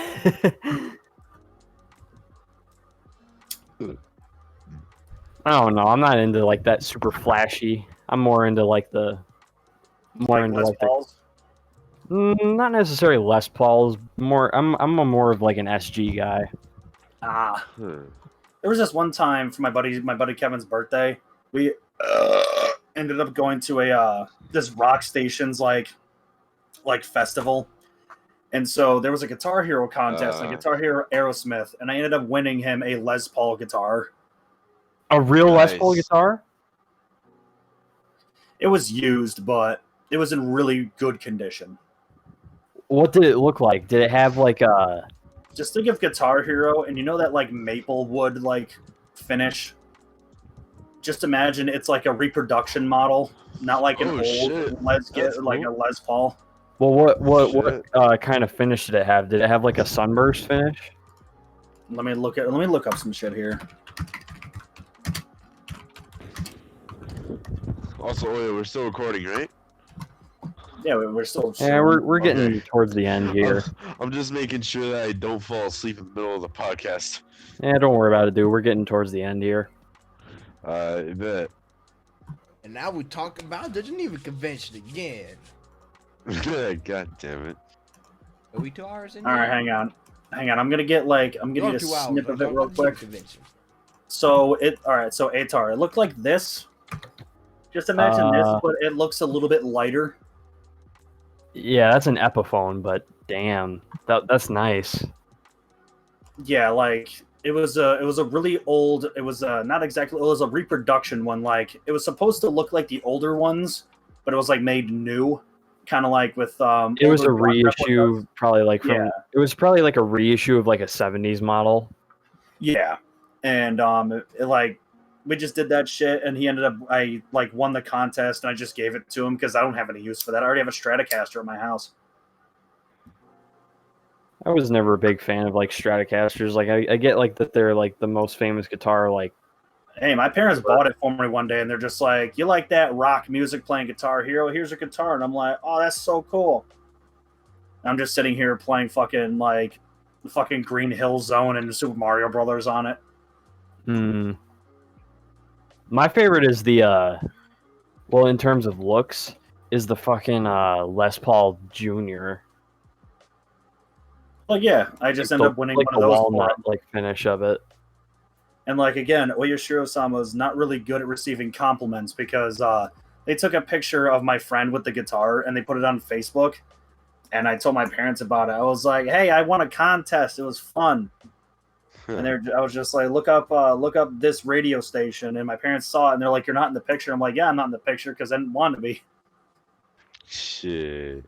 I don't know. I'm not into like that super flashy. I'm more into like the Les Pauls. not necessarily Les Pauls. More, I'm a more of like an SG guy. Ah, Huh. there was this one time for my buddy Kevin's birthday. We ended up going to a this rock station's like festival, and so there was a Guitar Hero contest, a Guitar Hero Aerosmith, and I ended up winning him a Les Paul guitar. A real Les Paul Nice. guitar? It was used, but it was in really good condition. What did it look like? Did it have like a Just think of Guitar Hero, and you know that like maple wood like finish. Just imagine it's like a reproduction model, not like an old shit. Les That's like cool. a Les Paul. Well, what Shit. kind of finish did it have? Did it have like a sunburst finish? Let me look up some shit here. Also, oh yeah, we're still recording, right? Yeah, we're still. Yeah, we're getting Okay. towards the end here. I'm just making sure that I don't fall asleep in the middle of the podcast. Yeah, don't worry about it, dude. We're getting towards the end here. I bet. And now we talk about the Geneva Convention again. God damn it. Are we 2 hours in? All right, hang on. I'm gonna get I'm gonna get a snip of it real quick. So so ATar, it looked like this. Just imagine this, but it looks a little bit lighter. Yeah, that's an Epiphone, but damn, that's nice. Yeah, like it was a really old. It was not exactly. It was a reproduction one. Like it was supposed to look like the older ones, but it was like made new, kind of like with. It was a older Bond reissue, replicas. probably like from. Yeah. It was probably like a reissue of like a '70s model. Yeah, and like we just did that shit, and he ended up. I like won the contest, and I just gave it to him because I don't have any use for that. I already have a Stratocaster at my house. I was never a big fan of like Stratocasters. Like I get like that they're like the most famous guitar. Like, Hey, my parents bought it for me one day, and they're just like, "You like that rock music playing Guitar Hero? Here's a guitar." And I'm like, "Oh, that's so cool." I'm just sitting here playing fucking Green Hill Zone and Super Mario Brothers on it. My favorite is the well, in terms of looks, is the fucking Les Paul Jr. Like, yeah, I just end up winning like one of the those. walnut like finish of it. And like again, Oyashiro-sama was not really good at receiving compliments because they took a picture of my friend with the guitar and they put it on Facebook. And I told my parents about it. I was like, "Hey, I won a contest. It was fun." And I was just like, look up this radio station. And my parents saw it, and they're like, "You're not in the picture." I'm like, "Yeah, I'm not in the picture because I didn't want to be." Shit.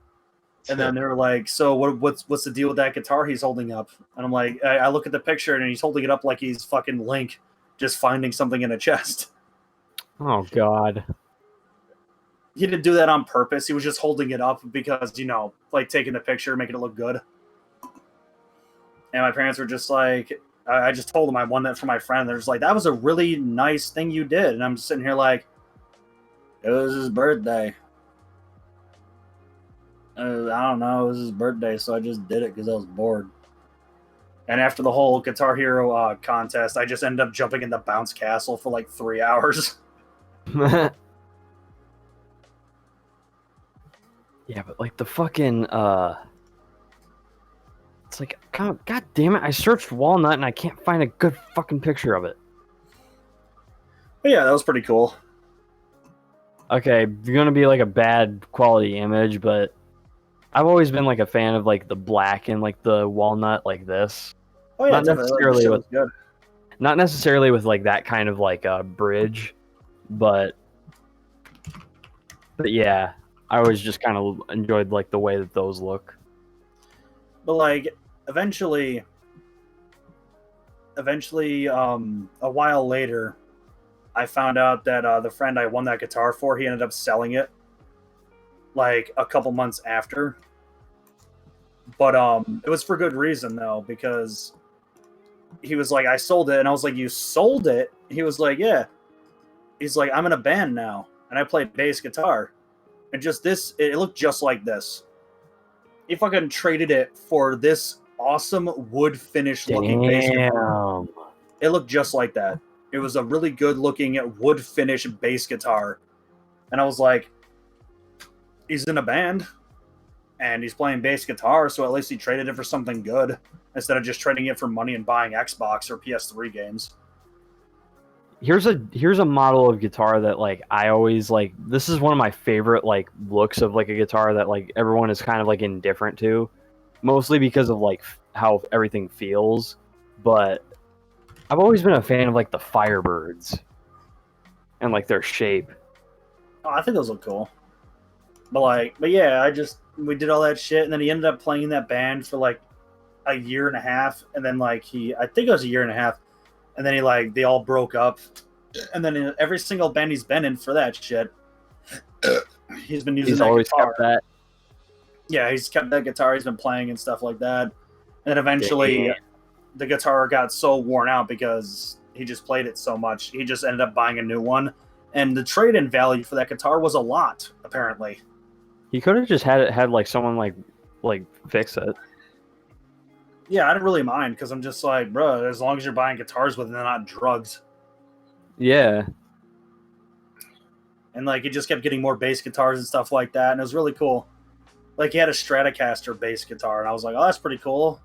And then they're like, "So what's the deal with that guitar he's holding up?" And I'm like, I look at the picture, and he's holding it up like he's fucking Link, just finding something in a chest. Oh God. He didn't do that on purpose. He was just holding it up because, like taking the picture, making it look good. And my parents were just like, I just told them I won that for my friend. They're just like, "That was a really nice thing you did." And I'm just sitting here like, it was his birthday. I don't know. It was his birthday, so I just did it because I was bored. And after the whole Guitar Hero contest, I just ended up jumping in the bounce castle for like 3 hours. Yeah, but like the fucking it's like God damn it! I searched walnut and I can't find a good fucking picture of it. But yeah, that was pretty cool. Okay, you're gonna be like a bad quality image, but I've always been like a fan of like the black and like the walnut like this. Oh yeah, Not definitely. necessarily That shit with- was good. Not necessarily with like that kind of like bridge, but yeah, I always just kind of enjoyed like the way that those look. But like eventually a while later, I found out that the friend I won that guitar for, he ended up selling it like a couple months after. But it was for good reason though, because he was like, "I sold it," and I was like, "You sold it?" He was like, "Yeah." He's like, "I'm in a band now, and I play bass guitar." And just this, it looked just like this. He fucking traded it for this awesome wood finish looking bass guitar. Damn. It looked just like that. It was a really good looking wood finish bass guitar. And I was like, he's in a band and he's playing bass guitar, so at least he traded it for something good instead of just trading it for money and buying Xbox or PS3 games. Here's a model of guitar that like I always like. This is one of my favorite like looks of like a guitar that like everyone is kind of like indifferent to, mostly because of like how everything feels. But I've always been a fan of like the Firebirds and like their shape. Oh, I think those look cool. But yeah, we did all that shit, and then he ended up playing in that band for like, a year and a half, and then like I think it was a year and a half, and then they all broke up, and then in every single band he's been in for that shit, he's been using He's that always guitar. kept that. Yeah, he's kept that guitar. He's been playing and stuff like that, and then eventually the guitar got so worn out because he just played it so much. He just ended up buying a new one, and the trade-in value for that guitar was a lot, apparently. He could have just had like someone like fix it. Yeah, I didn't really mind because I'm just like, bro, as long as you're buying guitars with them, they're not drugs. Yeah. And like, he just kept getting more bass guitars and stuff like that, and it was really cool. Like, he had a Stratocaster bass guitar, and I was like, oh, that's pretty cool.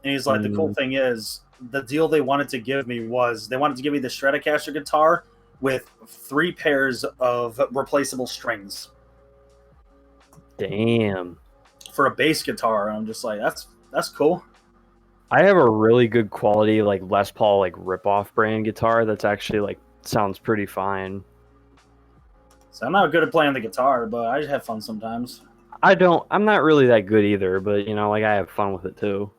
And he's like, the cool thing is, the deal they wanted to give me was they wanted to give me the Stratocaster guitar with 3 pairs of replaceable strings. Damn. For a bass guitar, and I'm just like, that's cool. I have a really good quality like Les Paul like rip-off brand guitar that's actually like sounds pretty fine. So I'm not good at playing the guitar, but I just have fun sometimes. I'm not really that good either, but you know, like I have fun with it too.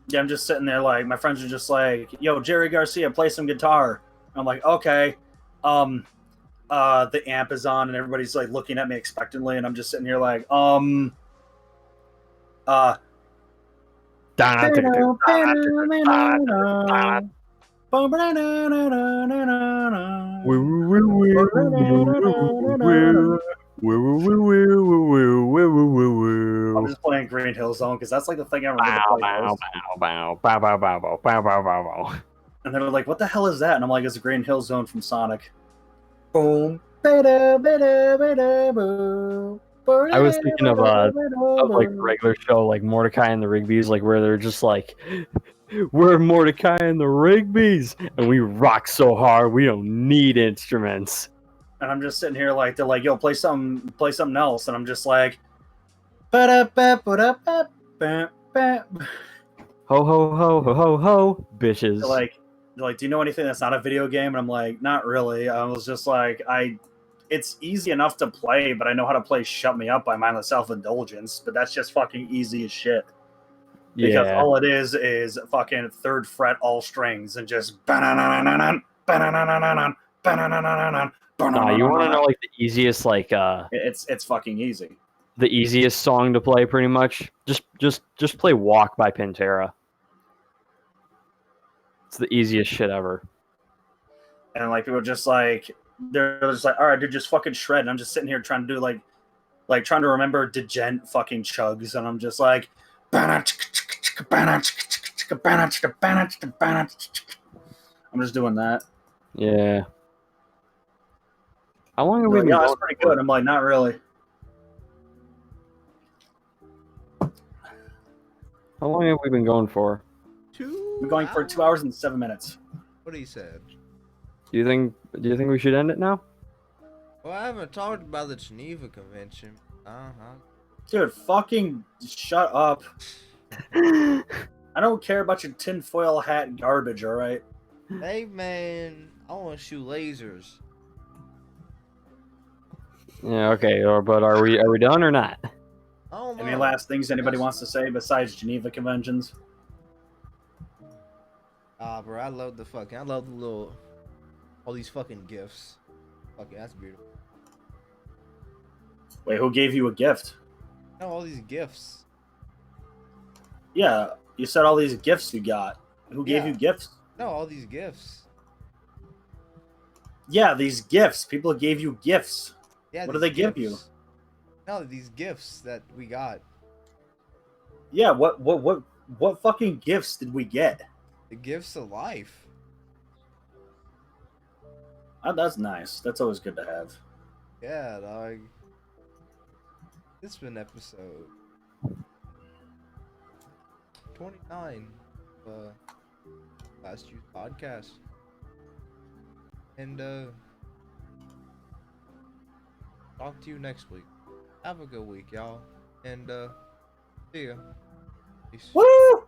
Yeah, I'm just sitting there like, my friends are just like, yo, Jerry Garcia, play some guitar. I'm like, okay. The amp is on and everybody's like looking at me expectantly, and I'm just sitting here like, I'm just playing Green Hill Zone because that's like the thing I remember to play most. And they're like, what the hell is that? And I'm like, it's a Green Hill Zone from Sonic. Boom. I was thinking of like regular show like Mordecai and the Rigby's, like where they're just like, we're Mordecai and the Rigby's, and we rock so hard we don't need instruments. And I'm just sitting here like, they're like, yo, play something else, and I'm just like, ho ho ho ho ho ho, bitches. they're like, do you know anything that's not a video game? And I'm like, not really. I was just like, it's easy enough to play, but I know how to play Shut Me Up by Mindless Self-Indulgence, but that's just fucking easy as shit. Because all it is fucking 3rd fret all strings and just Nah, you want to know like the easiest like it's fucking easy. The easiest song to play pretty much? Just play Walk by Pantera. It's the easiest shit ever. And like people are just like, they're just like, all right, dude, just fucking shred. And I'm just sitting here trying to do like trying to remember Degent fucking chugs, and I'm just like, I'm just doing that. Yeah. How long have we been going? going That's pretty good. I'm like, not really. How long have we been going for? We're going for 2 hours and 7 minutes. What he said. Do you think we should end it now? Well, I haven't talked about the Geneva Convention. Dude, fucking shut up. I don't care about your tinfoil hat garbage, alright? Hey man, I want to shoot lasers. Yeah, okay, but are we done or not? I don't know. Any last things anybody wants to say besides Geneva conventions? Bro, I love the little, all these fucking gifts. Fuck yeah, that's beautiful. Wait, who gave you a gift? No, all these gifts. Yeah, you said all these gifts you got. Who gave you gifts? No, all these gifts. Yeah, these gifts. People gave you gifts. Yeah. What do they give you? No, these gifts that we got. Yeah, what fucking gifts did we get? The gifts of life. Oh, that's nice. That's always good to have. Yeah, dog. This has been episode 29 of Last Youth Podcast. And talk to you next week. Have a good week, y'all. And see ya. Peace. Woo!